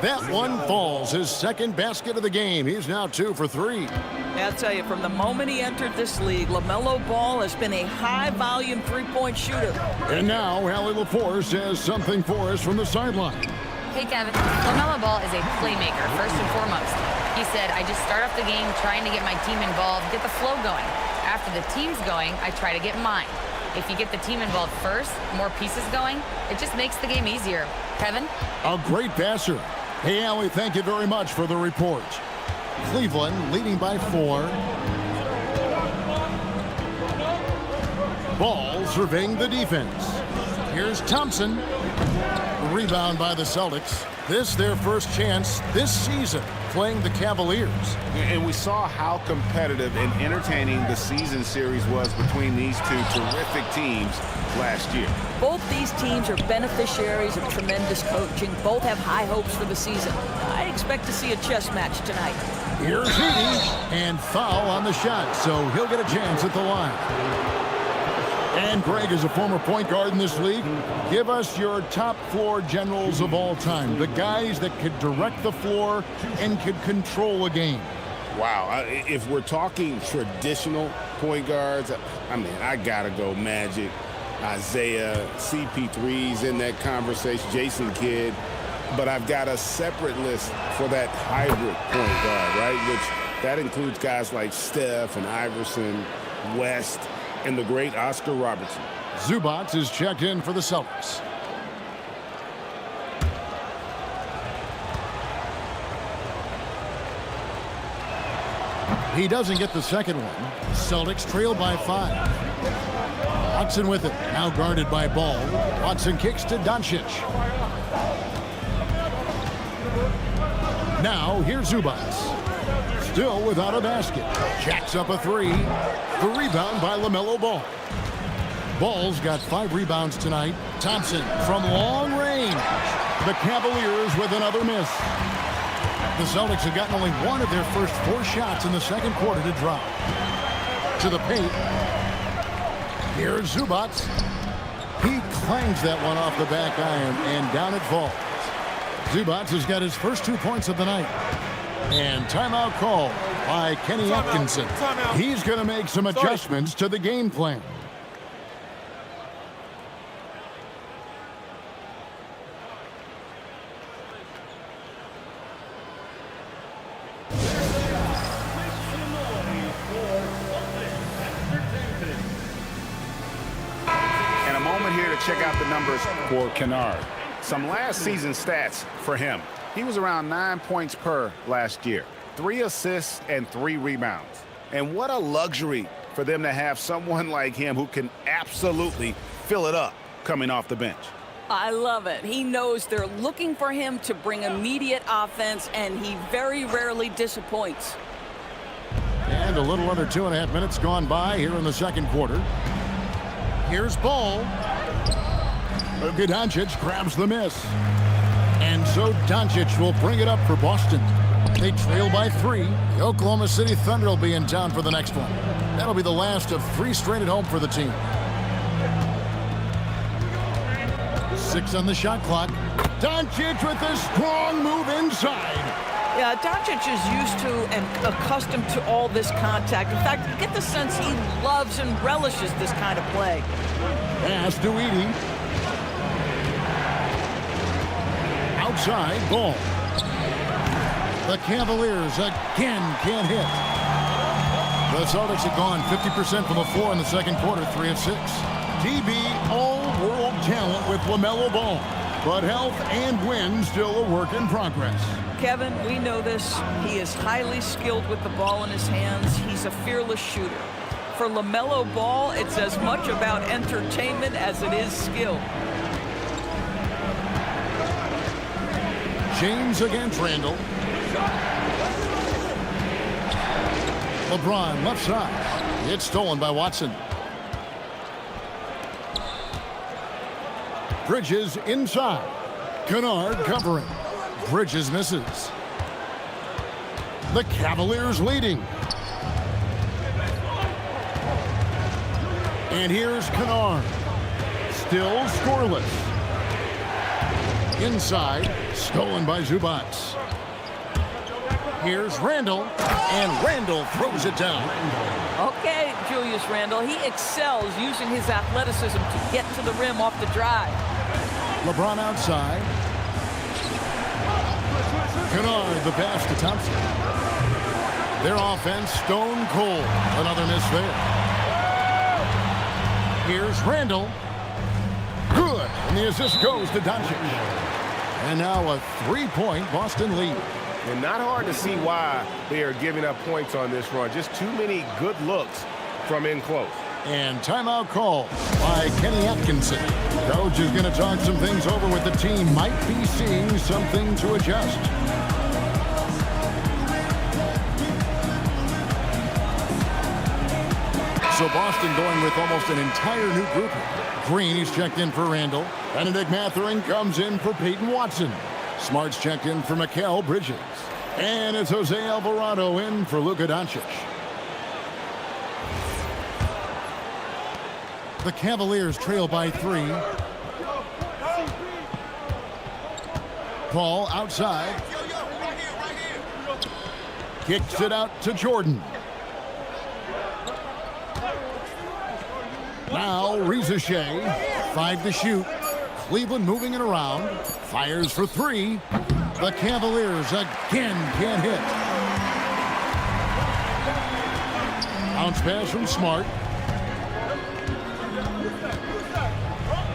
Speaker 1: That one falls, his second basket of the game. He's now 2 for 3.
Speaker 17: I'll tell you, from the moment he entered this league, LaMelo Ball has been a high-volume three-point shooter.
Speaker 1: And now, Allie LaForce says something for us from the sideline.
Speaker 5: Hey, Kevin. LaMelo Ball is a playmaker, first and foremost. He said, I just start off the game trying to get my team involved, get the flow going. After the team's going, I try to get mine. If you get the team involved first, more pieces going, it just makes the game easier. Kevin?
Speaker 1: A great passer. Hey, Allie, thank you very much for the report. Cleveland leading by 4. Ball surveying the defense. Here's Thompson. Rebound by the Celtics. This their first chance this season playing the Cavaliers.
Speaker 2: And we saw how competitive and entertaining the season series was between these two terrific teams last year.
Speaker 17: Both these teams are beneficiaries of tremendous coaching. Both have high hopes for the season. I expect to see a chess match tonight.
Speaker 1: Here's Heaney, and foul on the shot, so he'll get a chance at the line. And Greg is a former point guard in this league. Give us your top floor generals of all time, the guys that could direct the floor and could control a game.
Speaker 11: Wow, if we're talking traditional point guards, I mean, I gotta go Magic, Isaiah, CP3's in that conversation, Jason Kidd. But I've got a separate list for that hybrid point guard, right? Which that includes guys like Steph and Iverson, West, and the great Oscar Robertson.
Speaker 1: Zubac is checked in for the Celtics. He doesn't get the second one. Celtics trail by 5. Watson with it, now guarded by Ball. Watson kicks to Doncic. Now here's Zubac. Still without a basket. Jacks up a 3. The rebound by LaMelo Ball. Ball's got 5 rebounds tonight. Thompson from long range. The Cavaliers with another miss. The Celtics have gotten only one of their first 4 shots in the second quarter to drop. To the paint. Here's Zubac. He clangs that one off the back iron, and down it falls. Zubac has got his first 2 points of the night. And timeout call by Kenny Atkinson. He's going to make some adjustments to the game plan.
Speaker 2: And a moment here to check out the numbers for Kennard. Some last season stats for him. He was around 9 points per last year, 3 assists and 3 rebounds. And what a luxury for them to have someone like him who can absolutely fill it up coming off the bench.
Speaker 17: I love it. He knows they're looking for him to bring immediate offense, and he very rarely disappoints.
Speaker 1: And a little under 2.5 minutes gone by here in the second quarter. Here's Ball. Luka Doncic grabs the miss. And so Doncic will bring it up for Boston. They trail by 3. The Oklahoma City Thunder will be in town for the next one. That'll be the last of 3 straight at home for the team. 6 on the shot clock. Doncic with a strong move inside.
Speaker 17: Yeah, Doncic is used to and accustomed to all this contact. In fact, you get the sense he loves and relishes this kind of play.
Speaker 1: Pass to Edey. Outside, ball. The Cavaliers again can't hit. The Celtics have gone 50% from the floor in the second quarter, 3 of 6. DB all-world talent with LaMelo Ball. But health and win still a work in progress.
Speaker 17: Kevin, we know this. He is highly skilled with the ball in his hands. He's a fearless shooter. For LaMelo Ball, it's as much about entertainment as it is skill.
Speaker 1: James against Randall. LeBron left side. It's stolen by Watson. Bridges inside. Kennard covering. Bridges misses. The Cavaliers leading. And here's Kennard. Still scoreless. Inside. Stolen by Zubats. Here's Randall. And Randall throws it down.
Speaker 17: Okay, Julius Randle. He excels using his athleticism to get to the rim off the drive.
Speaker 1: LeBron outside. Kennard, the pass to Thompson. Their offense, stone cold. Another miss there. Here's Randall. Good. And the assist goes to Doncic. And now a 3-point Boston lead.
Speaker 4: And not hard to see why they are giving up points on this run. Just too many good looks from in close.
Speaker 1: And timeout call by Kenny Atkinson. Coach is going to talk some things over with the team. Might be seeing something to adjust. So Boston going with almost an entire new group. Green, he's checked in for Randall. Benedict Mathurin comes in for Peyton Watson. Smart's checked in for Mikal Bridges. And it's Jose Alvarado in for Luka Doncic. The Cavaliers trail by 3. Paul outside. Kicks it out to Jordan. Now Reza Shea. 5 to shoot. Cleveland moving it around. Fires for 3. The Cavaliers again can't hit. Bounce pass from Smart.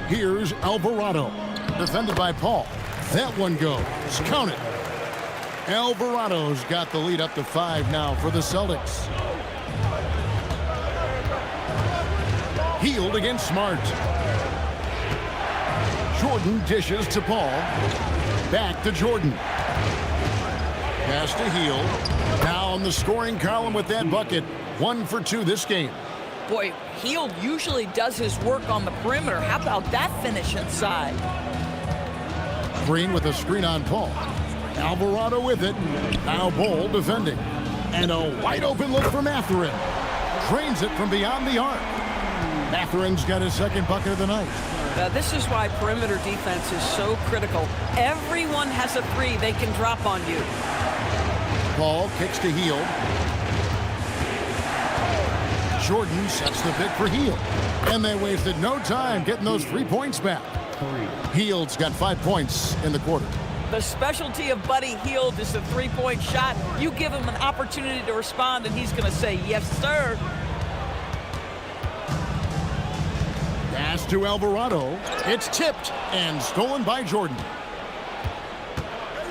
Speaker 1: Here's Alvarado. Defended by Paul. That one goes. Count it. Alvarado's got the lead up to 5 now for the Celtics. Hield against Smart. Jordan dishes to Paul. Back to Jordan. Pass to Hield. Down the scoring column with that bucket. 1 for 2 this game.
Speaker 17: Boy, Hield usually does his work on the perimeter. How about that finish inside?
Speaker 1: Green with a screen on Paul. Alvarado with it. Now Bol defending. And a wide open look for Mathurin. Drains it from beyond the arc. Mathurin's got his second bucket of the night.
Speaker 17: This is why perimeter defense is so critical. Everyone has a 3 they can drop on you.
Speaker 1: Paul kicks to Hield. Jordan sets the pick for Hield. And they wasted no time getting those 3 points back. Hield's got 5 points in the quarter.
Speaker 17: The specialty of Buddy Hield is the 3-point shot. You give him an opportunity to respond, and he's going to say, yes, sir.
Speaker 1: Pass to Alvarado. It's tipped and stolen by Jordan.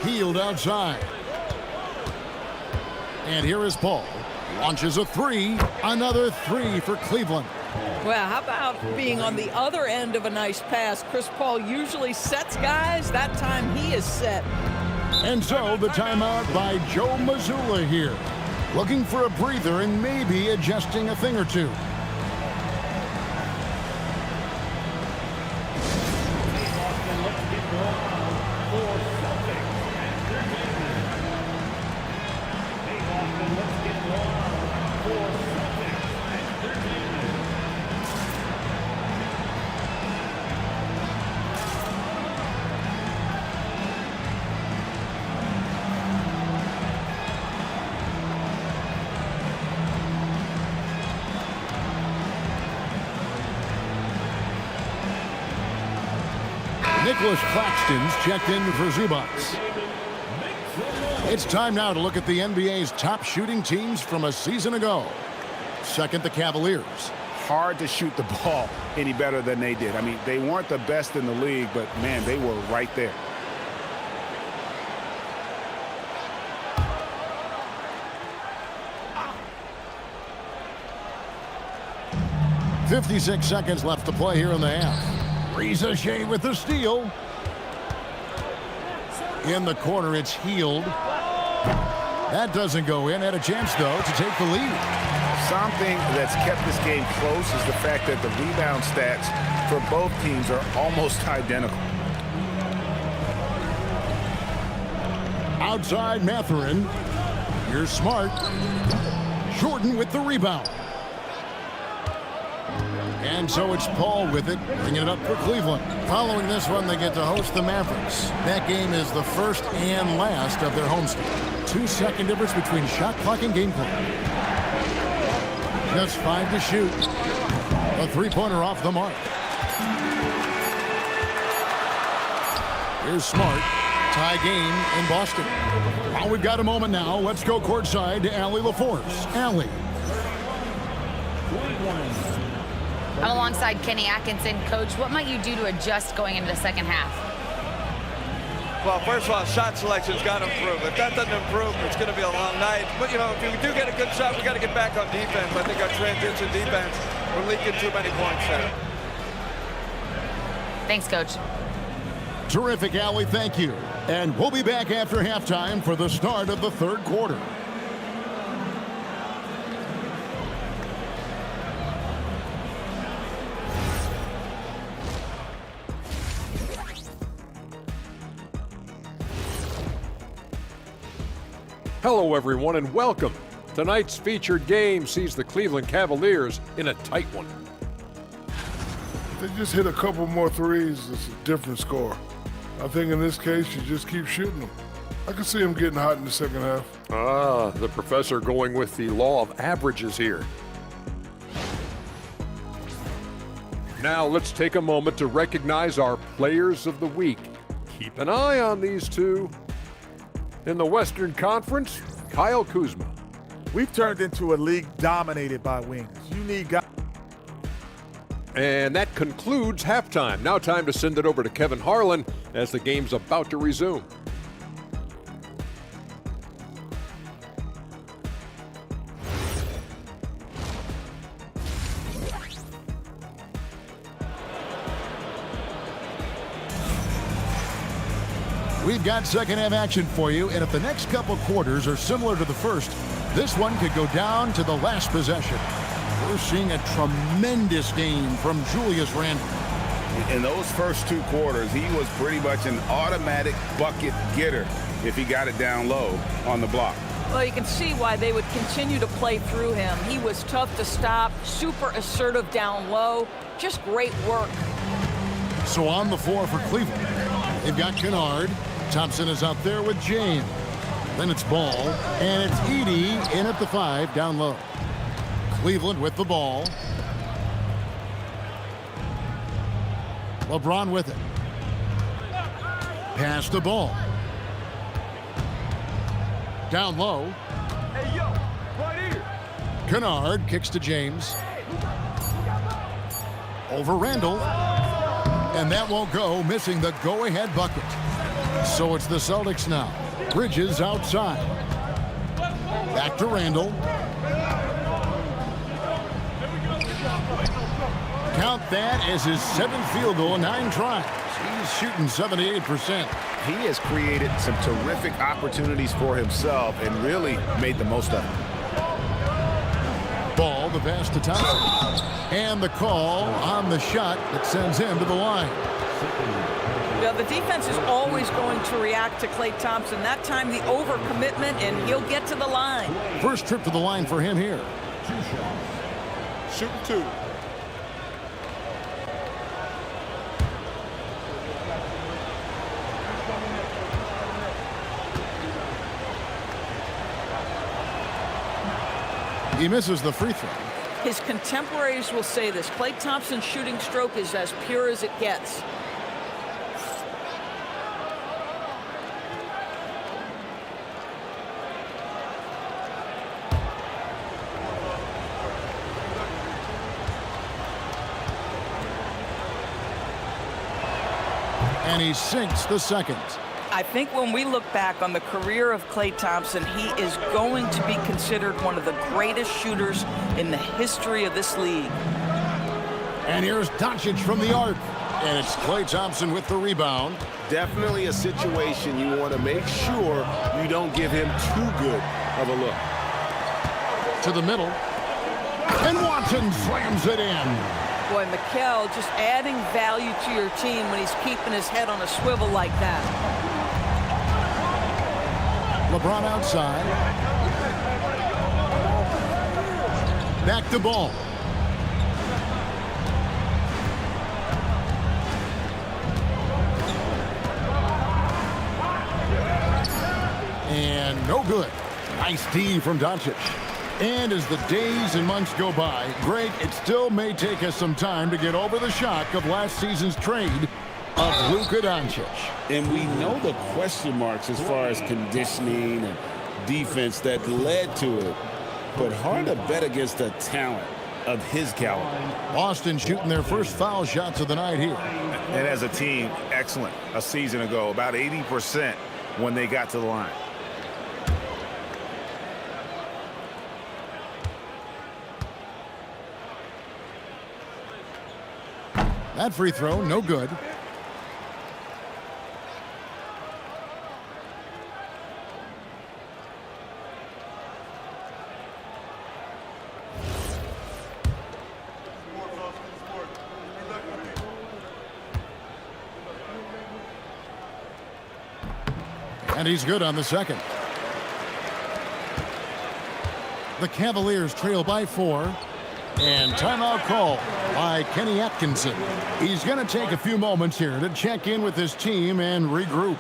Speaker 1: Hield outside. And here is Paul. Launches a 3. Another 3 for Cleveland.
Speaker 17: Well, how about being on the other end of a nice pass? Chris Paul usually sets guys. That time he is set.
Speaker 1: And so the timeout by Joe Mazzulla here. Looking for a breather and maybe adjusting a thing or two. Nicholas Claxton's checked in for Zubats. It's time now to look at the NBA's top shooting teams from a season ago. Second, the Cavaliers.
Speaker 2: Hard to shoot the ball any better than they did. I mean, they weren't the best in the league, but, man, they were right there.
Speaker 1: .56 seconds left to play here in the half. Reza Shea with the steal. In the corner, it's Healed. That doesn't go in. Had a chance, though, to take the lead.
Speaker 2: Something that's kept this game close is the fact that the rebound stats for both teams are almost identical.
Speaker 1: Outside Mathurin. Here's Smart. Jordan with the rebound. And so it's Paul with it, bringing it up for Cleveland. Following this one, they get to host the Mavericks. That game is the first and last of their homestand. 2-second difference between shot clock and game clock. Just 5 to shoot. A three-pointer off the mark. Here's Smart. Tie game in Boston. Well, we've got a moment now. Let's go courtside to Allie LaForce. Allie.
Speaker 5: I'm alongside Kenny Atkinson. Coach, what might you do to adjust going into the second half?
Speaker 18: Well, first of all, shot selection's got to improve. If that doesn't improve, it's going to be a long night. But, you know, if we do get a good shot, we got to get back on defense. I think our transition defense, we're leaking too many points there.
Speaker 5: Thanks, Coach.
Speaker 1: Terrific, Allie. Thank you. And we'll be back after halftime for the start of the third quarter.
Speaker 8: Hello, everyone, and welcome. Tonight's featured game sees the Cleveland Cavaliers in a tight one.
Speaker 9: If they just hit a couple more threes, it's a different score. I think in this case, you just keep shooting them. I can see them getting hot in the second half.
Speaker 8: Ah, the professor going with the law of averages here. Now let's take a moment to recognize our players of the week. Keep an eye on these two. In the Western Conference, Kyle Kuzma.
Speaker 10: We've turned into a league dominated by wings. You need guys.
Speaker 8: And that concludes halftime. Now time to send it over to Kevin Harlan as the game's about to resume.
Speaker 1: We've got second half action for you, and if the next couple quarters are similar to the first, this one could go down to the last possession. We're seeing a tremendous game from Julius Randle.
Speaker 2: In those first two quarters, he was pretty much an automatic bucket getter if he got it down low on the block.
Speaker 17: Well, you can see why they would continue to play through him. He was tough to stop, super assertive down low, just great work.
Speaker 1: So on the floor for Cleveland, they've got Kennard. Thompson is out there with James. Then it's Ball, and it's Edey in at the 5 down low. Cleveland with the ball. LeBron with it. Pass the ball. Down low.
Speaker 19: Hey, yo, right here.
Speaker 1: Kennard kicks to James. Over Randle. And that won't go, missing the go-ahead bucket. So it's the Celtics now. Bridges outside. Back to Randle. Count that as his 7th field goal in 9 tries. He's shooting 78%.
Speaker 2: He has created some terrific opportunities for himself and really made the most of it.
Speaker 1: Ball, the pass to Thompson. And the call on the shot that sends him to the line.
Speaker 17: Yeah, the defense is always going to react to Klay Thompson. That time the overcommitment, and he'll get to the line.
Speaker 1: First trip to the line for him here.
Speaker 16: Shooting 2.
Speaker 1: He misses the free throw.
Speaker 17: His contemporaries will say this. Klay Thompson's shooting stroke is as pure as it gets.
Speaker 1: And he sinks the second.
Speaker 17: I think when we look back on the career of Klay Thompson, he is going to be considered one of the greatest shooters in the history of this league.
Speaker 1: And here's Doncic from the arc. And it's Klay Thompson with the rebound.
Speaker 4: Definitely a situation you want to make sure you don't give him too good of a look.
Speaker 1: To the middle. And Watson slams it in.
Speaker 17: Boy, Mikal just adding value to your team when he's keeping his head on a swivel like that.
Speaker 1: LeBron outside. Back to ball. And no good. Nice D from Doncic. And as the days and months go by, Greg, it still may take us some time to get over the shock of last season's trade of Luka Doncic.
Speaker 11: And we know the question marks as far as conditioning and defense that led to it. But hard to bet against the talent of his caliber.
Speaker 1: Boston shooting their first foul shots of the night here.
Speaker 2: And as a team, excellent. A season ago, about 80% when they got to the line.
Speaker 1: That free throw, no good. And he's good on the second. The Cavaliers trail by 4. And timeout call by Kenny Atkinson. He's going to take a few moments here to check in with his team and regroup.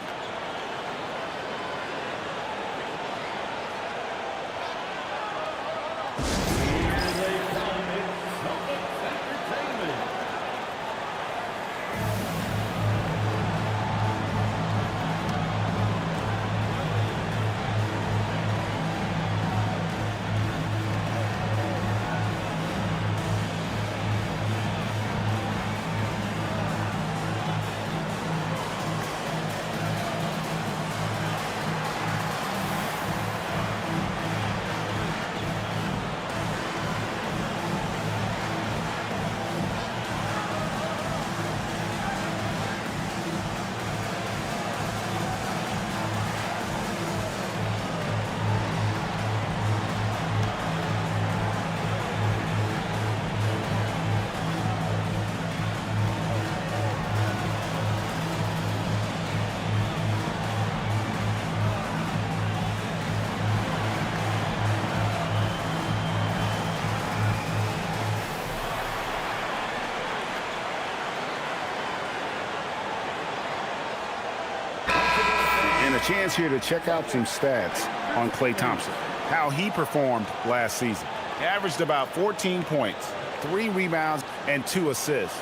Speaker 2: A chance here to check out some stats on Klay Thompson. How he performed last season. He averaged about 14 points, 3 rebounds, and 2 assists.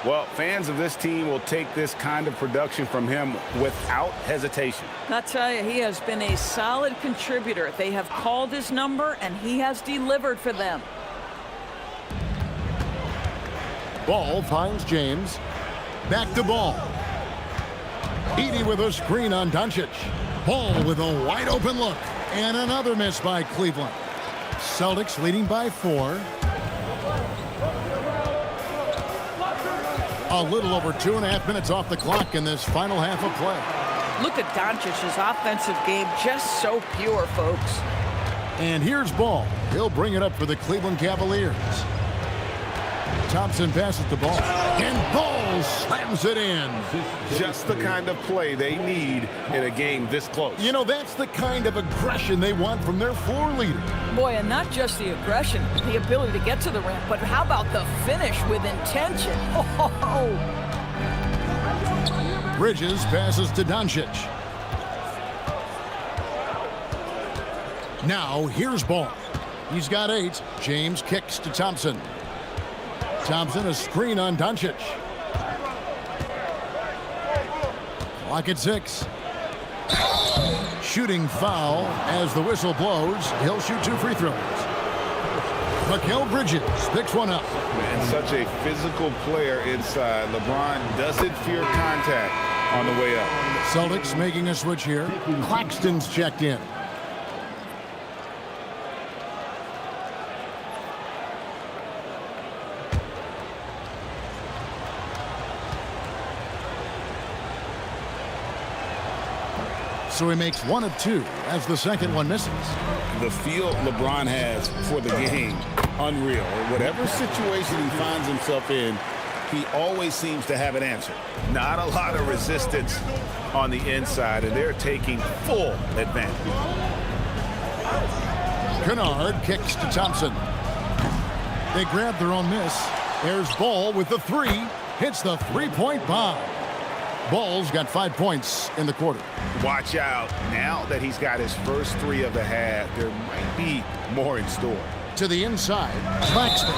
Speaker 2: Well, fans of this team will take this kind of production from him without hesitation.
Speaker 17: I'll tell you, he has been a solid contributor. They have called his number, and he has delivered for them.
Speaker 1: Ball finds James. Back to Ball. Edey with a screen on Doncic. Ball with a wide open look. And another miss by Cleveland. Celtics leading by 4. A little over 2.5 minutes off the clock in this final half of play.
Speaker 17: Look at Doncic's offensive game, just so pure, folks.
Speaker 1: And here's Ball. He'll bring it up for the Cleveland Cavaliers. Thompson passes the ball. And Ball slams it in.
Speaker 2: Just the kind of play they need in a game this close.
Speaker 1: You know, that's the kind of aggression they want from their floor leader.
Speaker 17: Boy, and not just the aggression, the ability to get to the rim, but how about the finish with intention? Oh.
Speaker 1: Bridges passes to Doncic. Now, here's Ball. He's got 8. James kicks to Thompson. Thompson, a screen on Doncic. Clock at 6. Shooting foul as the whistle blows. He'll shoot 2 free throws. Mikal Bridges picks one up.
Speaker 2: And such a physical player inside. LeBron doesn't fear contact. on the way up.
Speaker 1: Celtics making a switch here. Claxton's checked in. So he makes 1 of 2 as the second one misses.
Speaker 11: The feel LeBron has for the game, unreal. Whatever situation he finds himself in, he always seems to have an answer.
Speaker 2: Not a lot of resistance on the inside, and they're taking full advantage.
Speaker 1: Kennard kicks to Thompson. They grab their own miss. There's Ball with the 3. Hits the three-point bomb. Ball's got 5 points in the quarter.
Speaker 2: Watch out. Now that he's got his first 3 of the half, there might be more in store.
Speaker 1: To the inside, Claxton.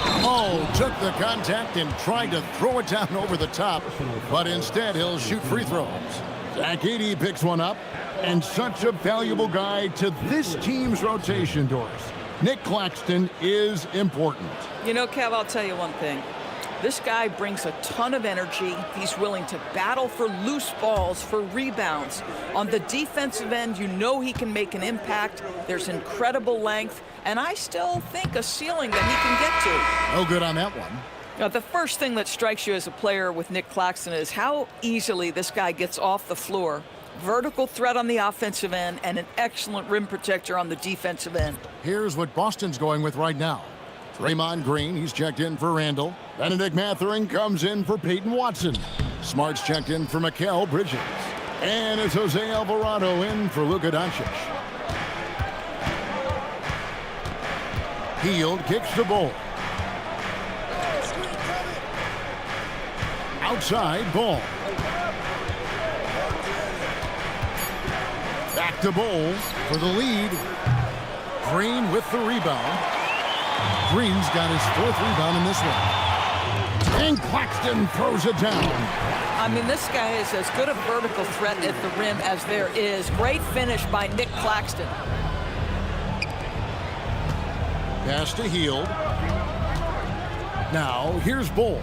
Speaker 1: Took the contact and tried to throw it down over the top, but instead he'll shoot free throws. Zach Edey picks one up, and such a valuable guy to this team's rotation, Doris. Nick Claxton is important.
Speaker 17: You know, Kev, I'll tell you one thing. This guy brings a ton of energy. He's willing to battle for loose balls, for rebounds. On the defensive end, you know he can make an impact. There's incredible length, and I still think a ceiling that he can get to.
Speaker 1: No good on that one.
Speaker 17: Now, the first thing that strikes you as a player with Nick Claxton is how easily this guy gets off the floor. Vertical threat on the offensive end and an excellent rim protector on the defensive end.
Speaker 1: Here's what Boston's going with right now. Draymond Green, he's checked in for Randall. Benedict Mathurin comes in for Peyton Watson. Smart's checked in for Mikal Bridges. And it's Jose Alvarado in for Luka Doncic. Hield kicks the Ball. Outside Ball. Back to Ball for the lead. Green with the rebound. Green's got his 4th rebound in this one. And Claxton throws it down.
Speaker 17: I mean, this guy is as good a vertical threat at the rim as there is. Great finish by Nick Claxton.
Speaker 1: Pass to Hield. Now, here's Ball.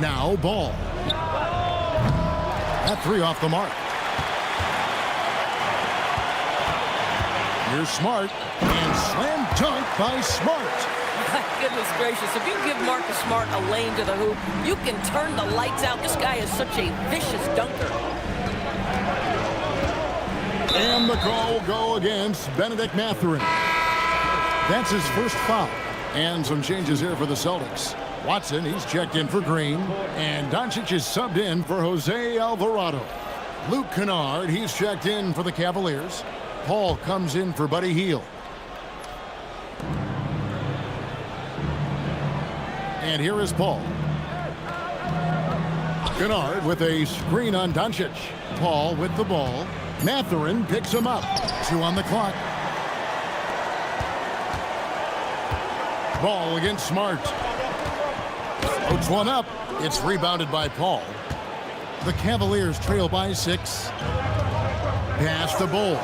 Speaker 1: Now, Ball. That 3 off the mark. Here's Smart, and slam dunk by Smart.
Speaker 17: My goodness gracious, if you give Marcus Smart a lane to the hoop, you can turn the lights out. This guy is such a vicious dunker.
Speaker 1: And the call will go against Benedict Mathurin. That's his first foul. And some changes here for the Celtics. Watson, he's checked in for Green, and Doncic is subbed in for Jose Alvarado. Luke Kennard, he's checked in for the Cavaliers. Paul comes in for Buddy Hield. And here is Paul. Kennard with a screen on Doncic. Paul with the ball. Mathurin picks him up. 2 on the clock. Ball against Smart. Floats one up. It's rebounded by Paul. The Cavaliers trail by 6. Pass the Ball.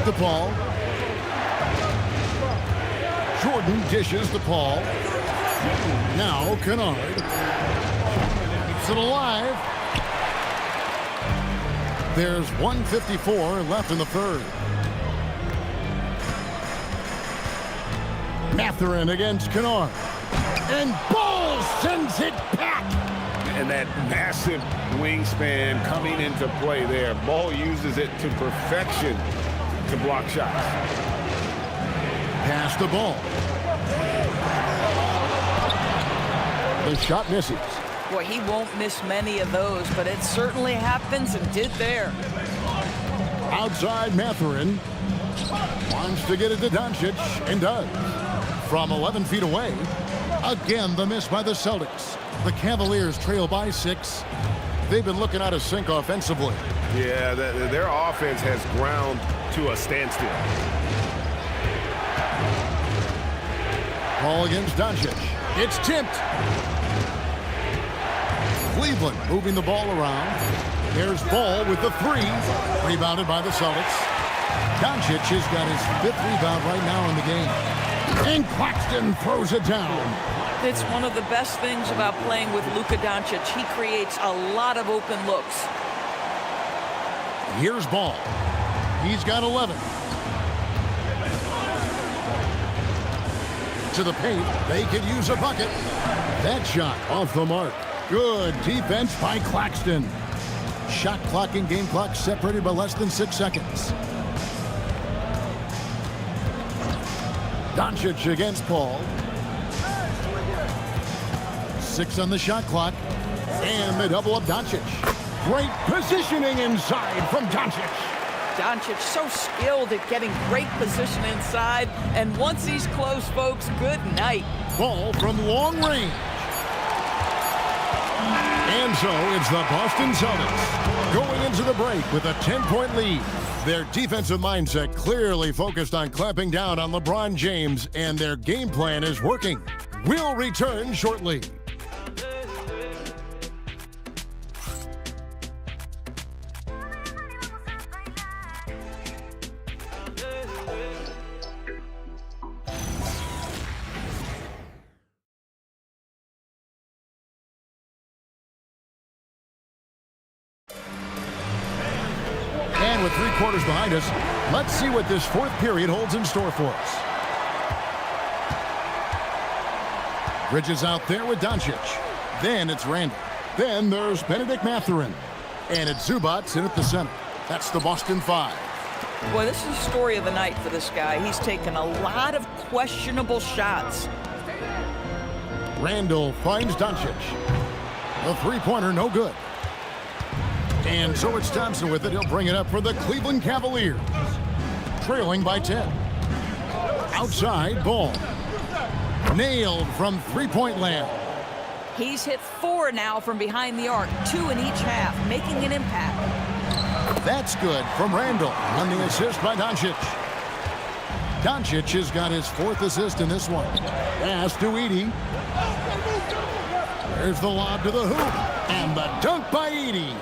Speaker 1: The Paul. Jordan dishes the Paul. Now Kennard. Keeps it alive. There's 1:54 left in the 3rd. Mathurin against Kennard. And Ball sends it back.
Speaker 2: And that massive wingspan coming into play there. Ball uses it to perfection to block shots.
Speaker 1: Pass the Ball. The shot misses.
Speaker 17: Boy, he won't miss many of those, but it certainly happens and did there.
Speaker 1: Outside Mathurin. Wants to get it to Doncic and does. From 11 feet away. Again, the miss by the Celtics. The Cavaliers trail by 6. They've been looking out of sync offensively.
Speaker 2: Yeah, their offense has ground to a standstill.
Speaker 1: Ball against Doncic. It's tipped. Cleveland moving the ball around. There's Ball with the 3. Rebounded by the Celtics. Doncic has got his 5th rebound right now in the game. And Claxton throws it down.
Speaker 17: It's one of the best things about playing with Luka Doncic. He creates a lot of open looks.
Speaker 1: Here's Ball. He's got 11. To the paint. They could use a bucket. That shot off the mark. Good defense by Claxton. Shot clock and game clock separated by less than 6 seconds. Doncic against Paul. 6 on the shot clock. And they double up Doncic. Great positioning inside from Doncic.
Speaker 17: Doncic so skilled at getting great position inside. And once he's close, folks, good night.
Speaker 1: Ball from long range. And so it's the Boston Celtics going into the break with a 10-point lead. Their defensive mindset clearly focused on clamping down on LeBron James, and their game plan is working. We'll return shortly. And with 3 quarters behind us, let's see what this 4th period holds in store for us. Bridges out there with Doncic. Then it's Randall. Then there's Benedict Mathurin. And it's Zubac in at the center. That's the Boston 5.
Speaker 17: Boy, this is the story of the night for this guy. He's taken a lot of questionable shots.
Speaker 1: Randall finds Doncic. The 3-pointer, no good. And so it's Thompson with it. He'll bring it up for the Cleveland Cavaliers. Trailing by 10. Outside, Ball. Nailed from 3-point land.
Speaker 17: He's hit 4 now from behind the arc, 2 in each half, making an impact.
Speaker 1: That's good from Randall on the assist by Doncic. Doncic has got his 4th assist in this one. Pass to Edey. There's the lob to the hoop. And the dunk by Edey.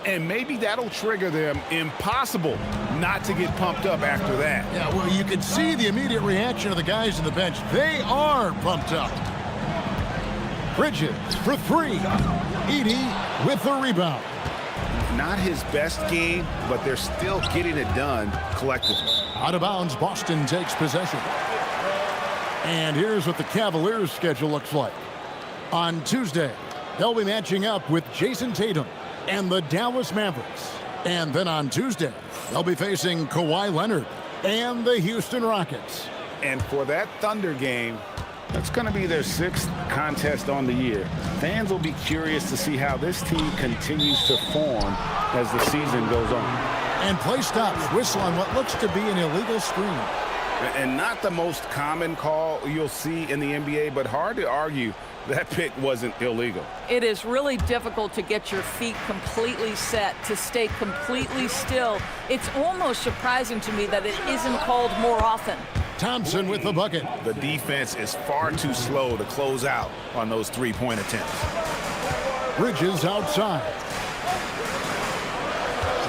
Speaker 2: And maybe that'll trigger them. Impossible not to get pumped up after that.
Speaker 1: Yeah, well, you can see the immediate reaction of the guys on the bench. They are pumped up. Bridges for 3. Edey with the rebound.
Speaker 2: Not his best game, but they're still getting it done collectively.
Speaker 1: Out of bounds, Boston takes possession. And here's what the Cavaliers' schedule looks like. On Tuesday, they'll be matching up with Jason Tatum and the Dallas Mavericks. And then on Tuesday, they'll be facing Kawhi Leonard and the Houston Rockets.
Speaker 2: And for that Thunder game, that's going to be their 6th contest on the year. Fans will be curious to see how this team continues to form as the season goes on.
Speaker 1: And play stops, whistle on what looks to be an illegal screen.
Speaker 2: And not the most common call you'll see in the NBA, but hard to argue that pick wasn't illegal.
Speaker 17: It is really difficult to get your feet completely set, to stay completely still. It's almost surprising to me that it isn't called more often.
Speaker 1: Thompson with the bucket.
Speaker 2: The defense is far too slow to close out on those 3-point attempts.
Speaker 1: Bridges outside.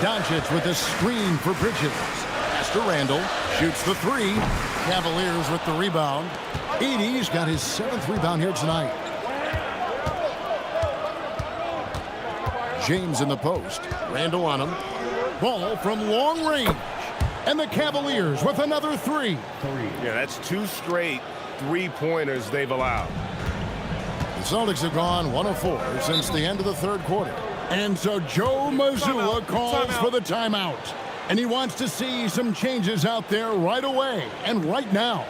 Speaker 1: Doncic with a screen for Bridges. Pass to Randall. Shoots the 3. Cavaliers with the rebound. Edey's got his 7th rebound here tonight. James in the post. Randall on him. Ball from long range. And the Cavaliers with another 3.
Speaker 4: Yeah, that's 2 straight 3-pointers they've allowed.
Speaker 1: The Celtics have gone 1 of 4 since the end of the 3rd quarter. And so Joe Mazzulla calls for the timeout. And he wants to see some changes out there right away and right now.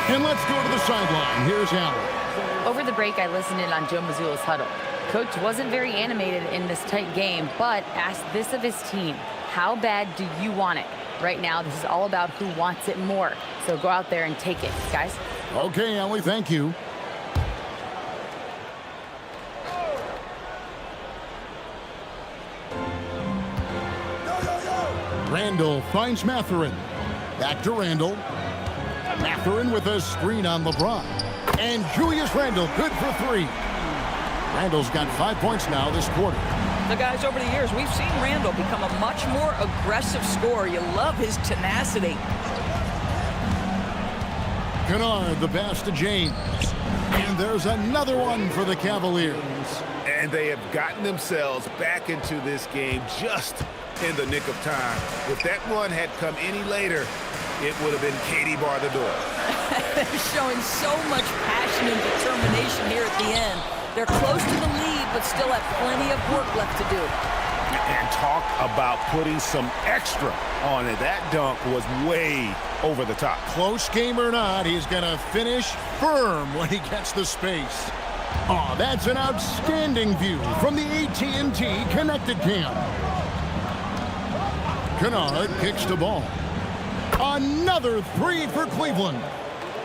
Speaker 1: And let's go to the sideline. Here's Allen.
Speaker 5: Over the break, I listened in on Joe Mazzulla's huddle. Coach wasn't very animated in this tight game, but asked this of his team. How bad do you want it? Right now, this is all about who wants it more. So go out there and take it, guys.
Speaker 1: Okay, Ellie, thank you. Randall finds Mathurin. Back to Randall. Mathurin with a screen on LeBron. And Julius Randle good for 3. Randall's got 5 points now this quarter.
Speaker 17: The guys, over the years, we've seen Randall become a much more aggressive scorer. You love his tenacity.
Speaker 1: Kennard, the pass to James. And there's another one for the Cavaliers.
Speaker 4: And they have gotten themselves back into this game just in the nick of time. If that one had come any later, it would have been Katie bar the door.
Speaker 17: They're showing so much passion and determination here at the end. They're close to the lead, but still have plenty of work left to do.
Speaker 2: And talk about putting some extra on it. That dunk was way over the top.
Speaker 1: Close game or not, he's going to finish firm when he gets the space. Oh, that's an outstanding view from the AT&T Connected Cam. Kennard kicks the ball. Another three for Cleveland.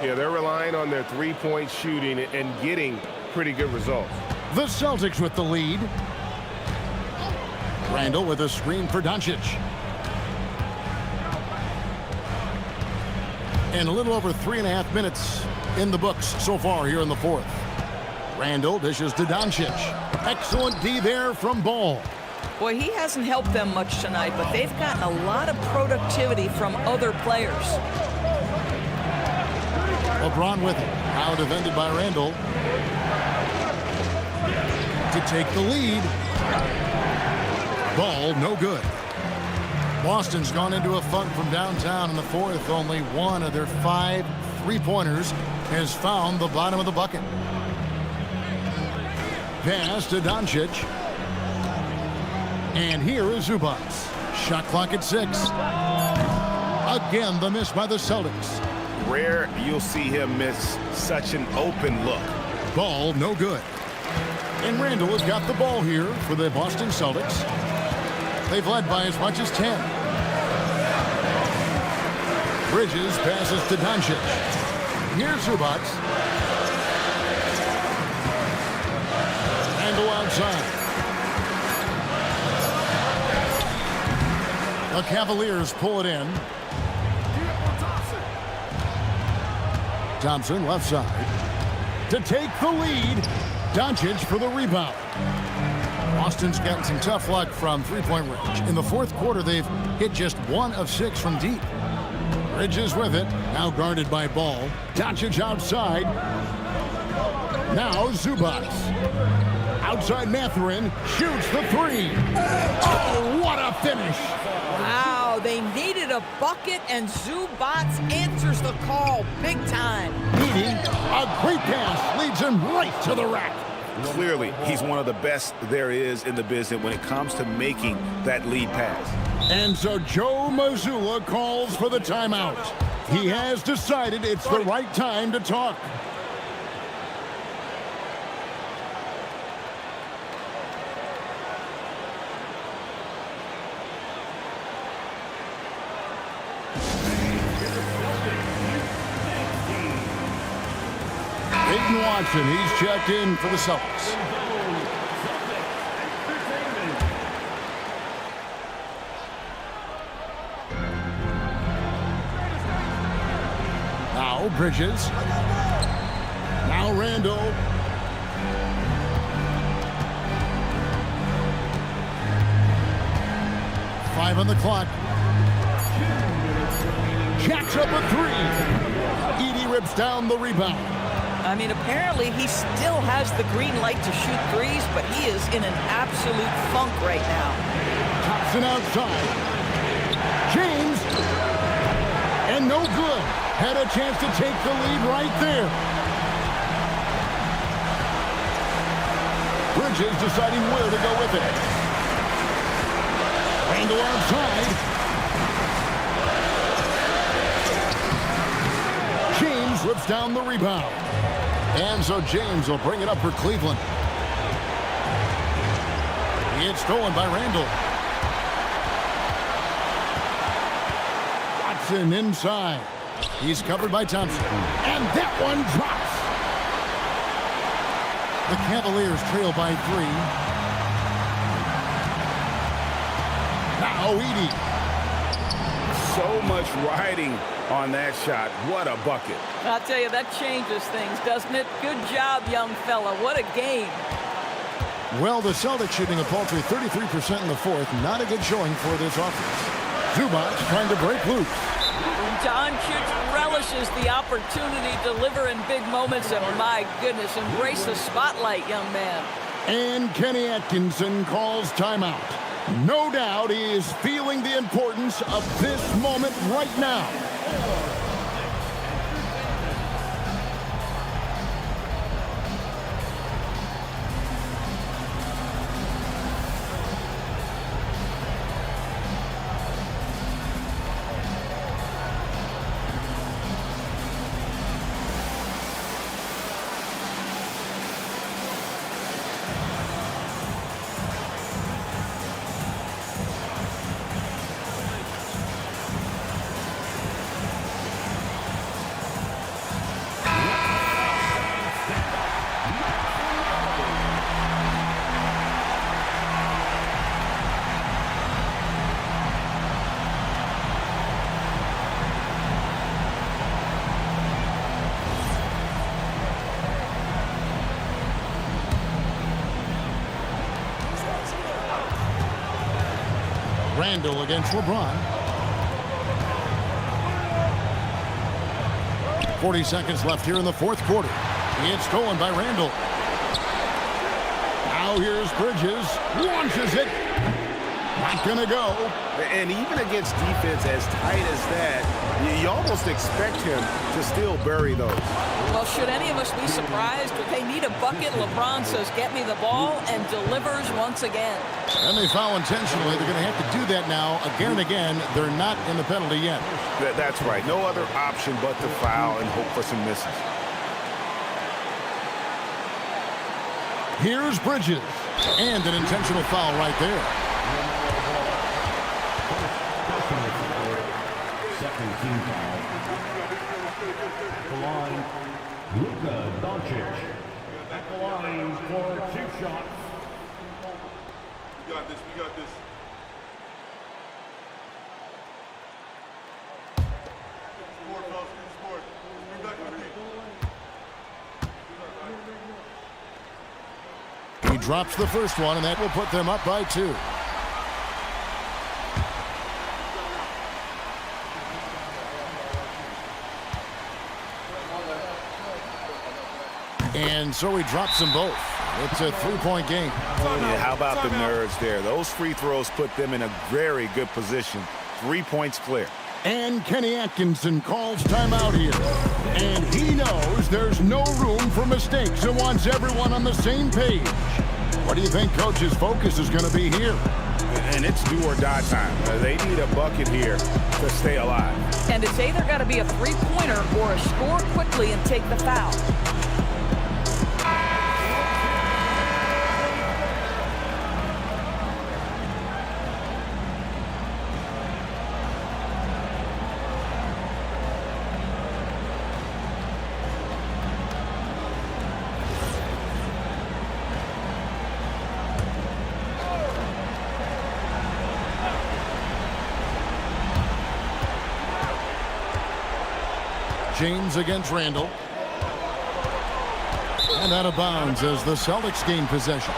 Speaker 4: Yeah, they're relying on their three-point shooting and getting pretty good results.
Speaker 1: The Celtics with the lead. Randall with a screen for Doncic. And a little over 3.5 minutes in the books so far here in the fourth. Randall dishes to Doncic. Excellent D there from Ball.
Speaker 17: Boy, he hasn't helped them much tonight, but they've gotten a lot of productivity from other players.
Speaker 1: LeBron with it. Now defended by Randall. To take the lead. Ball, no good. Boston's gone into a funk from downtown in the fourth. Only one of their 5 3-pointers has found the bottom of the bucket. Pass to Doncic. And here is Zubac. Shot clock at 6. Again, the miss by the Celtics.
Speaker 2: Rare you'll see him miss such an open look.
Speaker 1: Ball, no good. And Randall has got the ball here for the Boston Celtics. They've led by as much as 10. Bridges passes to Doncic. Here's Zubac. Randall outside. The Cavaliers pull it in. Thompson left side. To take the lead. Doncic for the rebound. Boston's gotten some tough luck from three-point range. In the fourth quarter, they've hit just 1 of 6 from deep. Bridges with it. Now guarded by Ball. Doncic outside. Now Zubac. Outside Mathurin. Shoots the 3. Oh, what a finish.
Speaker 17: Wow, they needed a bucket, and Zubac answers the call big time.
Speaker 1: Needing a great pass leads him right to the rack.
Speaker 2: Clearly, he's one of the best there is in the business when it comes to making that lead pass.
Speaker 1: And so Joe Mazzulla calls for the timeout. He has decided it's the right time to talk. Peyton Watson, he's checked in for the Celtics. Now Bridges. Now Randall. Five on the clock. Jacks up a 3. Edey rips down the rebound.
Speaker 17: I mean, apparently he still has the green light to shoot threes, but he is in an absolute funk right now.
Speaker 1: Thompson outside. James. And no good. Had a chance to take the lead right there. Bridges deciding where to go with it. Randall outside. James rips down the rebound. And so James will bring it up for Cleveland. It's stolen by Randall. Watson inside. He's covered by Thompson. And that one drops. The Cavaliers trail by 3. Now Edey.
Speaker 2: So much riding on that shot. What a bucket.
Speaker 17: I'll tell you, that changes things, doesn't it? Good job, young fella. What a game.
Speaker 1: Well, the Celtics shooting a paltry 33% in the fourth. Not a good showing for this offense. Zubac trying to break loose.
Speaker 17: Doncic relishes the opportunity to deliver in big moments, and my goodness, embrace the spotlight, young man.
Speaker 1: And Kenny Atkinson calls timeout. No doubt he is feeling the importance of this moment right now. Randle against LeBron. 40 seconds left here in the fourth quarter. It's stolen by Randle. Now here's Bridges. Launches it. Not going to go.
Speaker 2: And even against defense as tight as that, you almost expect him to still bury those.
Speaker 17: Well, should any of us be surprised? If they need a bucket, LeBron says, get me the ball, and delivers once again.
Speaker 1: And they foul intentionally. They're going to have to do that now again and again. They're not in the penalty yet.
Speaker 2: That's right. No other option but to foul and hope for some misses.
Speaker 1: Here's Bridges. And an intentional foul right there.
Speaker 7: Second team foul. The line, Luka Doncic. At the line for 2 shots.
Speaker 19: We got this. We got this. Sport, fellas. Sport. Bring back my feet.
Speaker 1: He drops the first one, and that will put them up by 2. And so he drops them both. It's a 3-point game.
Speaker 2: Yeah, how about the nerves there? Those free throws put them in a very good position. 3 points clear.
Speaker 1: And Kenny Atkinson calls timeout here. And he knows there's no room for mistakes and wants everyone on the same page. What do you think Coach's focus is going to be here?
Speaker 2: And it's do or die time. They need a bucket here to stay alive.
Speaker 17: And it's either got to be a three-pointer or a score quickly and take the foul.
Speaker 1: James against Randle. And out of bounds as the Celtics gain possession.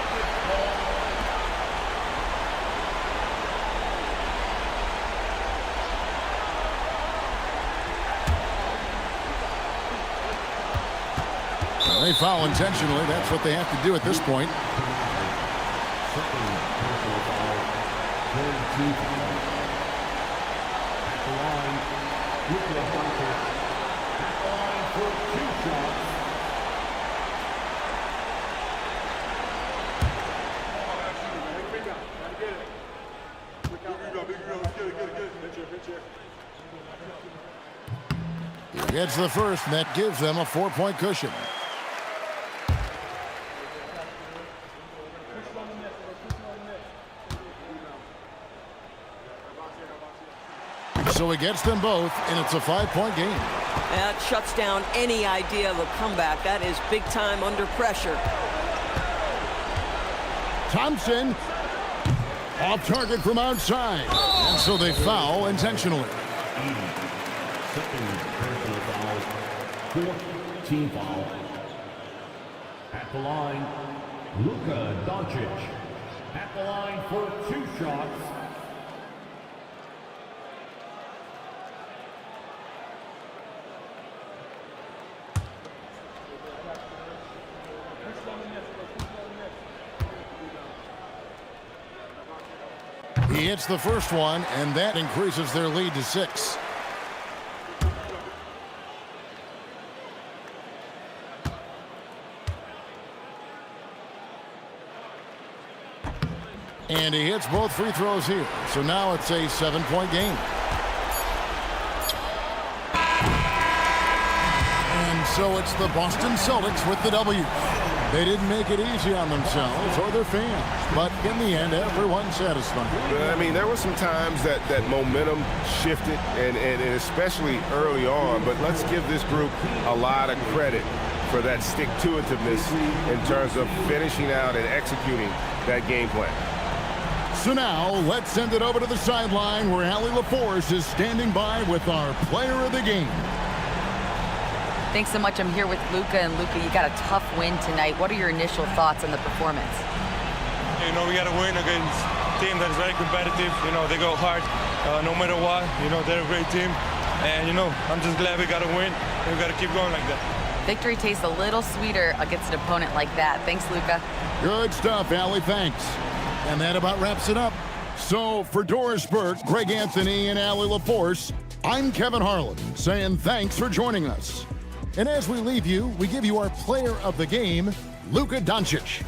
Speaker 1: They foul intentionally. That's what they have to do at this point. He gets the first, and that gives them a 4-point cushion. So he gets them both, and it's a 5-point game.
Speaker 17: That shuts down any idea of a comeback. That is big time under pressure.
Speaker 1: Thompson off target from outside. And so they foul intentionally.
Speaker 7: Fourth team foul. At the line, Luka Doncic at the line for 2 shots.
Speaker 1: He hits the first one, and that increases their lead to 6. And he hits both free throws here. So now it's a 7-point game. And so it's the Boston Celtics with the W. They didn't make it easy on themselves or their fans, but in the end, everyone's satisfied.
Speaker 4: I mean, there were some times that momentum shifted, and especially early on, but let's give this group a lot of credit for that stick-to-itiveness in terms of finishing out and executing that game plan.
Speaker 1: So now, let's send it over to the sideline where Allie LaForce is standing by with our player of the game.
Speaker 5: Thanks so much. I'm here with Luka, and Luka, you got a tough win tonight. What are your initial thoughts on the performance?
Speaker 12: You know, we got to win against a team that is very competitive. You know, they go hard no matter what. You know, they're a great team. And, you know, I'm just glad we got to win, and we got to keep going like that.
Speaker 5: Victory tastes a little sweeter against an opponent like that. Thanks, Luka.
Speaker 1: Good stuff, Allie. Thanks. And that about wraps it up. So for Doris Burke, Greg Anthony, and Allie LaForce, I'm Kevin Harlan saying thanks for joining us. And as we leave you, we give you our player of the game, Luka Doncic.